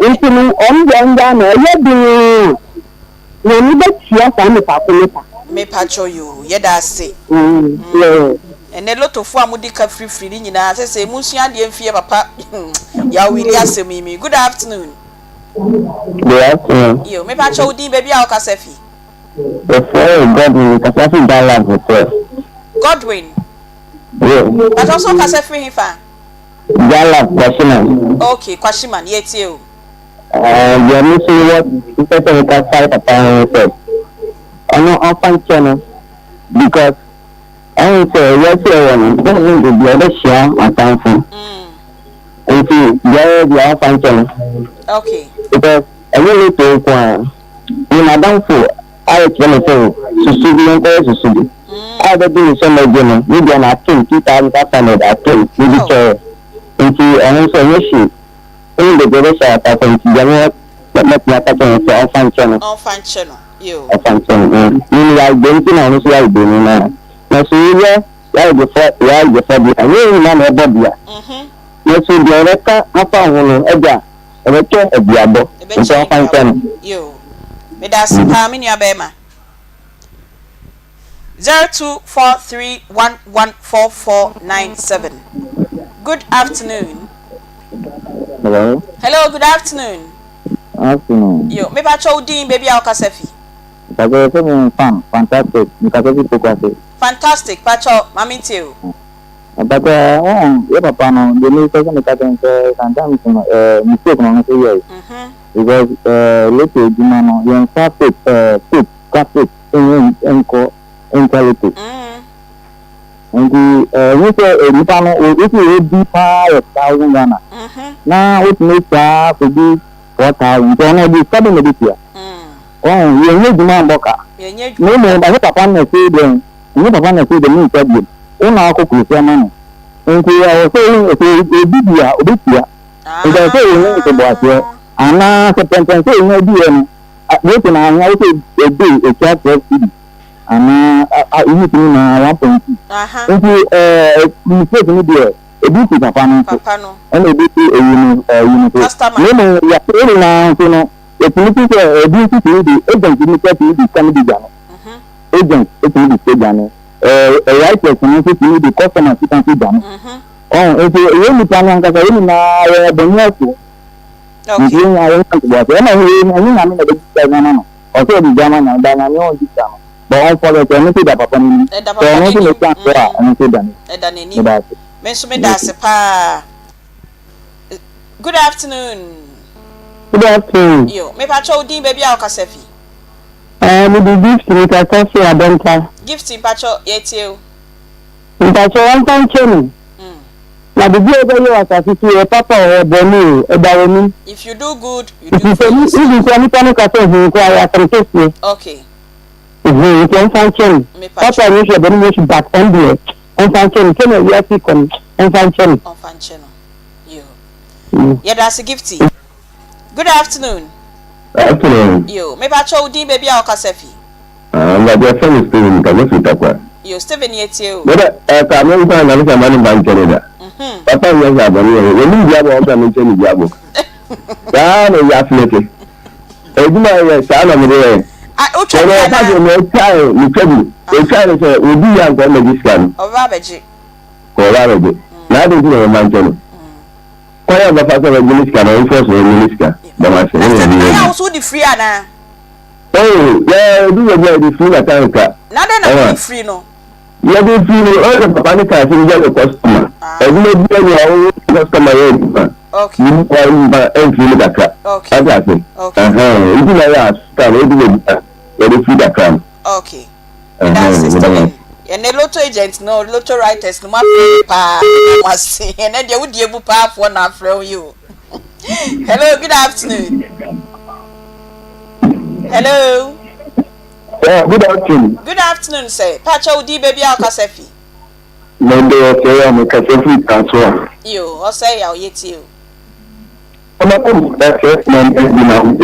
It's me on the you need to see us on the calculator. Me Pacho you, yet I say. And a lot of Famudika free in us, I say, Musian, dear fear, papa. Ya will answer me. Good afternoon. Good afternoon. You, me Pacho Udi baby Alkasefi. Godwin, Kasafi Dallas first. Godwin. Yeah. But also Kasefi Hifa. Dallas, Kwashiman. Okay, Kwashiman, yet you. You're missing what you said to Kasai Papa said. I know often channel because I say, yes, you're going to be able to share my time for. And see, you're often channel. Okay. Because I really take one. When I don't feel, I can say, Susubi and Susubi. I have been so much dinner. Maybe an acting 2,500 acting. Maybe so. And see, I also wish you. In the direction of the general, but not my pattern for often channel. Often channel. You. Often channel. You like dancing and also like doing now. Now, so you are the fact, you are the fact, I really know about you. Yes, you director, I found one. Eja, Ebeche, Ebiabo, Ebeche, you. Me das pa me nua bema. 0243114497. Good afternoon. Hello. Hello, good afternoon. Afternoon. Yo, me pa chow din baby Okasefi. Fantastic. Fantastic, pa chow mami tio. But your papa no, the new person that can say sometimes mistake no say yes. Because later you know you start fit in quality. And the you say you know if you be 5,000 Ghana. Now it makes to be 4,000. So now you start in the year. Oh, you need demand boka. No more by papa na say them. You papa na say them in problem. Una ako kusia mano. Nti I was saying obibia. Nti I say you to boatie. Ana se penten say you bi en. Wait na anya we say a day a chat city. Ana you to na 1.2. Nti you say to me there. Ebi ti papa no. And ebi ti you no ya pray na so no. The politics agent to the comedy channel. Agent to the channel. A right person to the customer to the channel. Oh, if you plan on the Benyaku. Okay. I want to work. And I mean, the channel. Also, the German and Daniel this channel. But I follow the message that Papa. So I want to make that and say that. Good afternoon. Good afternoon. Yo, me pa chow din baby Okasefi. We do gift to Mr. Kofi Adonka. Gift in pacho yetio. Mr. Chowan Cheni. Na the day that you are satisfied, Papa or Boni, Edawomi. If you do good, you do good. If you can inquire from Chesi. Okay. You can find Cheni. Papa, you should be back on the on Cheni. Can you see on Cheni? On Cheni. Yo. Yeah, that's a gifty. Good afternoon. Afternoon. Yo, me pa chow din baby Okasefi. My dear friend is Steven Kagosu. Yo, Steven yetio. But I know that I'm a man in Bank. Papa, yes, I believe when you have all the mention Diabo. Down a yacht. Eduma, son of the I have no child, you tell me. The child will be young on the discount. Or Rabaji. Or Rabaji. Now they do a man. Why are the father of the minister and enforce the minister? I also the free ana. Oh, yeah, do the free attack. Now then I'm free no. You are free all the panic in the customer. And you may be your customer. Okay. You are entry that. Okay. Okay. You do not start the free that come. Okay. That's it. And the lotto agents, no lotto writers, no matter must see, and then they would be able to pay for now from you. Hello, good afternoon. Hello. Yeah, good afternoon. Good afternoon, sir. Pacho di baby Okasefi. Monday, okay, I'm a Kasefi transfer. You, or say I'll yet you. I'm not going to that man, you know,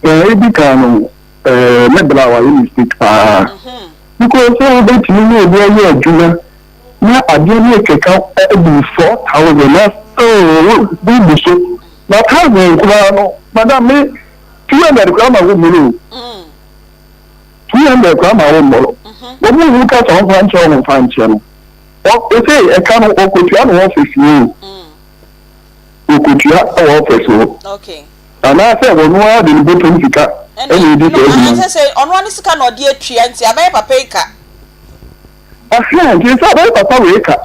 if can, nebula wa you mistake. Because so that you know where you are doing. Now I don't make a count 4,000. Oh, be so. But how do Madam me 200 gram of money. 200 gram of money. But we look at on one channel, fine channel. What we say a can of Okutian office you. Okutia office. Okay. And I said, well, no, I didn't go to Nika. And I say, on one is a can or dear tree and say, I may pay car. I can't, you said, I pay car.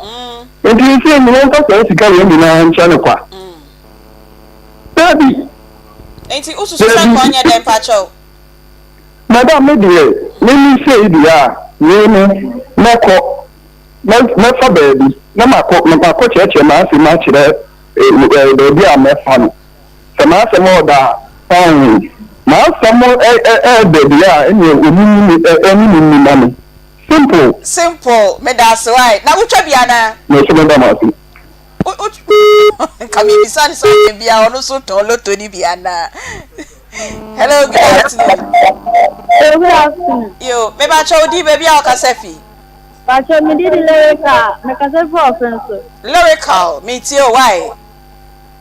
And you say, no one does to carry in the channel. Baby, ain't it also something on your damn pacho? Madam, maybe, let me say, you know, not for baby. No, my coach at your mass in match there, the dear my family. Some answer more that, now someone, baby, any money. Simple, me that's right. Now, which of Yana? No, some Come in, son, so you be also told to Nibiana. Hello, good afternoon. Good afternoon. You, maybe I told you, baby, I'll Casefi. But you did lyrical, make us a offensive. Lyrical, me too, why?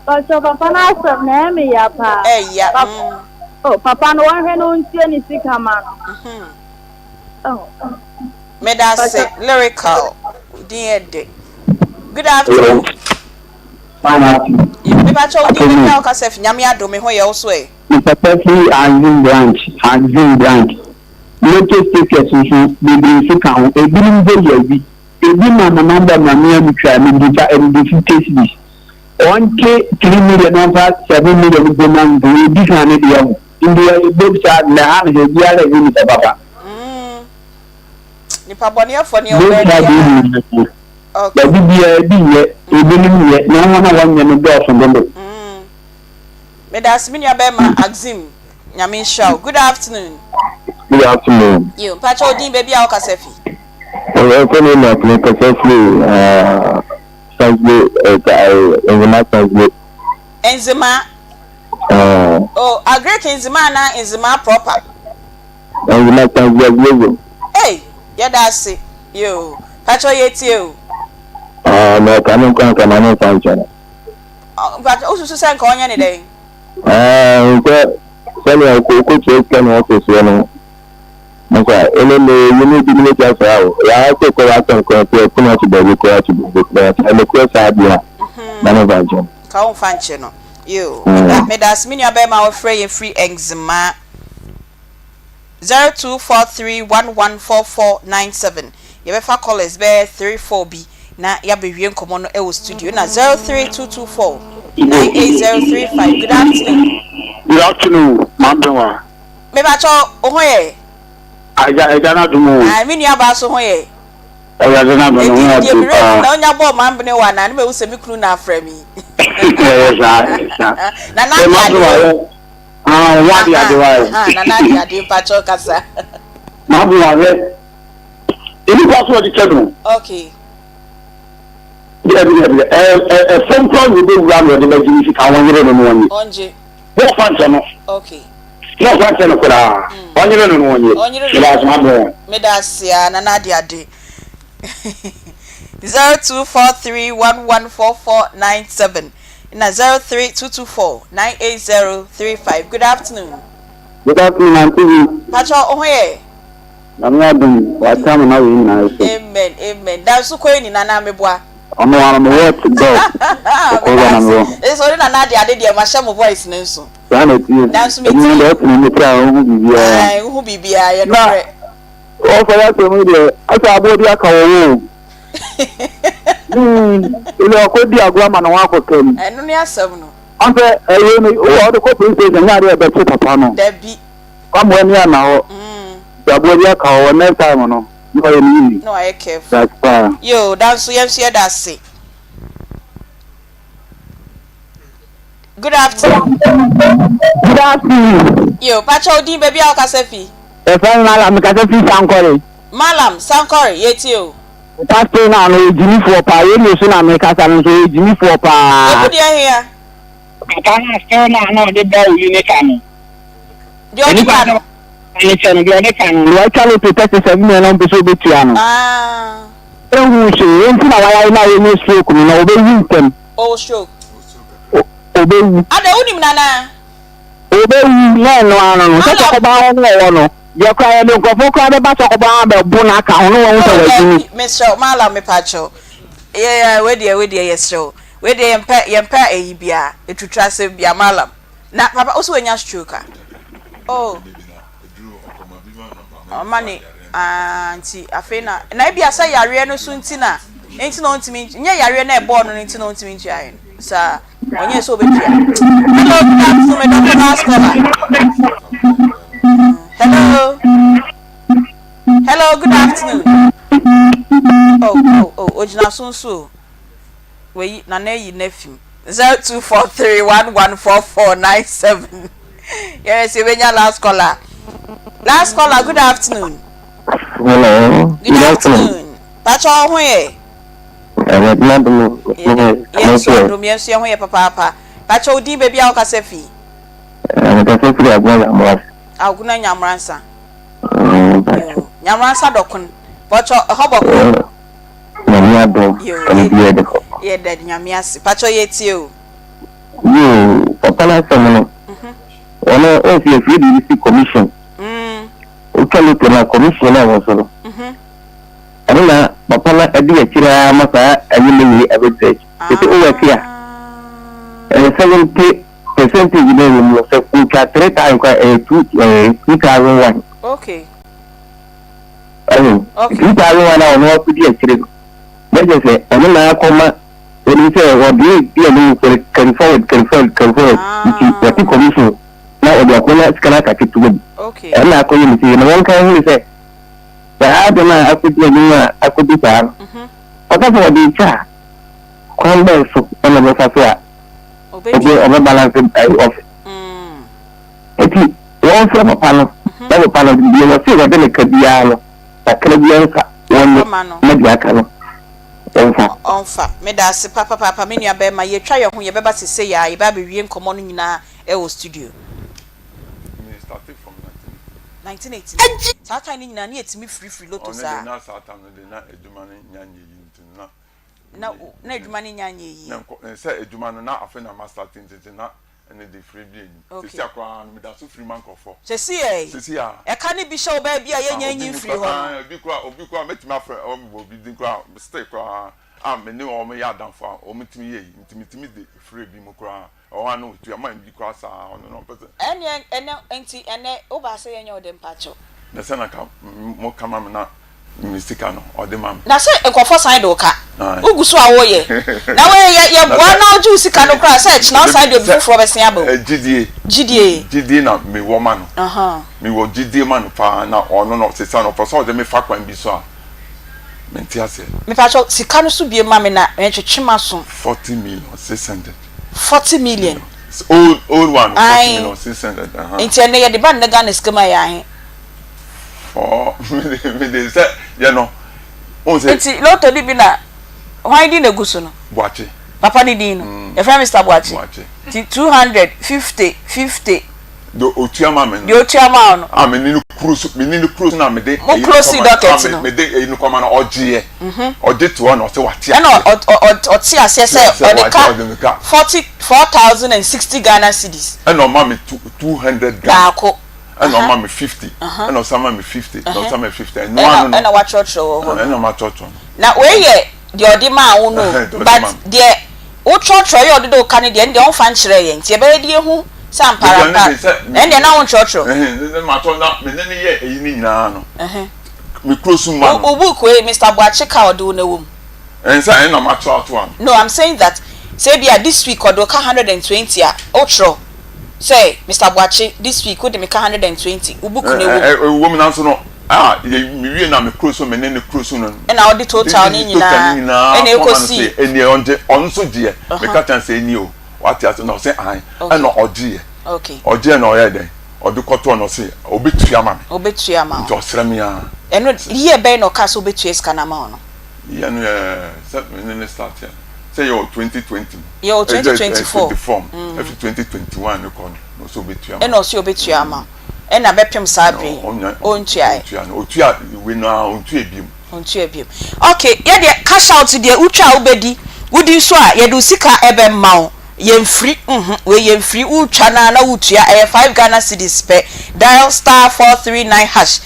But your papa, I said, name me, Yapa. Eh, yeah. Oh, Papa, no one don't see any sick man. Oh. Medase lyrical. Dear day. Good afternoon. You never told me how Casef Yamia do me where also. Mr. Perfectly Azim branch. Local tickets will be sick out. A billion days. A billion number Mamma Mutra and the cases. 1K 3 million over 7 million women do different young. India books are now the other unit of Papa. Nipa bonia for new okay. No one from them. Medas Minya Bema Axim Yamisha. Good afternoon. Good afternoon. You Pacho Din baby Al Kasefi. Welcome to my Kasefi Enzima. Oh, a great enzima na enzima proper. Hey, yeah, that's it. You, Pacho yet you. No, can't function. But also send Konya any day. Send a cook can office. You need to make us out. I take a lot of compare to the required to be and the quest idea. Manufacture. Can't function. You, Medas Minya Bema free eczema 0243114497. You better call us bear 34B. Na ya be wien komo no e wo studio na 03224 98035. Good afternoon. Good afternoon, Mambewa. Me ba cho ohoye. Aja na dumu. Me nua ba so hoye. Aja na dumu na tu. Na onya bo mambene wa na me wo se mi kunu na afra mi. Na na what dia de wa. Na dia de pa cho kasa. Mambewa we. Ini password di channel. Okay. Some call will be run with the emergency. I want you to know. Onje. What function? Okay. No function of that. On you don't know you. That's my boy. Medasia, Nanadia de 0243114497 na 03224 98035. Good afternoon. Good afternoon, Aunty. Pacho ohoye. I'm not doing what time now in now. Amen. That's so cool ni nana meboa. I'm what to go. It's only Nanadia did the Masham voice nenso. That's me. Who be Bea? Oh, for that media. I saw Bodia Kawo. You know, could be a grandma and walk with him. And only a seven. I'm all the corporate and not a better papa. There be. Come when you are now. The Bodia Kawo next time. No, I care. That's fine. Yo, that's that's it. Good afternoon. Good afternoon. Yo, Pacho Di baby Al Kasefi. If I'm Malam Kasefi Sankore. Malam Sankore, yet you. That's now Jimmy for Pa. You soon America and Jimmy for Pa. Good here. I can't stand now the bell you can. The only one. I can. Why can't you protect the 7 million peso bitiano? Ah. Who say, you know, I know you stroke, you know, they oh, stroke. Obey. I don't even know. Obey, no. Talk about no. You're crying, don't go for the back of the Bonaka. Mr. Malam, me Pacho. Yeah, where dear, yes, so. Where they impair a bia, it to trust a bia Malam. Now, Papa also in your stroke. Oh, money, Auntie Afena. And I be a say, Yariano soon, Tina. Ain't known to me. Yeah, Yariana born and ain't known to me, sir. When you're so big. Hello, good afternoon, Hello, good afternoon. Oh, Ojina Sunsu. Wait, Nane, nephew. 0243114497. Yes, you're your last caller. Last caller, good afternoon. Hello. Good afternoon. Pacho, where? Yes, you papa. Pacho di baby Al Kasefi. I'll go na Yamransa. Yamransa dokun. Pacho hoboko. Yeah, that Yamias. Pacho yet you. You, Papa, ono o fi free the commission o kalo to na commission na wo so na papa na edi akira masa anyime everything ito o wakia 70% ile mo se ku ka 3 times ka 2001 okay 2001 na ono ku di akira meje se ono na Akoma oni se o bi no confirm the commission na o dia kona skana ka titu okay na ko yi mi na won kan ni se ba da na akudi ni na akudi ta aka fo di cha kon ba so ona ba fa fa o balance of eti won so papa no ba papa no bi no se ga de ka biya no akra biya ka won na biya ka no onfa me da se papa me nua be ma ye twa ye ho ye beba sese ya ye ba be wie nkomo no nyina e wo studio me started from 1980 sa time ni nyina na yetimi free loto sa na sa time no de na eduma no nyanye yi ntina na eduma no nyanye yi na se eduma no na afa na master ntina ene de free bi ni sisi akwa no me da so free man kofo sisi ya e ka ni bi show ba bia ye nyanyi free ho obi kwa metimi afra obi din kwa stay kwa me ni o me ya danfo o metimi ye mitimi de free bi mu kwa o anu tu ya man bi kwa sa ono no pese ene o ba se ye nya o de mpacho na se na ka mo kama me na mistika no o de mam na se enkofo sign do ka ugusu awo ye na we ye bua na oju sika no kra search na sign do bi fro be sen abo gidie na me wo ma no me wo gidie ma no pa na ono no se sa no for so de me fa kwan bi so a menti ase me pa cho sika no so bie ma me na entwetwema so 40 million 600 40 million old one 40 million 600 enti ene ye de ban na Ghana skema ya he me de say you know on say enti loto di bi na why di na gusu no Boache papa di di no e friend Mr. Boache ti 250 do otuama me no di otuama no me ni cruise na me de mo close docket no me de enu koma na oje oje to na o se wate na oti ase se o de ka 44,060 Ghana cedis and no ma me 200 Ghana ko and no ma me 50 and no sama me 50 no sama me 50 and no na wa church o and no ma church na we ye de odi ma wo no but de wo church o ye odi do ka ne de on fa nkyere ye nti e be de hu sampara pa ende na wo church ma to na me ne ye eyi ni nyina no me close ma o book we Mr. Boache ka odi wo na wo and say no ma church one no I'm saying that say bia this week odi ka 120 a outro say Mr. Boache this week odi me ka 120 o book na wo me na so no me wie na me close me ne close no na odi total ni nyina ene ekosi ene onso die me ka chance eni o what ya no say an na oje okay oje na oye den odi koto no say obetua ma nto srem ya eno ye be no ka so obetua ska na ma no ye no set me ne start ya say yo 2020 yo 2024 if 2021 no kon no so obetua eno so obetua ma ena bepem sabe ontua otua we no ontua ebiem okay ye de cash out de utwa obedi wudi so a ye do sika ebe mawo yemfri we yemfri utwa na utua 5 Ghana cedis per dial *439#.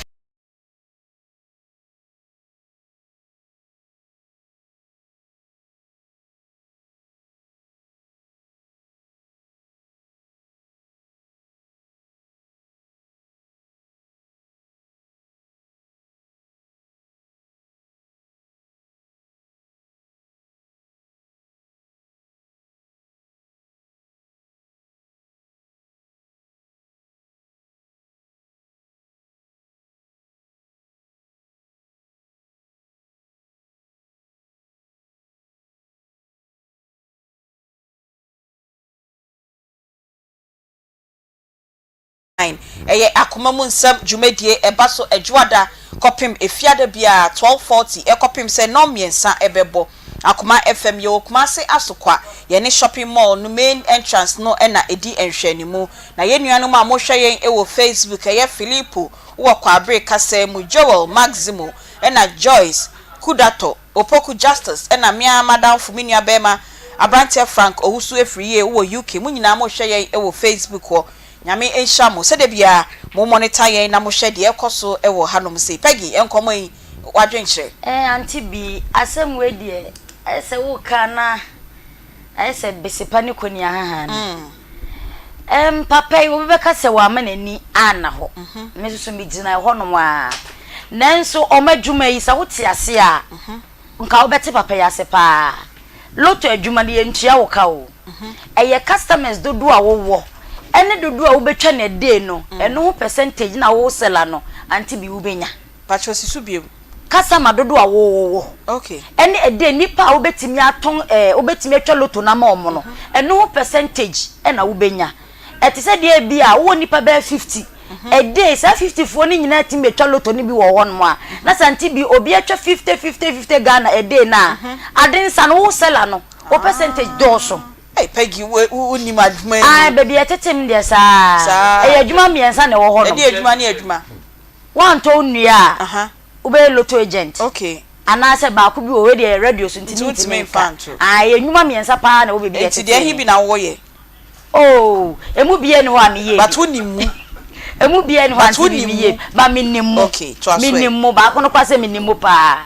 Eye Akoma mu nsam dwumadie eba so adwada kopim efiada bia 1240 ekopim se no miensa ebebo Akoma FM yo kuma se asokwa ye ne shopping mall no main entrance no na edi enhwanimu na ye nuanom a mo hwe yen ewo Facebook eye Philippo wo kwa break kase mu Joel Maximo na Joyce Kudato Opoku Justice na mia madam Fumini Abema Abrantia Frank Owusu Efriye wo UK mu nyina mo hwe yen ewo Facebook wo nyame enhia mo se de bia mo monitor yen na mo hwe de ekoso e wo hanom se Peggy enkomo yi wadwenche Aunty Bea asem we de ese wo kana ese besipa ni koni aha na papa yi wo beka se wa manani ana ho me susu mi gina ho no wa nanso o madwuma yi sa wote ase a nka wo beti papa ya se pa loto adwuma ne yentua wo ka wo eye customers dodo a wo ene dodo a wo betwa na day no eno ho percentage na wo sela no Aunty Bea wo benya pacho sisu biem customer dodo a wo okay ene ede nipa wo betimi aton wo betimi atwa loto na ma omo no eno ho percentage ena wo benya eti se de bia wo nipa be 50 a day sa 54 ni nyina ti metwa loto ni bi wo ho no a na Aunty Bea obi atwa 50 Ghana a day na aden sa no wo sela no wo percentage doso Peggy uni madwuma ah baby etetem de sa adwuma miensa na wo ho no adwuma ni adwuma wan to nua ube loto agent okay ana se ba ku bi o we de radio so ntimi fan adwuma miensa pa na wo baby eti de hi bi na wo ye oh emu bia ni ho amiye but woni mu emu bia ni ho amiye ba minimmo okay minimmo ba ko no kwase minimmo pa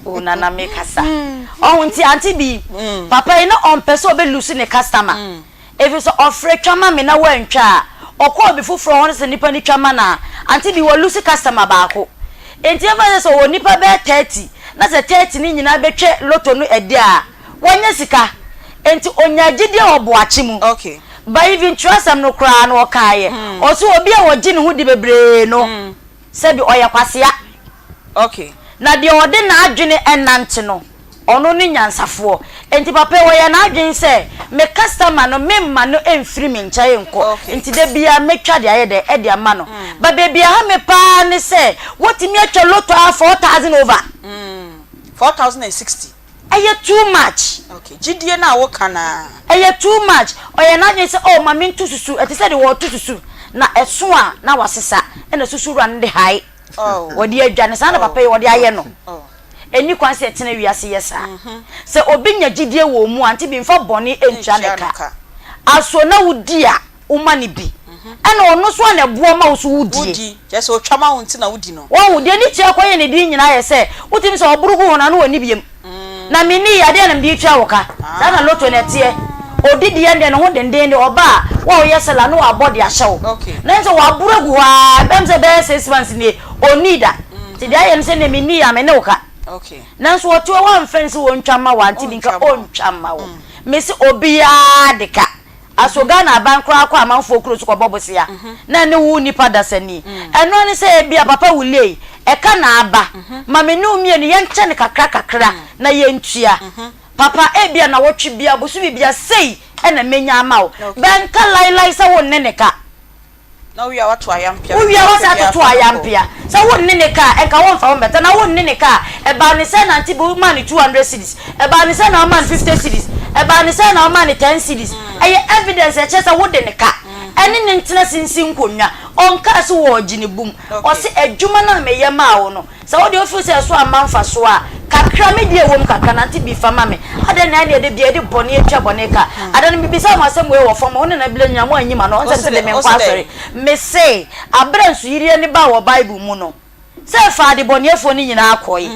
o nana me kasa oh nti Aunty Bea papa ina on person be lose ne customer if so offer twama me na wantwa okọ bi foforo ho se nipa ni twama na Aunty Bea wo lose customer ba ko enti eva so wo nipa be 30 na se 30 ni nyina betwe loto no ede a wonya sika enti onyagide oboachi mu okay ba even trust am no kra na okaye o so obi a wogi ne ho di bebre no se bi oyakwasea okay na de ode na adwene enante no ono ni nyansafo enti papa wo ya na adwen se me customer no memma no emfiri me ncha enko enti de bia metwa de aye de e de ama no ba bebia ha me pa ne se wotimi atwa loto 4000 over 4060 aye too much okay gidie na wo kana aye too much oya na adwen se oh mama ntu susu eti se de wo tu susu na eso a na wasesa e na susu ran de hai wodi adwane sa na papa wodi aye no eni kwanse etene wiase yesa se obi nya gidie wo mu Aunty Bea mfa boni entwa neka aso na wudi a uma ne bi ana ono so na buo ma wo so wudi je se otwama ho nti na wudi no wo wudi ni tie koye ne di nyina ye se wotimi se oburugu ho na no wani biem na mini ya de na mbi twa wo ka sa na loto na tie odidi ende no ho denden oba wo yesela no abodi ahyew na nso wa burugu ha bem se be 6 months ni onida ti dia ye nse ne mini ya me ne wo ka okay nanso wotu wa mfensi wo ntwama wa Aunty Bea nka ontwama wo mesi obia deka asoga na bankra kwa amanfo okro so kobobosia na ne wu nipa dasani eno ne se bia papa wulei e ka na aba ma me no mie ne yenche ne kakra na yentua papa e bia na wotwe bia bosu bia sei e na menya ama wo banka lailai se wo ne ka na we are what ayampia we are what to ayampia so wo ne ka e ka won fa won beta na wo ne ka e ba ne se na Aunty Bea man 200 cedis e ba ne se na man 50 cedis e ba ne se na man 10 cedis e evidence e chesa wo de ne ka ene ne ntena sinsin konwa onka se wo gine bum o se adwuma na me yema wo no so wo de ofisi so amanfa so a kakra me die wom kakra na Aunty Bea fama me ada na ne de bia de bone atwa bone ka ada no bibisa mo asem we wo fama wo ne na bile nyamo anyima no onse se de me kwa sorry me say abransu yire ni ba wo Bible mu no se fa de boniefo ni nyina akoyi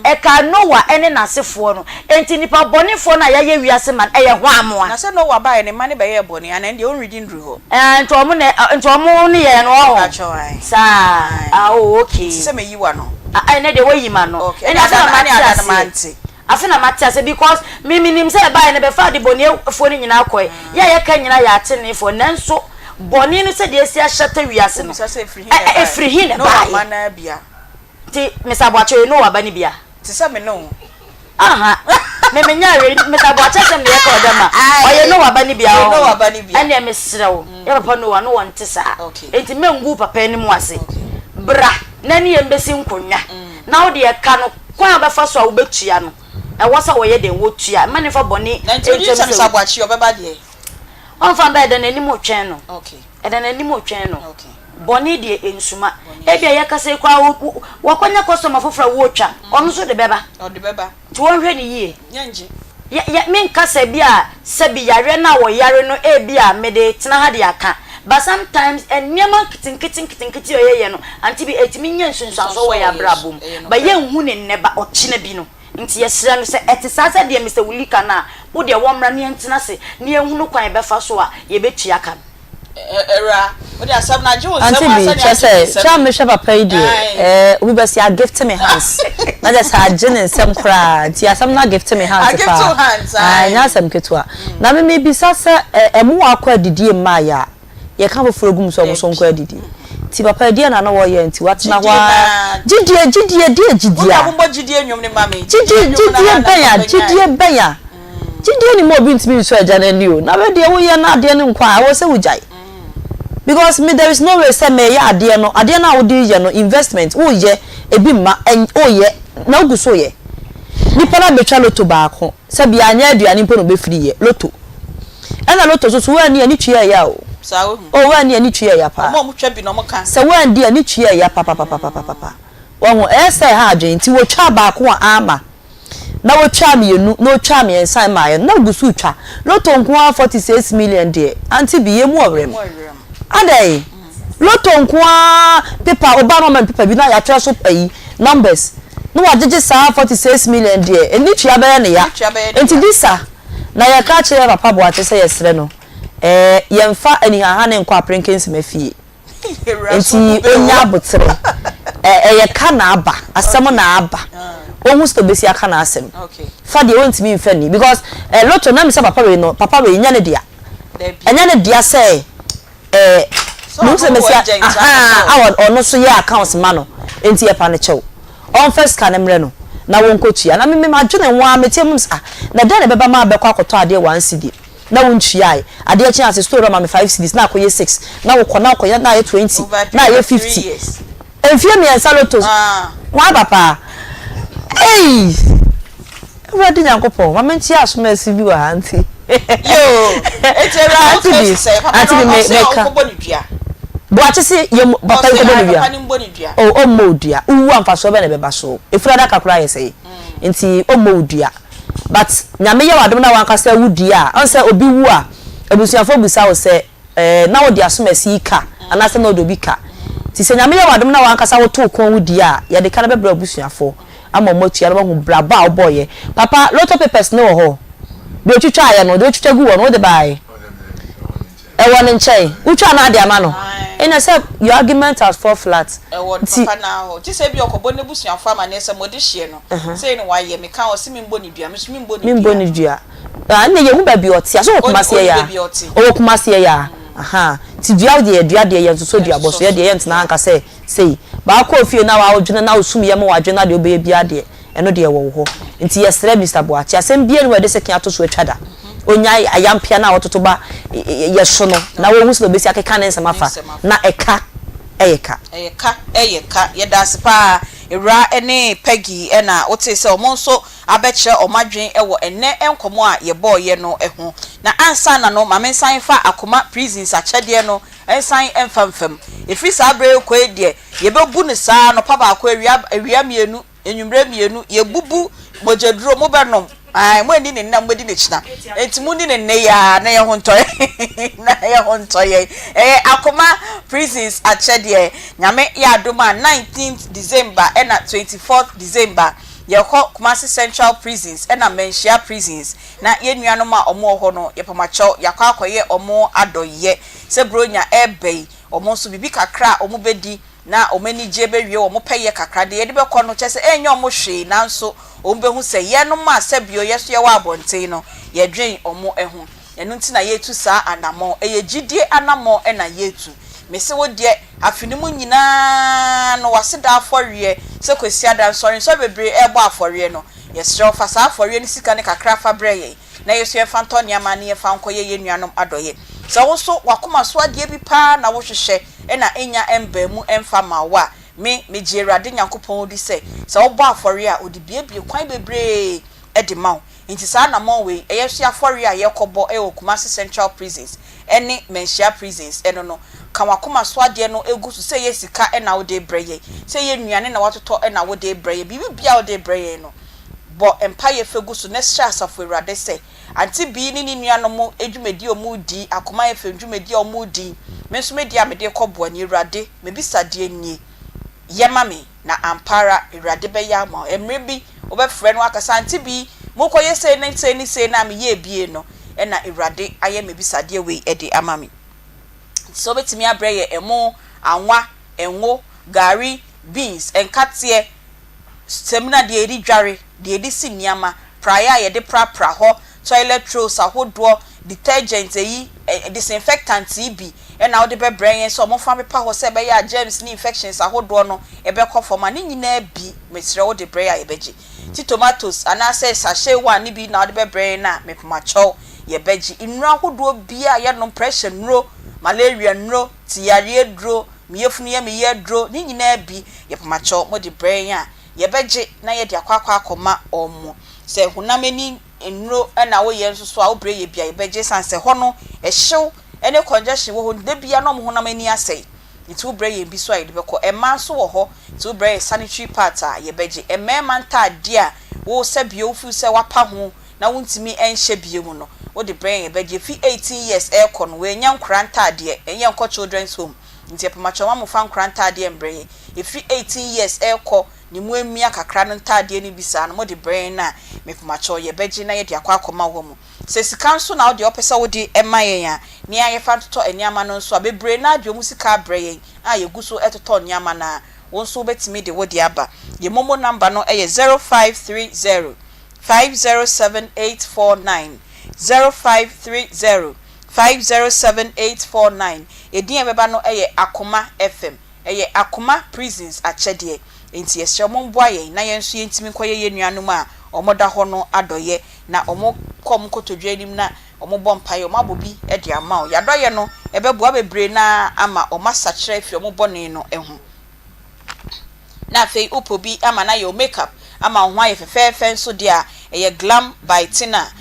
e ka Noah ene nasefo no enti nipa bonefo na yaye wiase man eye ho amoa na se Noah ba ye ne mane be ye boni ana ndi on reading through ho ntomo ne ye no ho sa okay se me yiwa no ne de wo yima no ene asa mane adamante afina matia because mimi nim se ba ye ne be fa de boniefo ni nyina akoyi ye ka nyina ya atenefo nanso boni no se de esi ahyata wiase no efri hin ne ba mana bia ti mesaboache no wabani bia ti se me no aha me menyare mesaboache se me ka odama oye no wabani bia no wabani bia ene mesrew ya papa no no wonte sa enti mengu papa ni mu ase bra nani embesi nkonwa na wo de e ka no kwa abafa so a wo betua no e wosa wo ye den wo tua mane fa boni enti mesaboache obeba de on fa ba de nani mo twen no okay e de nani mo twen no okay boni de ensuma ebia yakase kwa wakonya customer fofra wo twa ono so de beba to wonhwe ni yie nyanji ya min kasa bia sabi yare na wo yare no ebia me de tena ha de aka but sometimes and nyama kitten oye no Aunty Bea etimi nya sunsuaso wo ya brabom ba ye hu ne neba ochine bi no nti yesra no se etisasa de Mr. Wulika na wo de wo mra ne ntena se ne hu no kwan befa so a ye betua kan era wo de asam na je wo Aunty Bea say me sheba pay dey we be say a gift me hands na just a gin sem kra ti asam na gift me hands pa nya asam ketua na me bi sase emu akwa didie ma ya ye kan foforo so mo so nkwa didie ti papa die na wo ye nti watna wa gidie ya bombo gidie nwom ne mame gidie benya gidie ni mo bi ntimi so aja na ni o na be de wo ye na ade ne nkwa wo se wujai because me there is no way say me ya ade na wo di ye no investment wo ye ebi ma o ye na oguso ye ni para betwa loto baako se bia anya aduane mpo no be free ye loto ena loto so wa ni ani twa ya o sawo o wa ni ani twa ya pa mo twa bi no mo kan se wa ndi ani twa ya pa wo ese ha adwen ti wo twa baako a ama na wo twa mienu no twa me ensan ma na oguso twa loto nko 46 million de Aunty Bea mu obrem adai loto nko paper obama man paper bi na ya twa so pay numbers no wa jeje sa 46 million de eni twa be ne ya enti disa na ya ka kire papa bo ate se yesre no yemfa ani ha ne nkwa prinkins mafie enti onya botre ye ka na aba asem na aba ohun sto besi aka na asem fa de won't me mfa ni because loto na me say papa we nya ne dia enya ne dia say no se me say ono so ye accounts ma no enti ye pa ne chew on first can emre no na won kotua na me madwene ho a metem sa na da ne beba ma abekọ akoto ade 1 cedi na won tuai ade achi as store ma me 5 cedis na akoye 6 na wo kọ na ye 20 na ye 50 enfie me ensa loto wa papa Ready Yankopon, I meant yes, Mercy, you are Aunty. Yo, it's a right. Aunty Bea. But I say, you Bonivia. Oh, Modia, who want for so many basso. If Radaka cry, say, and see, Modia. But Namia, I don't know one can say, would dear, answer Obiwa. A Busia say, now the Assume car, and I say no Dobika. Tis a Namia, I don't know one can say, two con dear, ya the cannabis Busia for. I'm a mochi along blabba boy. Papa, lot of papers no ho. Don't you try and don't you go on what they buy? A one in chain. Which are not their mano? And I said, your argument has 4 flats. A one now. Just say your cobonibus, your farmer, and some modician. Saying why you may count Simin Bonivia, Miss Bonivia. And you will be your tears. Oh, Kumasia. Aha. Ti dia de ye so dia boso ye de ye ntena anka say ba ko fie na wa odwena na osum ye mo wadwena de obe bia de eno de wo ho nti yesre Mr. Boachi asem bia no we de sekin atoso atwada onya ayampia na ototo ba ye so no na wo hu so be si akeka ne nsema fa na eka ye da sepa era ene Peggy ena wote se omo nso abeche omadwen ewo enne enkomo a ye boy ye no eho na ansa na no mame san fa Akoma prisons achede no ensan emfamfam efri sa bre ko edie ye bebu ne sa no papa ko awia mienu enwumre mienu ye bubu mojeduro mo benom ai mo ndi ne nam bodi ne china enti mu ndi ne ya na ye ho ntoye Akoma prisons achede nyame ya adoma 19th December ena 24th December ye ko Kumasi Central Prisons ena Menhia Prisons na ye nuanom a omo ho no ye pamacho yakwa akoye omo adoye se bronya ebei omo so bibi kakra omo bedi na omani jebe wie omo peye kakra de ye de be ko no chese enye omo hwe nanso omo be hu se ye no ma se bio ye so ye wa abonten no ye dwen omo ehu enu nti na ye tu sa anamo eye gidie anamo ena ye tu mese wo de afinimu nyina no waseda afọrie se kwesi ada sorry so bebre ebo afọrie no yesre ofasa afọrie ni sika ne kakra fa breye na yesu ye fantoni amane ye fankoye ye nuanom adoye so wo so wakoma so ade bi pa na wo hwehwe na enya emba mu emfa mawa me jierade Nyankopon odi se so wo bo afọrie a odi biebie kwan bebre edi maw nti sa na mo we yesu afọrie a ye kobo e Kumasi Central Prisons ene Menhia Prisons eno no Kawakoma swade no egusu se ye sika na wo de breye se ye nuane na watoto na wo de breye bibi bia wo de breye no bo empire fegu so nestra asafo Awurade se Aunty Bea ni nuanom edwumedi omudi Akoma ye fedwumedi omudi menso medi amede kɔbo ani Awurade mebisade nie yema me na ampara Awurade be ya ma emre bi obefrɛ no akasa Aunty Bea mokoye se ne se na me ye bie no na Awurade aye mebisade we de ama me so betimi abrɛ ye emo anwa enwo gari beans enkatie semina de edi dware de edi siniama praia ye de pra ho toilet rolls ahodo detergent yi disinfectant bi na wo de be brand so mo fa pepa ho se be ya germs ni infections ahodo no e be kofoma ni nyina bi mesre wo de brand ye beji ti tomatoes ana se sachet one ni bi na wo de be brand na mepoma chow ye beji inru ahodo bia ye no pressure nro malaria nro tiare dro miyefunu ye miye dro ni nyina bi ye poma chow mo de brand ya ye beji na ye de akwa akoma omo se hunameni enro na wo ye nso so a wo bre ye bia ye beji sanse ho no ehyew ene congestion wo ho de bia no mo hunameni asai nti wo bre ye bi so a ye de beko ema so wo ho nti wo bre sanitary part a ye beji emema ntade a wo se bia wo fu se wapa ho na wo ntimi enhye bia mu no wo de bre ye beji fi 18 years e ko no we nya nkra ntade enye nko children's home nti epamacho mo fa nkra ntade embre ye fi 18 years e ko ni mu emia kakra no ntade ni bisa no mo de brain na mepamacho ye beji na ye de akoma wo mu se sika nso na wo de opesa wo de emaye ya ni aye fa toto eniama no nso abebre na de mu sika brain a ye guso etoto eniama na wo nso betimi de wo de aba ye momo number no eye 0530 507849 0530 507849 edin ebeba no eye Akoma FM eye Akoma prisons achede enti yesre ombo aye na yenso yentimi koye ye nuanum a omoda ho no adoye na omo kom kotodwe nim na omo bompaye omo abobi e de ama o yadoye no ebebo abebre na ama omo sachire fi omo bone no ehu na fei upobi ama na yo makeup ama ho aye fefefe nso de a eye glam by Tina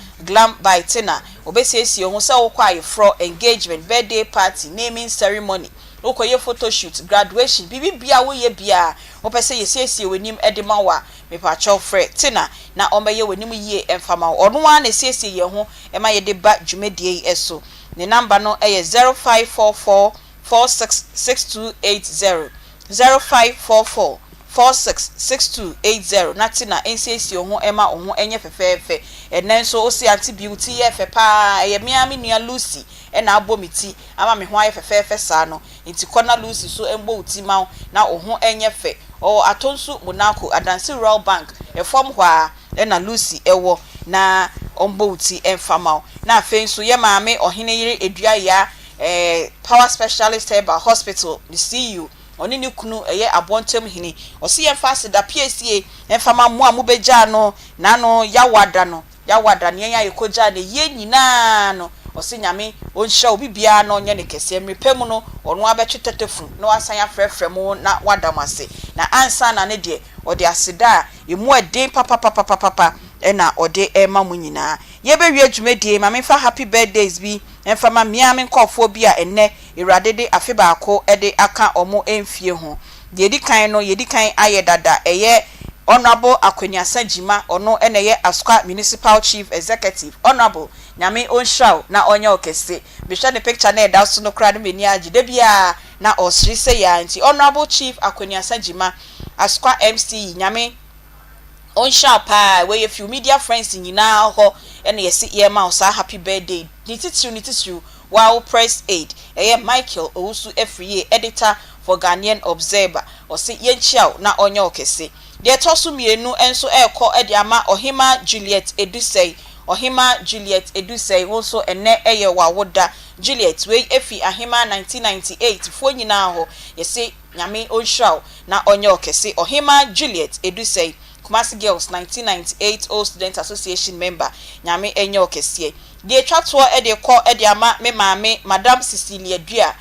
obesiesie ho se wo kwa aye fro engagement birthday party naming ceremony okoye photo shoot graduation bibia wo ye bia wo pese yesiesie wenim edema wa mepa chow fre Tina na omeye wenim yie emfama ono wa na siesie ye ho ema ye de ba dwumedie eso ne number no eye 0544 466280 0544 466280 Natina ensiesie ho ema ho enye fefefe enenso osi Aunty Beauty ye fepa eye miami nua Lucy na abomiti ama me ho aye fefefe sa no nti kona Lucy so embo uti ma na ho enye fe o atonsu Monaco adansi Royal Bank efom hwa na Lucy ewo na ombo uti emfama na afenso ye maame ohene yire edua ya power specialist herbal hospital the CU oni ni kunu eye abontem hini osi ye fast da PSA emfama mu amubeja no na no yawada ne ya yekoja ne ye nyina no osi nyame onhya obi bia no nye ne kese mrepem no ono abetwetetefu no asan afrefre mu na wadamase na ansa na ne de ode aseda emu eden papa na ode ema mu nyina ye be wi adwumedie ma me fa happy birthdays bi emfama miame nkofo bi a enne Awurade de afe baako ede aka omo emfie ho de edi kan aye dada eye Honorable Akweniasa Jima ono eneye Askwa Municipal Chief Executive Honorable nyame onhraw na onya okese behwe ne picture na eda so no kra no meni agide bia na osri se ya nti Honorable Chief Akweniasa Jima Askwa MC nyame onhraw pa we few media friends nyina ho ene yesi ye ma osa happy birthday ni titru wow press aid eye Michael Owusu Efriye editor for Ghanaian Observer osi yenchiaw na onya okese de tosu mienu enso eko ede ama Ohima Juliet Edusei also ene eye wawoda Juliet we efi Ahima 1998 fo nyina ho yesi nyame onhraw na onye okese Ohima Juliet Edusei Kumasi Girls 1998 All Student Association member nyame enye okese de twatwo ede ko ede ama me maame Madam Cecilia Dua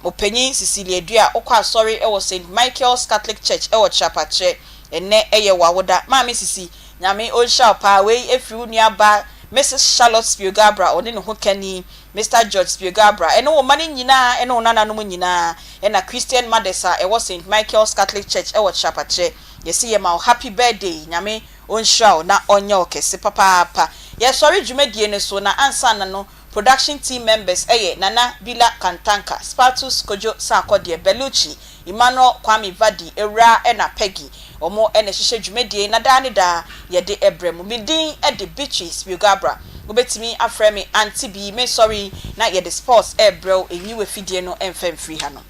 openyin Cecilia Dua okwa sorry e was St Michael's Catholic Church e wo Chapache ene eye wawoda maame sisi nyame onhraw pa we efi unuaba Mrs. Charlotte Spiogabra oni no ho kani Mr. George Spiogabra ene wo mani nyina ene wo nana no nyina ena Christian Madesa e wo St Michael's Catholic Church e wo Chapache yesi ye ma happy birthday nyame onhwa na onye okese papa ye sorry dwumadie ne so na ansa na no production team members Nana Bila Kantanka Spatus Kojo Sakode Beluchi Emmanuel Kwame Vadi Era ena Peggy omo ene hihye dwumadie na da ne da ye de ebrem midin de beaches Bugabra obetimi afremi Aunty Bea me sorry na ye de sports ebrew enyiwe fidie no emfem free ha no